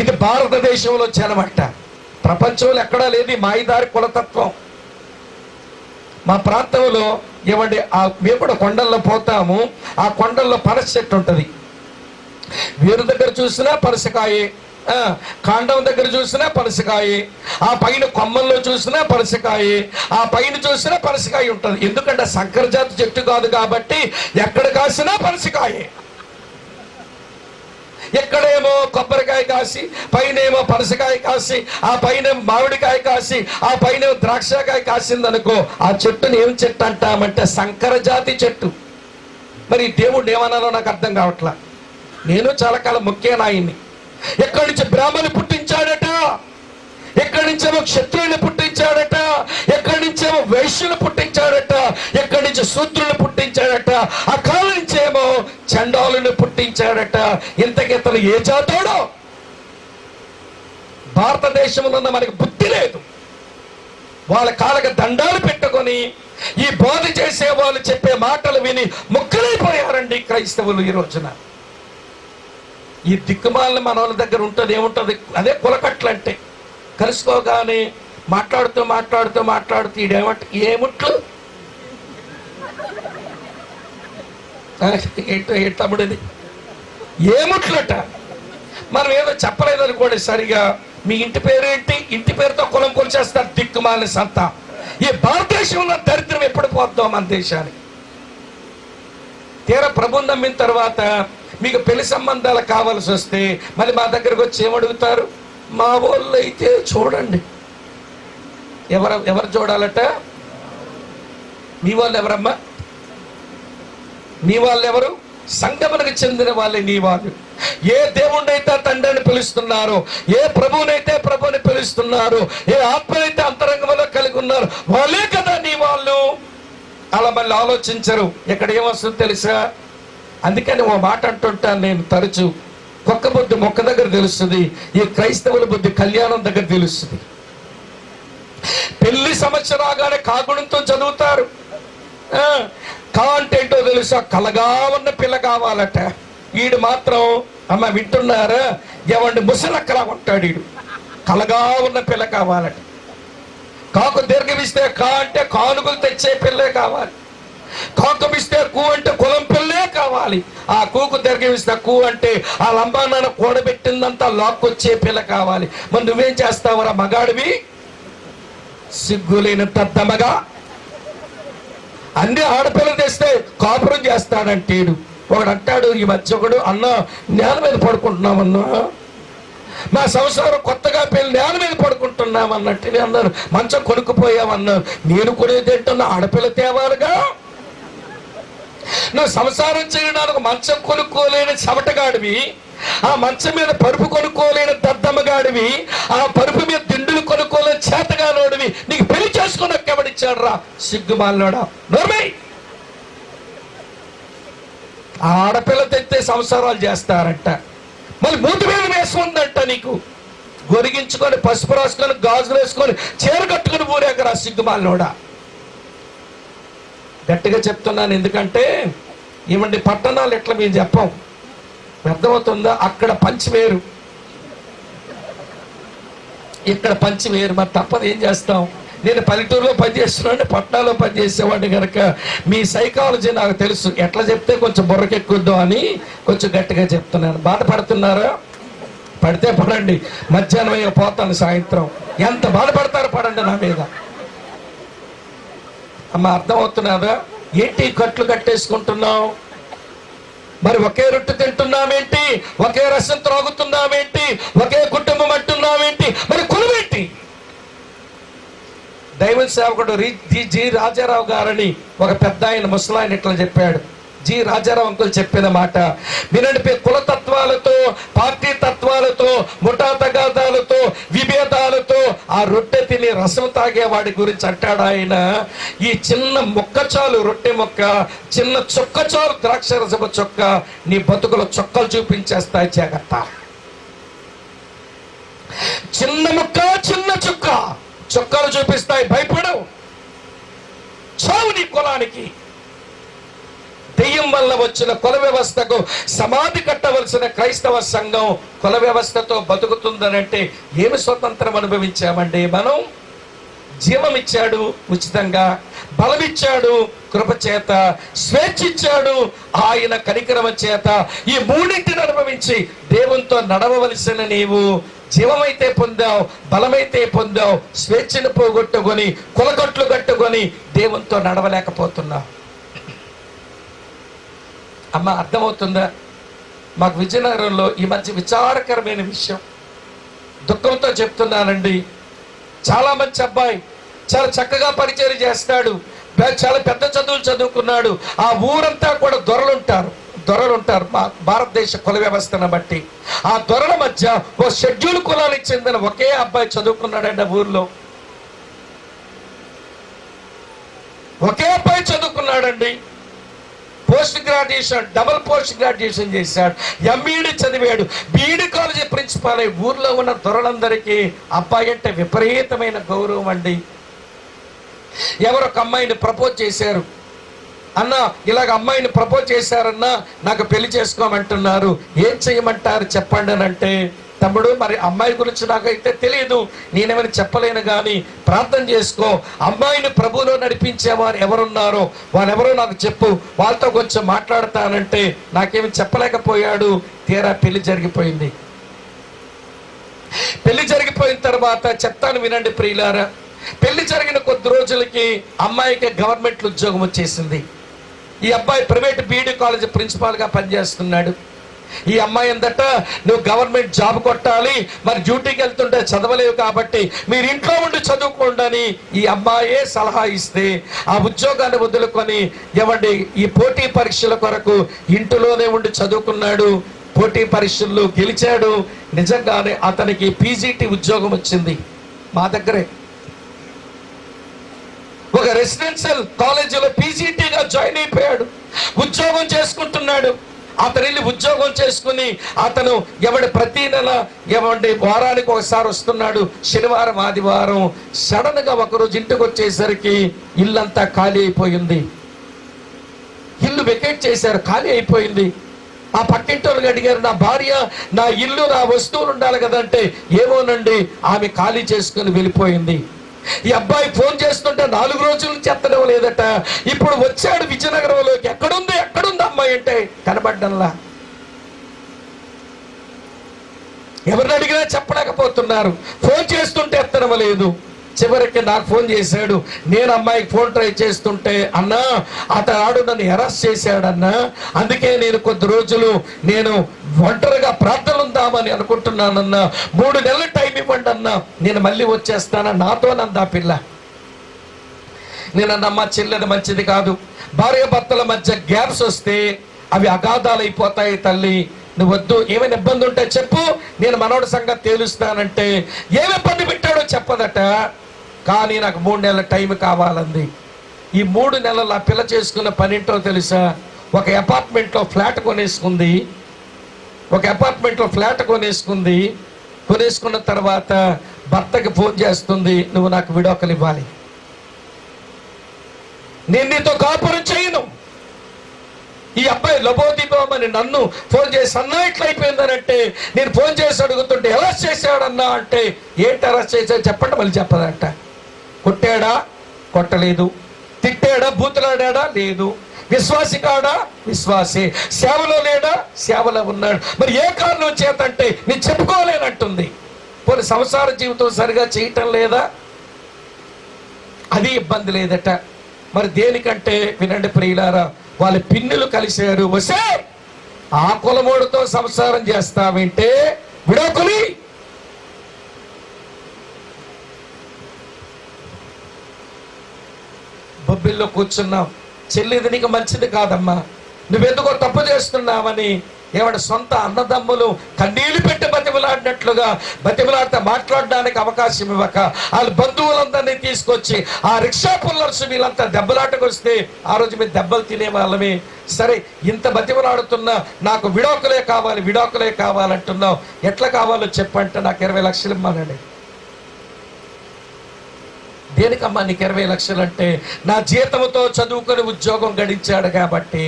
ఇది భారతదేశంలో జనం అంట. ప్రపంచంలో ఎక్కడా లేదు ఈ మాయదారి కులతత్వం. మా ప్రాంతంలో ఏమండి, మేము కూడా కొండల్లో పోతాము. ఆ కొండల్లో పనస చెట్టు ఉంటుంది. వేరు దగ్గర చూసినా పనసకాయే, కాండం దగ్గర చూసినా పనసకాయే, ఆ పైన కొమ్మల్లో చూసినా పనసకాయే, ఆ పైన చూసినా పనసకాయ ఉంటుంది. ఎందుకంటే సంకరజాతి చెట్టు కాదు కాబట్టి ఎక్కడ కాసినా పనసకాయే. ఎక్కడేమో కొబ్బరికాయ కాసి, పైనేమో పనసకాయ కాసి, ఆ పైన మామిడికాయ కాసి, ఆ పైన ద్రాక్షకాయ కాసిందనుకో, ఆ చెట్టుని ఏం చెట్టు అంటామంటే సంకర జాతి చెట్టు. మరి దేవుడు ఏమన్నారో నాకు అర్థం కావట్లా. నేను చాలా కాలం మొక్కాను ఆయన్ని. ఎక్కడి నుంచి బ్రాహ్మణులు పుట్టించాడట, ఎక్కడి నుంచేమో క్షత్రియులు పుట్టించాడట, ఎక్కడి నుంచేమో వైశ్యులు పుట్టించాడట, ఎక్కడి నుంచి శూద్రులు పుట్టించాడట, అకాల నుంచేమో చండాలుని పుట్టించాడట. ఇంతకితను ఏ జాతోడో? భారతదేశంలో ఉన్న మనకి బుద్ధి లేదు. వాళ్ళ కాళ్ళకి దండాలు పెట్టుకొని ఈ బోధ చేసే వాళ్ళు చెప్పే మాటలు విని ముక్కలైపోయారండి క్రైస్తవులు ఈ రోజున. ఈ దిక్కుమాలని మన వాళ్ళ దగ్గర ఉంటుంది. ఏముంటుంది? అదే కులకట్లు అంటే. కలుసుకోగానే మాట్లాడుతూ మాట్లాడుతూ మాట్లాడుతూ ఇదేమంట, ఏముట్లు తమ్ముడిది ఏముట్లట. మనం ఏదో చెప్పలేదు అనుకోండి సరిగా, మీ ఇంటి పేరేంటి, ఇంటి పేరుతో కులం కొలిచేస్తారు దిక్కుమాలిన సంత. ఈ భారతదేశంలో దరిద్రం ఎప్పుడు పోద్దాం మన దేశానికి? తీరా ప్రభుని నమ్మిన తర్వాత మీకు పెళ్లి సంబంధాలు కావాల్సి వస్తే మళ్ళీ మా దగ్గరకు వచ్చి ఏమడుగుతారు? మా వాళ్ళు అయితే చూడండి. ఎవరు చూడాలట? మీ వాళ్ళు ఎవరమ్మా? నీ వాళ్ళు ఎవరు? సంఘమునకు చెందిన వాళ్ళే నీ వాళ్ళు. ఏ దేవుణ్ణైతే తండ్రిని పిలుస్తున్నారు, ఏ ప్రభువునైతే ప్రభుని పిలుస్తున్నారు, ఏ ఆత్మనైతే అంతరంగంలో కలిగి ఉన్నారు, వాళ్ళే కదా నీ వాళ్ళు. అలా మళ్ళీ ఆలోచించరు. ఇక్కడ ఏమొస్తుంది తెలుసా? అందుకని ఓ మాట అంటుంటాను నేను తరచు, కుక్క బుద్ధి మొక్క దగ్గర తెలుస్తుంది, ఈ క్రైస్తవుల బుద్ధి కళ్యాణం దగ్గర తెలుస్తుంది. పెళ్లి సమస్య రాగానే కాగుణంతో చదువుతారు. కా అంటే ఏంటో తెలుసా? కలగా ఉన్న పిల్ల కావాలట. ఈడు మాత్రం అమ్మ వింటున్నారా, ఎవండి ముసలక్కలా ఉంటాడు ఈడు. కలగా ఉన్న పిల్ల కావాలట. కాకు దీర్ఘమిస్తే కా అంటే కానుకలు తెచ్చే పిల్లే కావాలి. కాకమిస్తే కు అంటే కులం పిల్లే కావాలి. ఆ కూకు దీర్ఘమిస్తే కు అంటే ఆ లంబానాన్న కూడబెట్టిందంతా లాక్కొచ్చే పిల్ల కావాలి. మరి నువ్వేం చేస్తావురా మగాడివి? సిగ్గులేని తద్దమగా అన్ని ఆడపిల్లలు తెస్తే కాపురం చేస్తాడంటేడు. ఒకడు అంటాడు ఈ మధ్య, ఒకడు అన్న నేల మీద పడుకుంటున్నామన్నా, మా సంసారం కొత్తగా పెళ్లి నేల మీద పడుకుంటున్నాం అన్నట్టు అన్నారు. మంచం కొనుక్కుపోయామన్నారు. నేను కొనేది ఏంటన్నా, ఆడపిల్ల తేవాలిగా. నువ్వు సంసారం చేయడానికి మంచం కొనుక్కోలేని చెమటగాడివి, ఆ మంచం మీద పరుపు కొనుక్కోలేని దద్దమ్మగాడివి, ఆ పరుపు మీద దిండులు కొనుక్కోలేని చేతగానోడివి, నీకు పెళ్లి చేసుకున్న ఎవడిచ్చాడు రా సిగ్గుమాలినోడా. నోర్మై, ఆడపిల్ల తెస్తే సంసారాలు చేస్తారంట. మళ్ళీ మూతి మీద వేసుకుందంట. నీకు గొరిగించుకొని పసుపు రాసుకొని గాజులు వేసుకొని చీర కట్టుకుని ఊరేకరా సిగ్గుమాలినోడా. గట్టిగా చెప్తున్నాను, ఎందుకంటే ఇవండి పట్టణాలు ఎట్లా మేము చెప్పాం, అర్థమవుతుందా? అక్కడ పంచి వేరు, ఇక్కడ పంచి వేరు. మరి తప్పదు, ఏం చేస్తాం. నేను పల్లెటూరులో పనిచేస్తున్నాను, పట్టణాల్లో పనిచేసేవాడిని కనుక మీ సైకాలజీ నాకు తెలుసు. ఎట్లా చెప్తే కొంచెం బుర్రకెక్కుద్దాం అని కొంచెం గట్టిగా చెప్తున్నాను. బాధపడుతున్నారా? పడితే పడండి, మధ్యాహ్నం అయ్యా పోతాను, సాయంత్రం ఎంత బాధపడతారో పడండి నా మీద. అమ్మ అర్థమవుతున్నారా? ఏంటి కట్లు కట్టేసుకుంటున్నావు? మరి ఒకే రొట్టె తింటున్నామేంటి? ఒకే రసం త్రాగుతున్నామేంటి? ఒకే కుటుంబం అంటున్నామేంటి? మరి కులమేంటి? దైవ సేవకుడు జి రాజారావు గారని ఒక పెద్ద ఆయన ముసలాయన ఇట్లా చెప్పాడు. జి రాజారావు అంకుల్ చెప్పిన మాట వినండి. కులతత్వాలతో, పార్టీ తత్వాలతో, ముఠా తగాదాలతో, విభేదాలతో ఆ రొట్టె తిని రసం తాగేవాడి గురించి అంటాడు ఆయన. ఈ చిన్న మొక్క చాలు, రొట్టె మొక్క, చిన్న చొక్క చాలు, ద్రాక్ష రసపు చొక్క, నీ బతుకుల చొక్కలు చూపించేస్తాయి. జాగ్రత్త. చిన్న మొక్క, చిన్న చుక్క చొక్కలు చూపిస్తాయి. భయపడవు, చావు నీ కులానికి. దెయ్యం వల్ల వచ్చిన కుల వ్యవస్థకు సమాధి కట్టవలసిన క్రైస్తవ సంఘం కుల వ్యవస్థతో బతుకుతుందనంటే ఏమి స్వతంత్రం అనుభవించామండి మనం? జీవం ఇచ్చాడు ఉచితంగా, బలమిచ్చాడు కృపచేత, స్వేచ్ఛ ఇచ్చాడు ఆయన కనికరమ చేత. ఈ మూడింటిని అనుభవించి దేవునితో నడవవలసిన నీవు జీవమైతే పొందావు, బలమైతే పొందావు, స్వేచ్ఛను పోగొట్టుకొని కులగొట్లు కట్టుకొని దేవునితో నడవలేకపోతున్నావు. అమ్మ అర్థమవుతుందా? మాకు విజయనగరంలో ఈ మధ్య విచారకరమైన విషయం, దుఃఖంతో చెప్తున్నానండి. చాలా మంచి అబ్బాయి, చాలా చక్కగా పరిచయం చేస్తాడు, చాలా పెద్ద చదువులు చదువుకున్నాడు. ఆ ఊరంతా కూడా దొరలుంటారు భారతదేశ కుల వ్యవస్థను బట్టి. ఆ దొరల మధ్య ఓ షెడ్యూల్ కులానికి చెందిన ఒకే అబ్బాయి చదువుకున్నాడండి. ఆ ఊర్లో ఒకే అబ్బాయి చదువుకున్నాడండి. Post graduation, double post graduation చేశాడు, ఎంఈడి చదివాడు, బీఈడి కాలేజీ ప్రిన్సిపాల్ అయ్యి ఊర్లో ఉన్న దొరలందరికీ అబ్బాయి అంటే విపరీతమైన గౌరవం అండి. ఎవరొక అమ్మాయిని ప్రపోజ్ చేశారు. అన్న ఇలాగ అమ్మాయిని ప్రపోజ్ చేశారన్నా, నాకు పెళ్లి చేసుకోమంటున్నారు, ఏం చేయమంటారు చెప్పండి అని అంటే, తమ్ముడు మరి అమ్మాయి గురించి నాకైతే తెలియదు, నేనేమైనా చెప్పలేను, కానీ ప్రార్థన చేసుకో, అమ్మాయిని ప్రభువులో నడిపించేవారు ఎవరున్నారో వాళ్ళెవరో నాకు చెప్పు, వాళ్ళతో కొంచెం మాట్లాడతానంటే నాకేమి చెప్పలేకపోయాడు. తీరా పెళ్లి జరిగిపోయింది. పెళ్లి జరిగిపోయిన తర్వాత చెప్తాను వినండి ప్రియులారా. పెళ్లి జరిగిన కొద్ది రోజులకి అమ్మాయికి గవర్నమెంట్ ఉద్యోగం వచ్చేసింది. ఈ అబ్బాయి ప్రైవేట్ బీఈడి కాలేజ్ ప్రిన్సిపాల్గా పనిచేస్తున్నాడు. ఈ అమ్మాయి అందట, నువ్వు గవర్నమెంట్ జాబ్ కొట్టాలి, మరి డ్యూటీకి వెళ్తుంటే చదవలేవు కాబట్టి మీరు ఇంట్లో ఉండి చదువుకోండి అని ఈ అమ్మాయే సలహా ఇస్తే ఆ ఉద్యోగాన్ని వదులుకొని ఏమండి ఈ పోటీ పరీక్షల కొరకు ఇంటిలోనే ఉండి చదువుకున్నాడు. పోటీ పరీక్షల్లో గెలిచాడు. నిజంగానే అతనికి పీజీటీ ఉద్యోగం వచ్చింది మా దగ్గరే. ఒక రెసిడెన్షియల్ కాలేజీలో పీజీటీగా జాయిన్ అయిపోయాడు, ఉద్యోగం చేసుకుంటున్నాడు. అతను వెళ్ళి ఉద్యోగం చేసుకుని అతను ప్రతి నెల వారానికి ఒకసారి వస్తున్నాడు, శనివారం ఆదివారం. సడన్ గా ఒకరోజు ఇంటికి వచ్చేసరికి ఇల్లంతా ఖాళీ అయిపోయింది. ఇల్లు వెకేట్ చేశారు, ఖాళీ అయిపోయింది. ఆ పక్కింటి వాళ్ళకి అడిగారు, నా భార్య, నా ఇల్లు, నా వస్తువులు ఉండాలి కదంటే, ఏమోనండి ఆమె ఖాళీ చేసుకుని వెళ్ళిపోయింది. ఈ అబ్బాయి ఫోన్ చేస్తుంటే 4 రోజుల నుంచి ఎత్తడం లేదట. ఇప్పుడు వచ్చాడు విజయనగరంలోకి, ఎక్కడుంది అమ్మాయి అంటే కనబడ్డంలా. ఎవరిని అడిగినా చెప్పలేకపోతున్నారు. ఫోన్ చేస్తుంటే ఎత్తడం లేదు. చివరికి నాకు ఫోన్ చేశాడు. నేను అమ్మాయికి ఫోన్ ట్రై చేస్తుంటే, అన్నా అతడు నన్ను అరెస్ట్ చేశాడన్నా, అందుకే నేను కొద్ది రోజులు నేను ఒంటరిగా ప్రార్థనలు ఉందామని అనుకుంటున్నానన్నా, 3 నెలలు టైం ఇవ్వండి అన్నా, నేను మళ్ళీ వచ్చేస్తానా, నాతో నందా పిల్ల. నేనన్నమ్మా చెల్లెది మంచిది కాదు, భార్య భర్తల మధ్య గ్యాప్స్ వస్తే అవి అగాధాలు అయిపోతాయి తల్లి, నువ్వు వద్దు, ఏమైనా ఇబ్బంది ఉంటే చెప్పు, నేను మనోడి సంగతి తేలుస్తానంటే ఏమి ఇబ్బంది పెట్టాడో చెప్పదట. కానీ నాకు 3 నెలల టైం కావాలంది. ఈ 3 నెలలు ఆ పిల్ల చేసుకున్న పనింటో తెలుసా? ఒక అపార్ట్మెంట్లో ఫ్లాట్ కొనేసుకుంది. కొనేసుకున్న తర్వాత భర్తకి ఫోన్ చేస్తుంది, నువ్వు నాకు విడాకులు ఇవ్వాలి, నేను నీతో కాపురం చేయను. ఈ అబ్బాయి లబోదిబోమని నన్ను ఫోన్ చేసి, అన్నా ఇట్లా అయిపోయిందనంటే, నేను ఫోన్ చేసి అడుగుతుంటే అరెస్ట్ చేశాడన్నా అంటే, ఏంటి అరెస్ట్ చేశాడు చెప్పండి, మళ్ళీ చెప్పదంట. కొట్టాడా? కొట్టలేదు. తిట్టాడా? బూతులాడా? లేదు. విశ్వాసి కాడా? విశ్వాసే. సేవలో లేడా? సేవలో ఉన్నాడు. మరి ఏ కారణం చేతంటే నేను చెప్పుకోలేనంటుంది. పోనీ సంసార జీవితం సరిగా చేయటం లేదా? అది ఇబ్బంది లేదట. మరి దేనికంటే వినండి ప్రియులారా, వాళ్ళ పిన్నులు కలిశారు. వసే ఆ కులమోడితో సంసారం చేస్తామంటే విడాకులి. బొబ్బిల్లో కూర్చున్నాం. చెల్లిది నీకు మంచిది కాదమ్మా, నువ్వెందుకో తప్పు చేస్తున్నావని ఏమంటే సొంత అన్నదమ్ములు కన్నీళ్లు పెట్టి బతిమలాడితే మాట్లాడడానికి అవకాశం ఇవ్వక, వాళ్ళ బంధువులందరినీ తీసుకొచ్చి ఆ రిక్షా పుల్లర్స్ వీళ్ళంతా దెబ్బలాటకు వస్తే ఆ రోజు మీరు దెబ్బలు తినే వాళ్ళమే. సరే, ఇంత బతిమలాడుతున్నా నాకు విడాకులే కావాలంటున్నావు, ఎట్లా కావాలో చెప్పంటే నాకు 20 లక్షలు ఇవ్వమనండి. దేనికమ్మా నీకు 20 లక్షలు అంటే? నా జీతంతో చదువుకొని ఉద్యోగం గడించాడు కాబట్టి,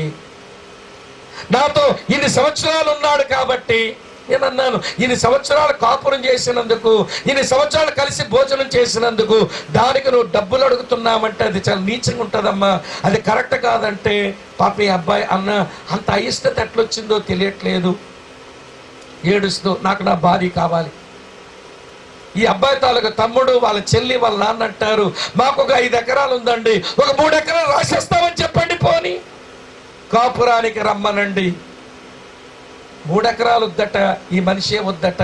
నాతో ఇన్ని సంవత్సరాలు ఉన్నాడు కాబట్టి. నేను అన్నాను, ఇన్ని సంవత్సరాలు కాపురం చేసినందుకు, ఇన్ని సంవత్సరాలు కలిసి భోజనం చేసినందుకు దానికి నువ్వు డబ్బులు అడుగుతున్నామంటే అది చాలా నీచంగా ఉంటుందమ్మా, అది కరెక్ట్ కాదంటే. పాప ఈ అబ్బాయి అన్న అంత అయిష్టత ఎట్లొచ్చిందో తెలియట్లేదు, ఏడుస్తూ నాకు నా భార్య కావాలి. ఈ అబ్బాయి తాలూకు తమ్ముడు, వాళ్ళ చెల్లి, వాళ్ళ నాన్న అంటారు, మాకు ఒక 5 ఎకరాలు ఉందండి, ఒక 3 ఎకరాలు రాసేస్తామని చెప్పండి, పోని కాపురానికి రమ్మనండి. 3 ఎకరాలు వద్దట, ఈ మనిషే వద్దట.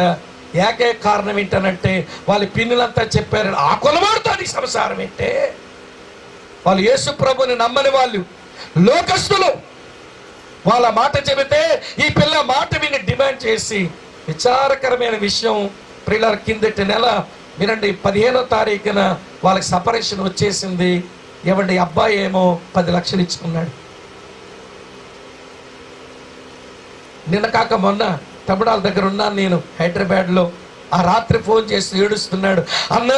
ఏకే కారణం ఏంటనంటే వాళ్ళ పిన్నులంతా చెప్పారు, ఆ కులవాడితో నీ సంసారం ఏంటే. వాళ్ళు యేసు ప్రభుని నమ్మని వాళ్ళు, లోకస్తులు. వాళ్ళ మాట చెబితే ఈ పిల్ల మాట విని డిమాండ్ చేసి, విచారకరమైన విషయం ప్రియుల కిందటి నెల వినండి 15వ తారీఖున వాళ్ళకి సపరేషన్ వచ్చేసింది. ఏమండి, అబ్బాయి ఏమో 10 లక్షలు ఇచ్చుకున్నాడు. నిన్న కాక మొన్న తమిళాల దగ్గర ఉన్నాను నేను హైదరాబాద్లో. ఆ రాత్రి ఫోన్ చేసి ఏడుస్తున్నాడు, అన్న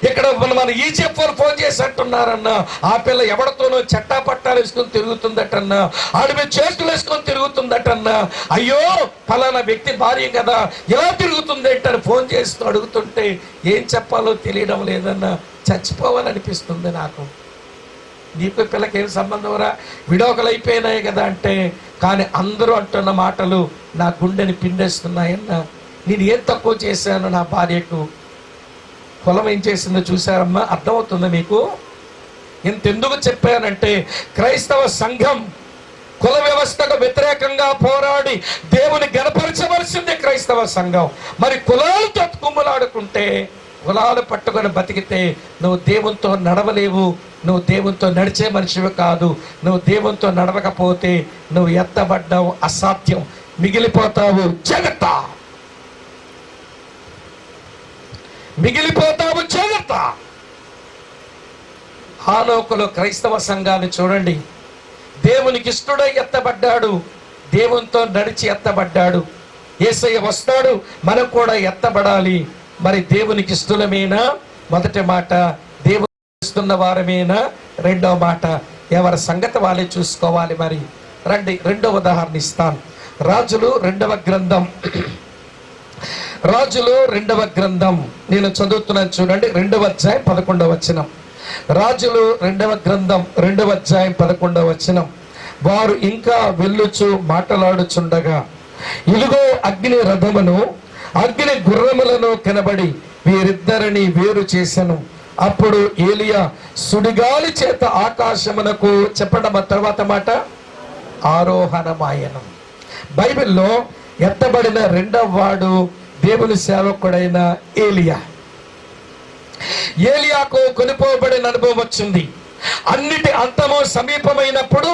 ఇక్కడ మన ఈజిప్ట్ వాళ్ళు ఫోన్ చేసి అంటున్నారన్నా, ఆ పిల్ల ఎవరితోనో చట్టా పట్టాలు వేసుకొని తిరుగుతుందటన్నా, ఆడి మీద చేతులు వేసుకొని తిరుగుతుందటన్నా. అయ్యో ఫలానా వ్యక్తి భార్య కదా, ఎలా తిరుగుతుంది ఏంటని ఫోన్ చేస్తూ అడుగుతుంటే ఏం చెప్పాలో తెలియడం లేదన్నా. చచ్చిపోవాలనిపిస్తుంది నాకు. నీకు పిల్లకి ఏం సంబంధం రా, విడాకులు అయిపోయినాయి కదా అంటే. కానీ అందరూ అంటున్న మాటలు నా గుండెని పిండేస్తున్నాయన్నా. నేను ఏం తక్కువ చేశాను నా భార్యకు? కులం ఏం చేసిందో చూసారమ్మా, అర్థమవుతుందా మీకు? ఇంతెందుకు చెప్పానంటే, క్రైస్తవ సంఘం కుల వ్యవస్థకు వ్యతిరేకంగా పోరాడి దేవుని గణపరచవలసిందే క్రైస్తవ సంఘం. మరి కులాలతో కుమ్ములాడుకుంటే, కులాలు పట్టుకొని బతికితే నువ్వు దేవునితో నడవలేవు, నువ్వు దేవునితో నడిచే మనిషివి కాదు. నువ్వు దేవునితో నడవకపోతే నువ్వు ఎత్తబడ్డావు, అసాధ్యం, మిగిలిపోతావు జగత, హానోకులో క్రైస్తవ సంఘాన్ని చూడండి. దేవునికి ఇష్టడై ఎత్తబడ్డాడు, దేవునితో నడిచి ఎత్తబడ్డాడు. యేసయ్య వస్తాడు, మనం కూడా ఎత్తబడాలి. మరి దేవునికి ఇష్టమేనా? మొదటి మాట. దేవునికి ఇస్తున్న వారమేనా? రెండవ మాట. ఎవరి సంగతి వాళ్ళే చూసుకోవాలి. మరి రండి, రెండవ ఉదాహరణ ఇస్తాను. రాజులు 2వ గ్రంథం, రాజులు 2వ గ్రంథం నేను చదువుతున్నాను చూడండి. 2వ అధ్యాయం 11వ వచనం. రాజులు 2వ గ్రంథం 2వ అధ్యాయం 11వ వచనం. వారు ఇంకా వెళ్ళుచు మాట్లాడుచుండగా, ఇదిగో అగ్ని రథమును అగ్ని గుర్రములను కనబడి వీరిద్దరిని వేరు చేసెను. అప్పుడు ఏలియా సుడిగాలి చేత ఆకాశమునకు చెప్పండి తర్వాత మాట ఆరోహణమాయనం. బైబిల్లో ఎత్తబడిన రెండవ వాడు దేవుని సేవకుడైన ఏలియా. ఏలియాకు కొనిపోబడిన అనుభవం వచ్చింది. అన్నిటి అంతము సమీపమైనప్పుడు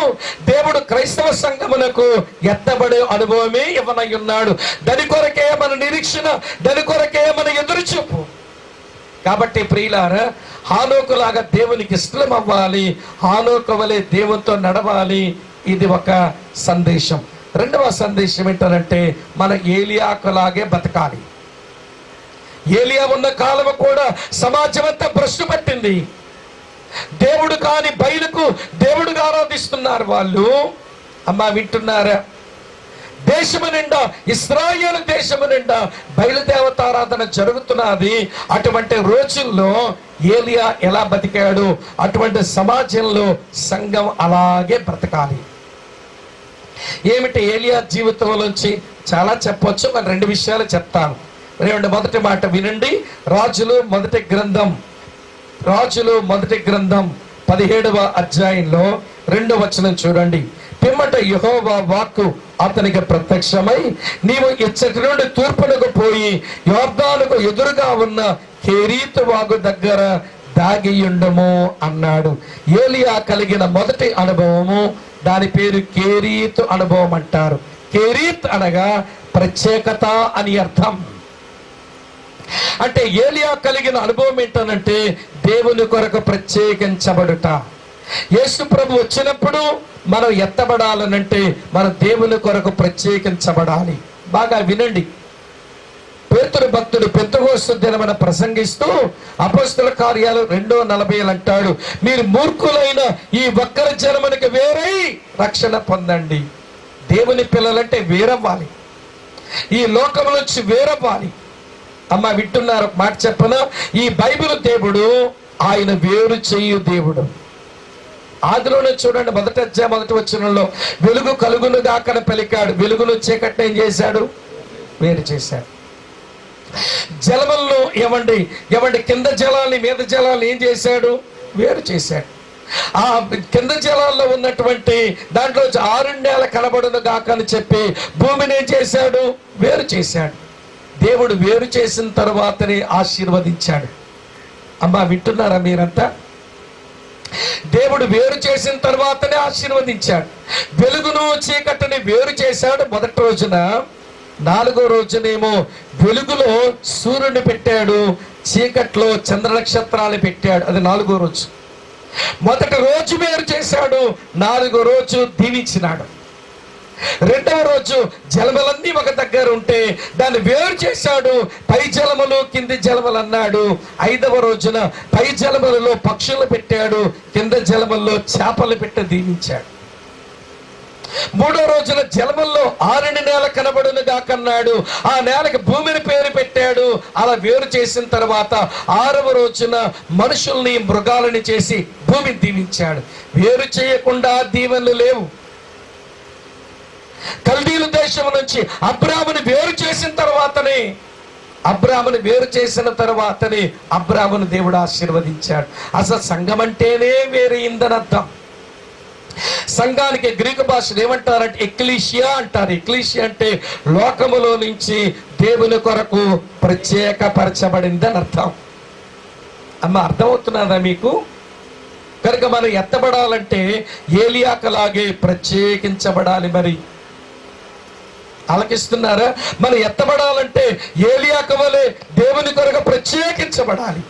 దేవుడు క్రైస్తవ సంఘమునకు ఎత్తబడే అనుభవమే ఇవ్వనై ఉన్నాడు. దాని కొరకే మన నిరీక్షణ, దాని కొరకే మన ఎదురుచూపు. కాబట్టి ప్రియులారా, హానోకులాగా దేవునికి ఇష్టం అవ్వాలి, హానోకు వలె దేవునితో నడవాలి. ఇది ఒక సందేశం. రెండవ సందేశం ఏంటంటే మన ఏలియాకులాగే బతకాలి. ఏలియా ఉన్న కాలం కూడా సమాజం అంతా భ్రష్టు పట్టింది. దేవుడు కాని బయలుకు దేవుడుగా ఆరాధిస్తున్నారు వాళ్ళు. అమ్మా వింటున్నారా? దేశము నిండా, ఇశ్రాయేలు దేశము నిండా బయలుదేవతారాధన జరుగుతున్నది. అటువంటి రోజుల్లో ఏలియా ఎలా బతికాడు? అటువంటి సమాజంలో సంఘం అలాగే బ్రతకాలి. ఏమిటి ఏలియా జీవితంలోంచి చాలా చెప్పొచ్చు, మరి 2 విషయాలు చెప్తాను. మొదటి మాట వినండి. రాజులు మొదటి గ్రంథం 17వ అధ్యాయంలో 2వ వచనం చూడండి. పిమ్మట యెహోవా వాక్కు అతనికి ప్రత్యక్షమై, నీవు ఇచ్చటి నుండి తూర్పునకు పోయి యొర్దానుకు ఎదురుగా ఉన్న కెరీతు వాగు దగ్గర దాగియుండము అన్నాడు. ఏలియా కలిగిన మొదటి అనుభవము, దాని పేరు కెరీతు అనుభవం అంటారు. కెరీత్ అనగా ప్రత్యేకత అని అర్థం. అంటే ఏలియా కలిగిన అనుభవం ఏంటనంటే దేవుని కొరకు ప్రత్యేకించబడుట. యేసు ప్రభు వచ్చినప్పుడు మనం ఎత్తబడాలనంటే మనం దేవుని కొరకు ప్రత్యేకించబడాలి. బాగా వినండి. పేతురు భక్తుడు పెంతెకోస్తు దినమున ప్రసంగిస్తూ అపొస్తలుల కార్యాలు 2:40 అంటాడు, మీరు మూర్ఖులైన ఈ వక్ర జనమునికి వేరై రక్షణ పొందండి. దేవుని పిల్లలంటే వేరవ్వాలి, ఈ లోకం నుంచి వేరవ్వాలి. అమ్మ వింటున్నారు? మాట చెప్పనా? ఈ బైబిల్ దేవుడు ఆయన వేరు చేయు దేవుడు. ఆదిలోనే చూడండి, 1వ అధ్యాయం 1వ వచనంలో వెలుగు కలుగును గాకని పలికాడు. వెలుగును చీకటిని ఏం చేశాడు? వేరు చేశాడు. జలములను ఏమండి కింద జలాల్ని మీద జలాల్ని ఏం చేశాడు? వేరు చేశాడు. ఆ కింద జలాల్లో ఉన్నటువంటి దాంట్లో ఆరుణ్యాల కనబడును గాకని చెప్పి భూమిని ఏం చేశాడు? వేరు చేశాడు. దేవుడు వేరు చేసిన తర్వాతనే ఆశీర్వదించాడు. అమ్మా వింటున్నారా మీరంతా? దేవుడు వేరు చేసిన తర్వాతనే ఆశీర్వదించాడు. వెలుగును చీకటిని వేరు చేశాడు మొదటి రోజున. 4వ రోజునేమో వెలుగులో సూర్యుని పెట్టాడు, చీకట్లో చంద్ర నక్షత్రాలు పెట్టాడు. అది 4వ రోజు. మొదటి రోజు వేరు చేశాడు, 4వ రోజు దీవించినాడు. 2వ రోజు జలములన్నీ ఒక దగ్గర ఉంటే దాన్ని వేరు చేశాడు, పై జలములు కింది జలములు అన్నాడు. 5వ రోజున పై జలములలో పక్షులు పెట్టాడు, కింద జలముల్లో చేపలు పెట్టి దీవించాడు. 3వ రోజున జలముల్లో ఆరుని నేల కనబడును గాకన్నాడు, ఆ నేలకు భూమిని పేరు పెట్టాడు. అలా వేరు చేసిన తర్వాత 6వ రోజున మనుషుల్ని మృగాలని చేసి భూమిని దీవించాడు. వేరు చేయకుండా దీవెనలు లేవు. కల్దీలు దేశం నుంచి అబ్రాముని వేరు చేసిన తర్వాతనే అబ్రామును దేవుడు ఆశీర్వదించాడు. అసలు సంఘం అంటేనే వేరైందని అర్థం. సంఘానికి గ్రీకు భాషలో ఏమంటారంటే ఎక్లీషియా అంటారు. ఎక్లీషియా అంటే లోకములో నుంచి దేవుని కొరకు ప్రత్యేకపరచబడిందని అర్థం. అమ్మ అర్థమవుతున్నదా మీకు? కనుక మనం ఎత్తబడాలంటే ఏలియాకలాగే ప్రత్యేకించబడాలి. మరి ఆలకిస్తున్నారా? మనం ఎత్తబడాలంటే ఏలియాకు వలె దేవుని కొరకు ప్రత్యేకించబడాలి.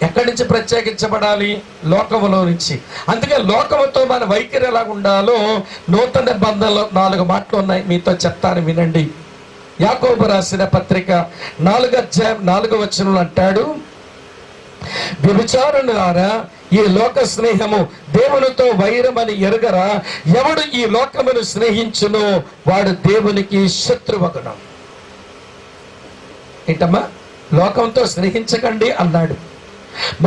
ఎక్కడి నుంచి ప్రత్యేకించబడాలి? లోకములో నుంచి. అందుకే లోకముతో మన వైఖరి ఎలా ఉండాలో నూతన నిబంధనలో 4 మాటలు ఉన్నాయి, మీతో చెప్తాను వినండి. యాకోబు రాసిన పత్రిక 4వ అధ్యాయం 4వ వచనంలో అంటాడు, వ్యభిచారులారా, ఈ లోక స్నేహము దేవునితో వైరమని ఎరుగరా? ఎవడు ఈ లోకమును స్నేహించునో వాడు దేవునికి శత్రువగును. ఏంటమ్మా? లోకంతో స్నేహించకండి అన్నాడు.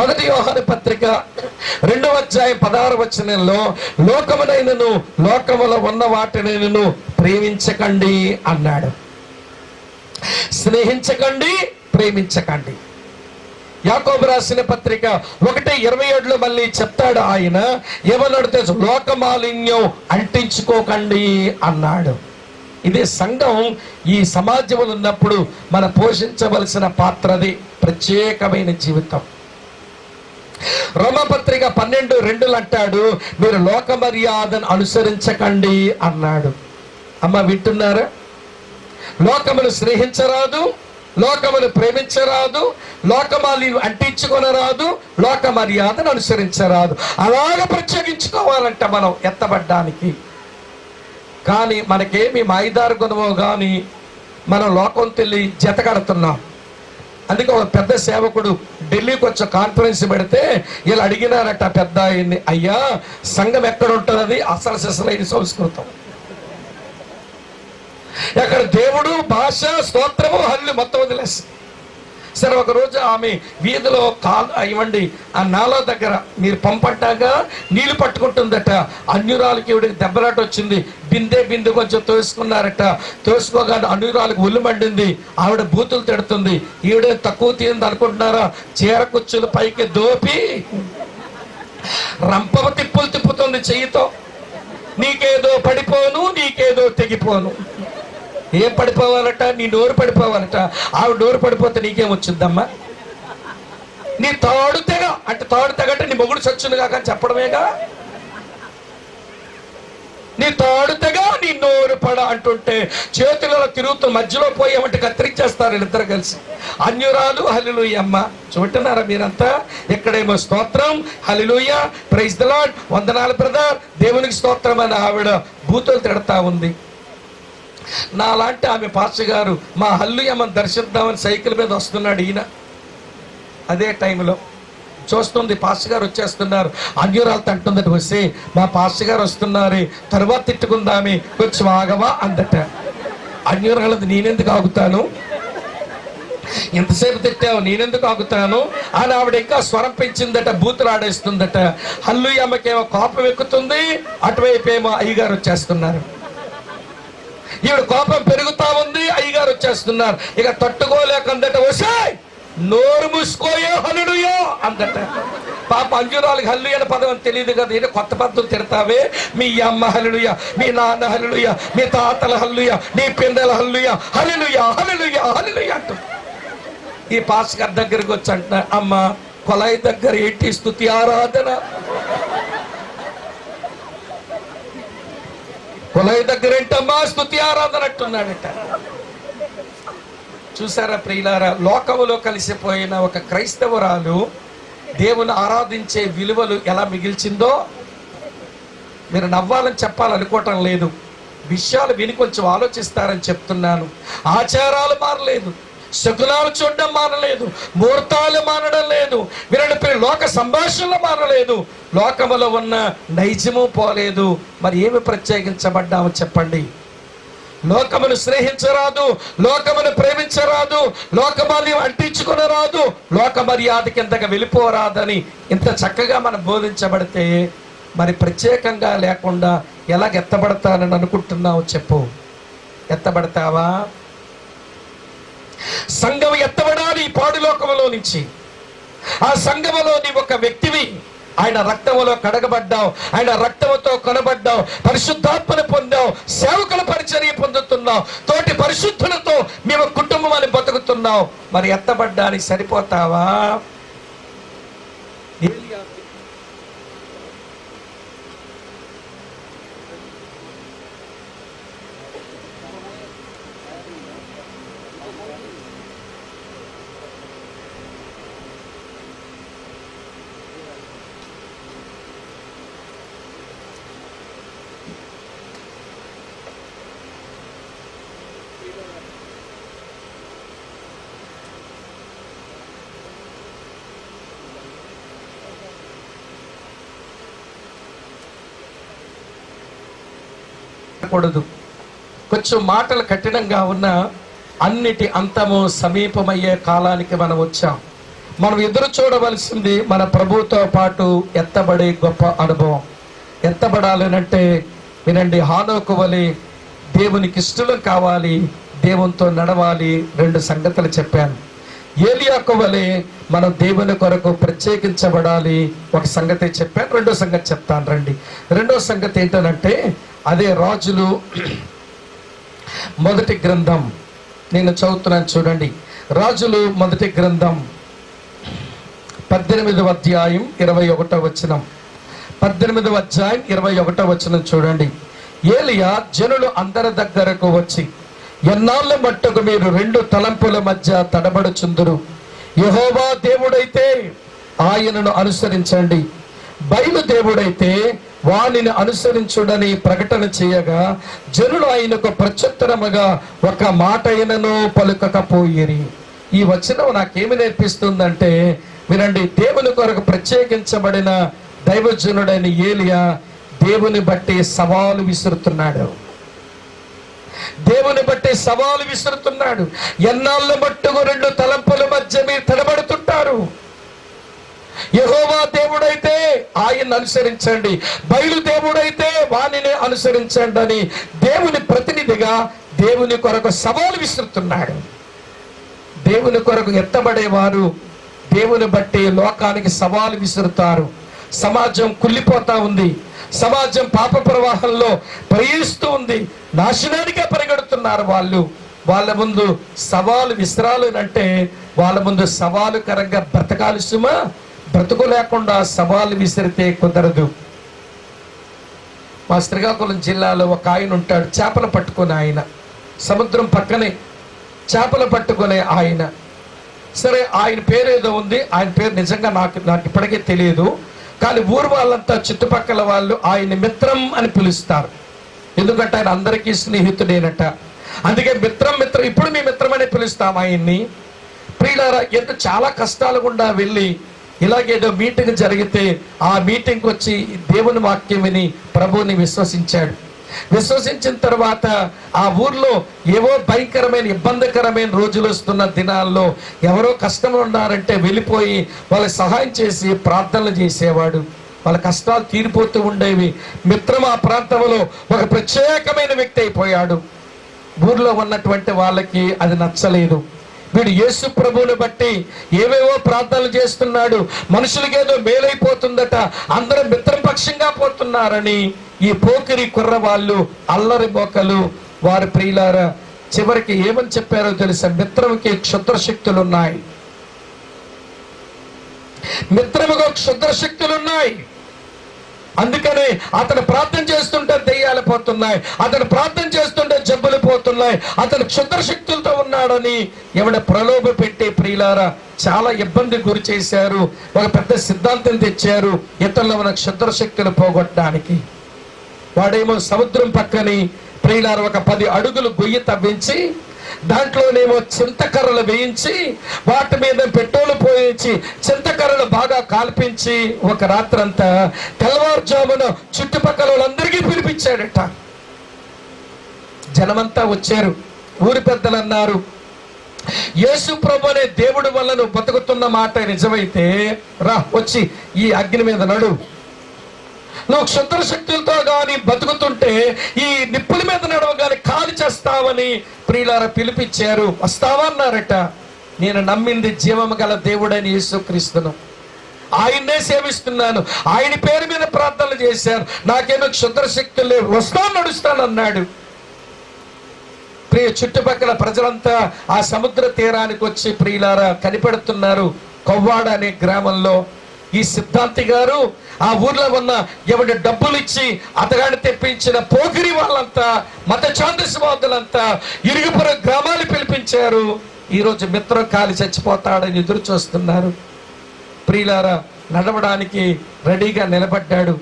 1 యోహాను పత్రిక 2వ అధ్యాయం 16వ వచనంలో లోకమునైనను లోకములో ఉన్న వాటినైనను ప్రేమించకండి అన్నాడు. స్నేహించకండి, ప్రేమించకండి. యాకోబు రాసిన పత్రిక 1:27 మళ్ళీ చెప్తాడు ఆయన. ఏమన్నాడు తెలుసు? లోకమాలిన్యం అంటించుకోకండి అన్నాడు. ఇదే సంఘం ఈ సమాజంలో ఉన్నప్పుడు మనం పోషించవలసిన పాత్రది, ప్రత్యేకమైన జీవితం. రోమపత్రిక 12:2 అంటాడు, మీరు లోక మర్యాదను అనుసరించకండి అన్నాడు. అమ్మ వింటున్నారా? లోకమును స్నేహించరాదు, లోకమును ప్రేమించరాదు, లోకమాలిని అంటించుకొనరాదు, లోక మర్యాదను అనుసరించరాదు. అలాగ ప్రత్యేకించుకోవాలంట మనం ఎత్తబడ్డానికి. కానీ మనకేమి మాయిదారు గుణమో కానీ మనం లోకం తెల్లి జత కడుతున్నాం. అందుకే ఒక పెద్ద సేవకుడు ఢిల్లీకి వచ్చి కాన్ఫరెన్స్ పెడితే వీళ్ళు అడిగినారట పెద్ద ఆయన్ని, అయ్యా సంఘం ఎక్కడ ఉంటుంది? అసలు సిసలైన సంస్కృతం, ఎక్కడ దేవుడు, భాష, స్తోత్రము, హల్లు మొత్తం వదిలేసి. సరే ఒకరోజు ఆమె వీధిలో ఇవ్వండి ఆ నాలో దగ్గర మీరు పంపంటాగా నీళ్లు పట్టుకుంటుందట. అన్యురాలకి ఈవిడికి దెబ్బలాట వచ్చింది. బిందె కొంచెం తోసుకున్నారట. తోసుకోగానే అన్యురాలకు ఒళ్ళు మండింది. ఆవిడ బూతులు తిడుతుంది. ఈవిడే తక్కువ తింది అనుకుంటున్నారా? చీర కుచ్చులు పైకి దోపి రంపవ తిప్పులు తిప్పుతుంది చెయ్యితో. నీకేదో పడిపోను, నీకేదో తెగిపోను. ఏం పడిపోవాలట? నీ నోరు పడిపోవాలట. ఆవిడ నోరు పడిపోతే నీకేం వచ్చిందమ్మా? నీ తాడు తెగ అంటే తాడు తెగంటే నీ మొగుడు చచ్చును కాక చెప్పడమేగా. నీ తాడు తెగ, నీ నోరు పడ అంటుంటే చేతులలో తిరుగుతూ మధ్యలో పోయామంటే కత్తిరించేస్తారు వీళ్ళిద్దరు కలిసి. అన్యురాలు హల్లెలూయా అమ్మ చూంటున్నారా మీరంతా? ఇక్కడేమో స్తోత్రం, హల్లెలూయా, ప్రైజ్ ది లార్డ్, వందనాలు బ్రదర్, దేవునికి స్తోత్రం అని ఆవిడ బూతులు తిడతా ఉంది. నాలాంటి ఆమె పాస్టర్ గారు మా హల్లెలూయాను దర్శిద్దామని సైకిల్ మీద వస్తున్నాడు ఈయన. అదే టైంలో చూస్తుంది పాస్టర్ గారు వచ్చేస్తున్నారు. అన్యురాలతో అంటుందట, వస్తే మా పాస్టర్ గారు వస్తున్నారు, తరువాత తిట్టుకుందామే, కొంచెం ఆగవా అందట. అన్యురాలది నేనెందుకు ఆగుతాను, ఎంతసేపు తిట్టావు, నేనెందుకు ఆగుతాను అని ఆవిడ ఇంకా స్వరం పెంచిందట, బూతులు ఆడేస్తుందట. హల్లెలూయాకేమో కోపం ఎక్కుతుంది, అటువైపు ఏమో అయ్యగారు వచ్చేస్తున్నారు. ఈవిడ కోపం పెరుగుతా ఉంది, అయ్యగారు వచ్చేస్తున్నారు. ఇక తట్టుకోలేక అందట, వసే నోరు మూసుకోయో హల్లెలూయా అందట. పాప అంజురాలకి హల్లెలూయా అనే పదం అని తెలియదు కదా. ఏదో కొత్త పద్ధతులు తిడతావే, మీ అమ్మ హల్లెలూయా, మీ నాన్న హల్లెలూయా, మీ తాతల హల్లెలూయా, నీ పిల్లల హల్లెలూయా, హల్లెలూయా హల్లెలూయా హల్లెలూయా అంటూ ఈ పాస్టర్ గారి దగ్గరికి వచ్చి అంటున్నా, అమ్మ కొలాయి దగ్గర ఏంటి స్తుతి ఆరాధన, కొలాయి దగ్గర ఏంటమ్మా స్తుతి ఆరాధన అంటున్నాడట. చూసారా ప్రియులారా? లోకములో కలిసిపోయిన ఒక క్రైస్తవురాలు దేవుని ఆరాధించే విలువలు ఎలా మిగిల్చిందో. మీరు నవ్వాలని చెప్పాలనుకోవటం లేదు, విషయాలు విని కొంచెం ఆలోచిస్తారని చెప్తున్నాను. ఆచారాలు మారలేదు, శకునాలు చూడడం మానలేదు, ముహూర్తాలు మానడం లేదు, వినడి లోక సంభాషణలు మానలేదు, లోకములో ఉన్న నైజము పోలేదు. మరి ఏమి ప్రత్యేకించబడ్డామో చెప్పండి? లోకమును స్నేహించరాదు, లోకమును ప్రేమించరాదు, లోకమాన్ని అంటించుకునరాదు, లోక మర్యాద కిందగా వెళ్ళిపోరాదని ఇంత చక్కగా మనం బోధించబడితే మరి ప్రత్యేకంగా లేకుండా ఎలాగ ఎత్తబడతానని అనుకుంటున్నావు చెప్పు? ఎత్తబడతావా? సంఘం ఎత్తబడాలి ఈ పాడు లోకములో నుంచి. ఆ సంఘములోని ఒక వ్యక్తివి, ఆయన రక్తములో కడగబడ్డావు, ఆయన రక్తముతో కొనబడ్డావు, పరిశుద్ధాత్మను పొందావు, సేవకుల పరిచర్య పొందుతున్నావు, తోటి పరిశుద్ధులతో మేము కుటుంబం అని బతుకుతున్నావు. మరి ఎత్తబడ్డానికి సరిపోతావా? కూడదు. కొంచెం మాటలు కఠినంగా ఉన్న అన్నిటి అంతము సమీపమయ్యే కాలానికి మనం వచ్చాం. మనం ఎదురు చూడవలసింది మన ప్రభుతో పాటు ఎత్తబడే గొప్ప అనుభవం. ఎత్తబడాలనంటే వినండి, హానోకు వలె దేవునికి ఇష్టం కావాలి, దేవునితో నడవాలి. 2 సంగతులు చెప్పాను. ఏలియాకు వలె మనం దేవుని కొరకు ప్రత్యేకించబడాలి. ఒక సంగతి చెప్పాను, రెండో సంగతి చెప్తాను రండి. రెండో సంగతి ఏంటనంటే అదే రాజులు మొదటి గ్రంథం, నేను చదువుతున్నాను చూడండి. రాజులు మొదటి గ్రంథం 18వ అధ్యాయం 21వ వచనం. 18వ అధ్యాయం 21వ వచనం చూడండి. ఏలియా జనులు అందరి దగ్గరకు వచ్చి, ఎన్నాళ్ళ మట్టుకు మీరు రెండు తలంపుల మధ్య తడబడుచుందురు? యెహోవా దేవుడైతే ఆయనను అనుసరించండి, బయలు దేవుడైతే వానిని అనుసరించుడని ప్రకటన చేయగా జనులు ఆయనకు ప్రత్యుత్తరముగా ఒక మాట అయినను పలుకకపోయిరి. ఈ వచనం నాకేమి నేర్పిస్తుందంటే వినండి, దేవుని కొరకు ప్రత్యేకించబడిన దైవజనుడైన ఏలియా దేవుని బట్టి సవాలు విసురుతున్నాడు. దేవుని బట్టి సవాలు విసురుతున్నాడు. ఎన్నాళ్ళ మట్టుకు రెండు తలంపుల మధ్య మీరు తడబడుతుంటారు? యెహోవా దేవుడైతే ఆయన అనుసరించండి, బయలు దేవుడైతే వానిని అనుసరించండి అని దేవుని ప్రతినిధిగా దేవుని కొరకు సవాలు విసురుతున్నాడు. దేవుని కొరకు ఎత్తబడేవారు దేవుని బట్టి లోకానికి సవాలు విసురుతారు. సమాజం కుళ్ళిపోతా ఉంది, సమాజం పాప ప్రవాహంలో ప్రయాణిస్తూ ఉంది, నాశనానికే పరిగెడుతున్నారు. వాళ్ళ ముందు సవాలు విసరాలు అంటే వాళ్ళ ముందు సవాలుకరంగా బ్రతకాలి సుమా. బ్రతుకు లేకుండా సవాలు విసిరితే కుదరదు. మా శ్రీకాకుళం జిల్లాలో ఒక ఆయన ఉంటాడు, చేపలు పట్టుకునే ఆయన, సముద్రం పక్కనే చేపలు పట్టుకునే ఆయన. సరే, ఆయన పేరు ఏదో ఉంది, ఆయన పేరు నిజంగా నాకు ఇప్పటికే తెలియదు. కానీ ఊరు వాళ్ళంతా చుట్టుపక్కల వాళ్ళు ఆయన మిత్రం అని పిలుస్తారు. ఎందుకంటే ఆయన అందరికీ స్నేహితుడేనట. అందుకే మిత్రం ఇప్పుడు మీ మిత్రం అని పిలుస్తాం ఆయన్ని. ప్రియులారా, చాలా కష్టాలు గుండా వెళ్ళి ఇలాగేదో మీటింగ్ జరిగితే ఆ మీటింగ్కి వచ్చి దేవుని వాక్యం విని ప్రభువుని విశ్వసించాడు. విశ్వసించిన తర్వాత ఆ ఊర్లో ఏవో భయంకరమైన ఇబ్బందికరమైన రోజులు వస్తున్న దినాల్లో ఎవరో కష్టంలో ఉన్నారంటే వెళ్ళిపోయి వాళ్ళకి సహాయం చేసి ప్రార్థనలు చేసేవాడు. వాళ్ళ కష్టాలు తీరిపోతూ ఉండేవి. మిత్రం ఆ ప్రాంతంలో ఒక ప్రత్యేకమైన వ్యక్తి అయిపోయాడు. ఊర్లో ఉన్నటువంటి వాళ్ళకి అది నచ్చలేదు. వీడు యేసు ప్రభువుని బట్టి ఏవేవో ప్రార్థనలు చేస్తున్నాడు, మనుషులకేదో మేలైపోతుందట, అందరూ మిత్రపక్షంగా పోతున్నారని ఈ పోకిరి కుర్రవాళ్ళు, అల్లరి బోకలు వారి ప్రియులారా చివరికి ఏమని చెప్పారో తెలుసా? మిత్రముకి క్షుద్రశక్తులు ఉన్నాయి, మిత్రముకు క్షుద్రశక్తులున్నాయి. అందుకనే అతను ప్రార్థన చేస్తుంటే దెయ్యాలు పోతున్నాయి, అతను ప్రార్థన చేస్తుంటే జబ్బులు పోతున్నాయి, అతను క్షుద్రశక్తులతో ఉన్నాడని ఎవడ ప్రలోభ పెట్టి ప్రియులారా చాలా ఇబ్బంది గురి చేశారు. ఒక పెద్ద సిద్ధాంతం తెచ్చారు ఇతరుల మన క్షుద్రశక్తులు పోగొట్టడానికి. వాడేమో సముద్రం పక్కని ప్రియులారా ఒక 10 అడుగులు గొయ్యి తవ్వించి దాంట్లోనేమో చింతకర్రలు వేయించి వాటి మీద పెట్రోలు పోయించి చింతకర్రలు బాగా కాల్పించి ఒక రాత్రంతా తెల్లవారుజామున చుట్టుపక్కల వాళ్ళందరికీ పిలిపించాడట. జనమంతా వచ్చారు. ఊరి పెద్దలు అన్నారు, యేసు ప్రభు అనే దేవుడి వల్ల నువ్వు బతుకుతున్న మాట నిజమైతే రా వచ్చి ఈ అగ్ని మీద నడు. నువ్వు క్షుద్ర శక్తులతో కానీ బతుకుతుంటే ఈ నిప్పుల మీద నడవగానే కాలు చేస్తావని ప్రియులారా పిలిపించారు. వస్తావా అన్నారట. నేను నమ్మింది జీవము గల దేవుడని యేసుక్రీస్తును, ఆయన్నే సేవిస్తున్నాను, ఆయన పేరు మీద ప్రార్థనలు చేశాను, నాకేమో క్షుద్ర శక్తులు లేవు, వస్తాను నడుస్తాను అన్నాడు. ప్రియ చుట్టుపక్కల ప్రజలంతా ఆ సముద్ర తీరానికి వచ్చి ప్రియులారా కనిపెడుతున్నారు. కొవ్వాడ అనే గ్రామంలో ఈ సిద్ధాంతి గారు ఆ ఊర్లో ఉన్న ఎవరి డబ్బులు ఇచ్చి అతగాడిని తెప్పించిన పోకిరి వాళ్ళంతా, మత ఛాందస్వాదులంతా ఇరుగుపుర గ్రామాలు పిలిపించారు. ఈరోజు మిత్రం కాలి చచ్చిపోతాడని ఎదురు చూస్తున్నారు. ప్రియులారా నడవడానికి రెడీగా నిలబడ్డాడు.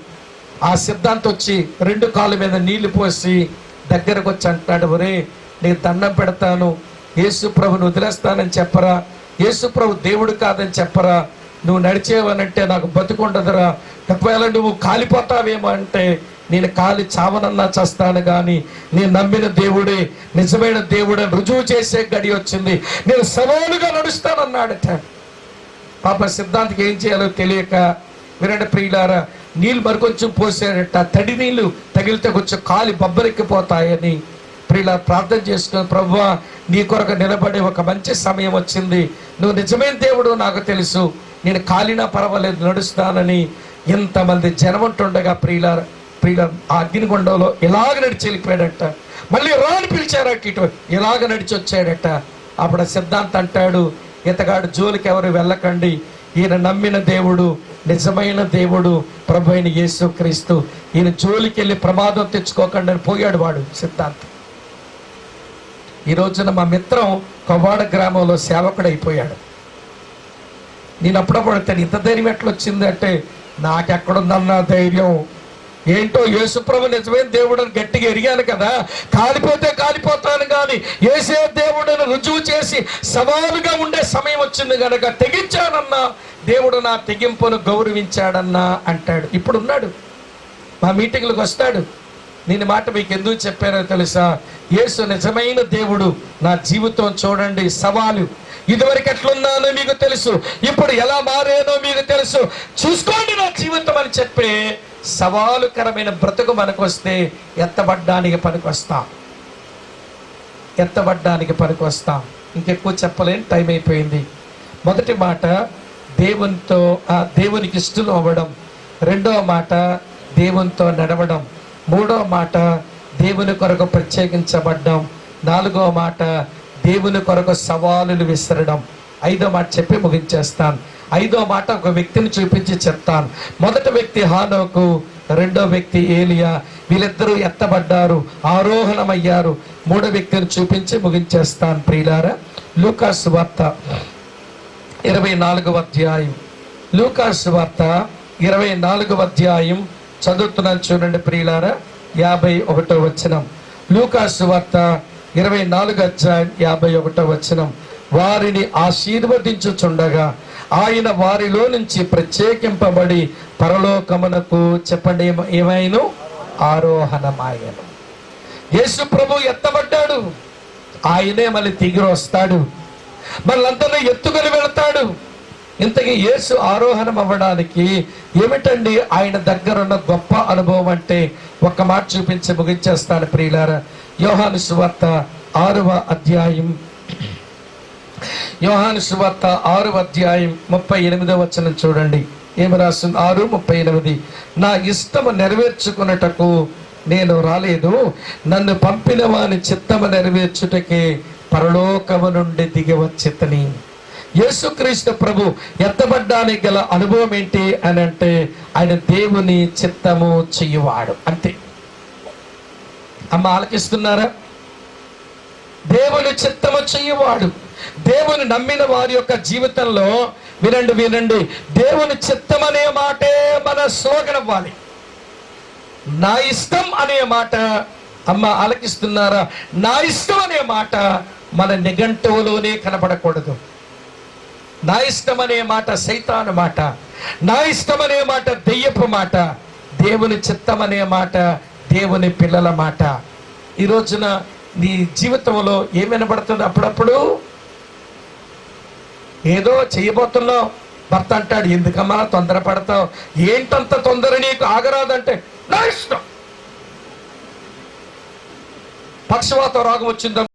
ఆ సిద్ధాంతి వచ్చి 2 కాళ్ళ మీద నీళ్లు పోసి దగ్గరకు వచ్చి అంటాడు, ఒరే నేను దండం పెడతాను, యేసు ప్రభుని వదిలేస్తానని చెప్పరా, యేసు ప్రభు దేవుడు కాదని చెప్పరా, నువ్వు నడిచేవనంటే నాకు బతుకుండదురా, ఒకవేళ నువ్వు కాలిపోతావేమో అంటే నేను కాలి చావనన్నా చేస్తాను, కానీ నేను నమ్మిన దేవుడే నిజమైన దేవుడే రుజువు చేసే గడి వచ్చింది, నేను సవాలుగా నడుస్తానన్నాడట. పాప సిద్ధాంతికి ఏం చేయాలో తెలియక వినండి ప్రియులారా, నీళ్ళు మరికొంచెం పోసాడట. తడి నీళ్లు తగిలితే కొంచెం కాలి బొబ్బరెక్కిపోతాయని ప్రియుల ప్రార్థన చేసుకుని, ప్రభువా నీ కొరకు నిలబడే ఒక మంచి సమయం వచ్చింది, నువ్వు నిజమైన దేవుడు నాకు తెలుసు, నేను కాలినా పర్వాలేదు నడుస్తానని ఇంతమంది జనం ఉంటుండగా ప్రియుల ఆ అగ్నిగుండంలో ఇలాగ నడిచి వెళ్ళిపోయాడట. మళ్ళీ రాని పిలిచారట, ఇటు ఇలాగ నడిచి వచ్చాడట. అప్పుడు సిద్ధాంత్ అంటాడు, ఇతగాడు జోలికి ఎవరు వెళ్ళకండి, ఈయన నమ్మిన దేవుడు నిజమైన దేవుడు ప్రభు అయిన యేసుక్రీస్తు, ఈయన జోలికి వెళ్ళి ప్రమాదం తెచ్చుకోకండి అని పోయాడు వాడు సిద్ధాంత్. ఈ రోజున మా మిత్రం కొవ్వాడ గ్రామంలో సేవకుడు అయిపోయాడు. నేను అప్పుడప్పుడు అడుగుతాను, ఇంత ధైర్యం ఎట్లా వచ్చింది అంటే, నాకెక్కడుందన్న ధైర్యం, ఏంటో యేసుప్రభు నిజమైన దేవుడు అని గట్టిగా ఎరిగాను కదా, కాలిపోతే కాలిపోతాను కానీ యేసే దేవుడిని రుజువు చేసి సవాలుగా ఉండే సమయం వచ్చింది కనుక తెగించానన్నా, దేవుడు నా తెగింపును గౌరవించాడన్నా అంటాడు. ఇప్పుడు ఉన్నాడు, మా మీటింగ్లకు వస్తాడు. నేను మాట మీకు ఎందుకు చెప్పానో తెలుసా, యేసు నిజమైన దేవుడు, నా జీవితం చూడండి సవాలు, ఇదివరకు ఎట్లున్నానో మీకు తెలుసు, ఇప్పుడు ఎలా మారేనో మీకు తెలుసు, చూసుకోండి నా జీవితం అని చెప్పే సవాలుకరమైన బ్రతుకు మనకు వస్తే ఎత్తబడ్డానికి పనికొస్తాం. ఇంకెక్కువ చెప్పలేని టైం అయిపోయింది. మొదటి మాట దేవునికి ఇష్టం అవ్వడం, రెండవ మాట దేవునితో నడవడం, మూడవ మాట దేవుని కొరకు ప్రత్యేకించబడ్డం, నాలుగవ మాట దేవుని కొరకు సవాలులు విసరడం, ఐదో మాట చెప్పి ముగించేస్తాను. ఐదో మాట ఒక వ్యక్తిని చూపించి చెప్తాను. మొదటి వ్యక్తి హానోకు, రెండో వ్యక్తి ఏలియా. వీళ్ళిద్దరూ ఎత్తబడ్డారు, ఆరోహణమయ్యారు. మూడో వ్యక్తిని చూపించి ముగించేస్తాను. ప్రియులారా, లూకా సువార్త 24వ అధ్యాయం, లూకా సువార్త 24వ అధ్యాయం చదువుతున్నాను చూడండి ప్రియులారా. 51వ వచనం, లూకా సువార్త 24వ అధ్యాయం 51వ వచనం. వారిని ఆశీర్వదించుచుండగా ఆయన వారిలో నుంచి ప్రత్యేకింపబడి పరలోకమునకు, చెప్పండి ఏమైనా, ఆరోహణమాయను. యేసు ప్రభు ఎత్తబడ్డాడు, ఆయనే మళ్ళీ తిరిగి వస్తాడు, మళ్ళందరూ ఎత్తుకొని వెళతాడు. ఇంతకీ యేసు ఆరోహణం అవ్వడానికి ఏమిటండి ఆయన దగ్గర ఉన్న గొప్ప అనుభవం అంటే, ఒక్క మాట చూపించి ముగించేస్తాను ప్రియులారా. యోహాను సువార్త 6వ అధ్యాయం, యోహాను సువార్త 6వ అధ్యాయం 38వ వచనం చూడండి. ఏమి రాస్తుంది? 6:38. నా ఇష్టము నెరవేర్చుకున్నటకు నేను రాలేదు, నన్ను పంపిన వాని చిత్తము నెరవేర్చుటకే పరలోకము నుండి దిగి వచ్చితిని. యేసుక్రీస్తు ప్రభు ఎత్తబడ్డానికి గల అనుభవం ఏంటి అని అంటే, ఆయన దేవుని చిత్తము చెయ్యువాడు, అంతే. అమ్మ ఆలకిస్తున్నారా? దేవుని చిత్తము చెయ్యువాడు. దేవుని నమ్మిన వారి యొక్క జీవితంలో వినండి, దేవుని చిత్తం అనే మాటే మన స్లోగన్ అవ్వాలి. నా ఇష్టం అనే మాట, అమ్మ ఆలకిస్తున్నారా? నా ఇష్టం అనే మాట మన నిఘంటువులోనే కనబడకూడదు. నా ఇష్టం అనే మాట సైతాను మాట, నా ఇష్టం అనే మాట దెయ్యపు మాట, దేవుని చిత్తం అనే మాట దేవుని పిల్లల మాట. ఈ రోజున నీ జీవితంలో ఏం వినబడుతుంది? అప్పుడప్పుడు ఏదో చేయబోతున్నావు, భర్త అంటాడు, ఎందుకమ్మా తొందరపడతావు, ఏంటంత తొందర నీకు, ఆగరాదంటే నా ఇష్టం. పక్షవాత రోగం వచ్చిందో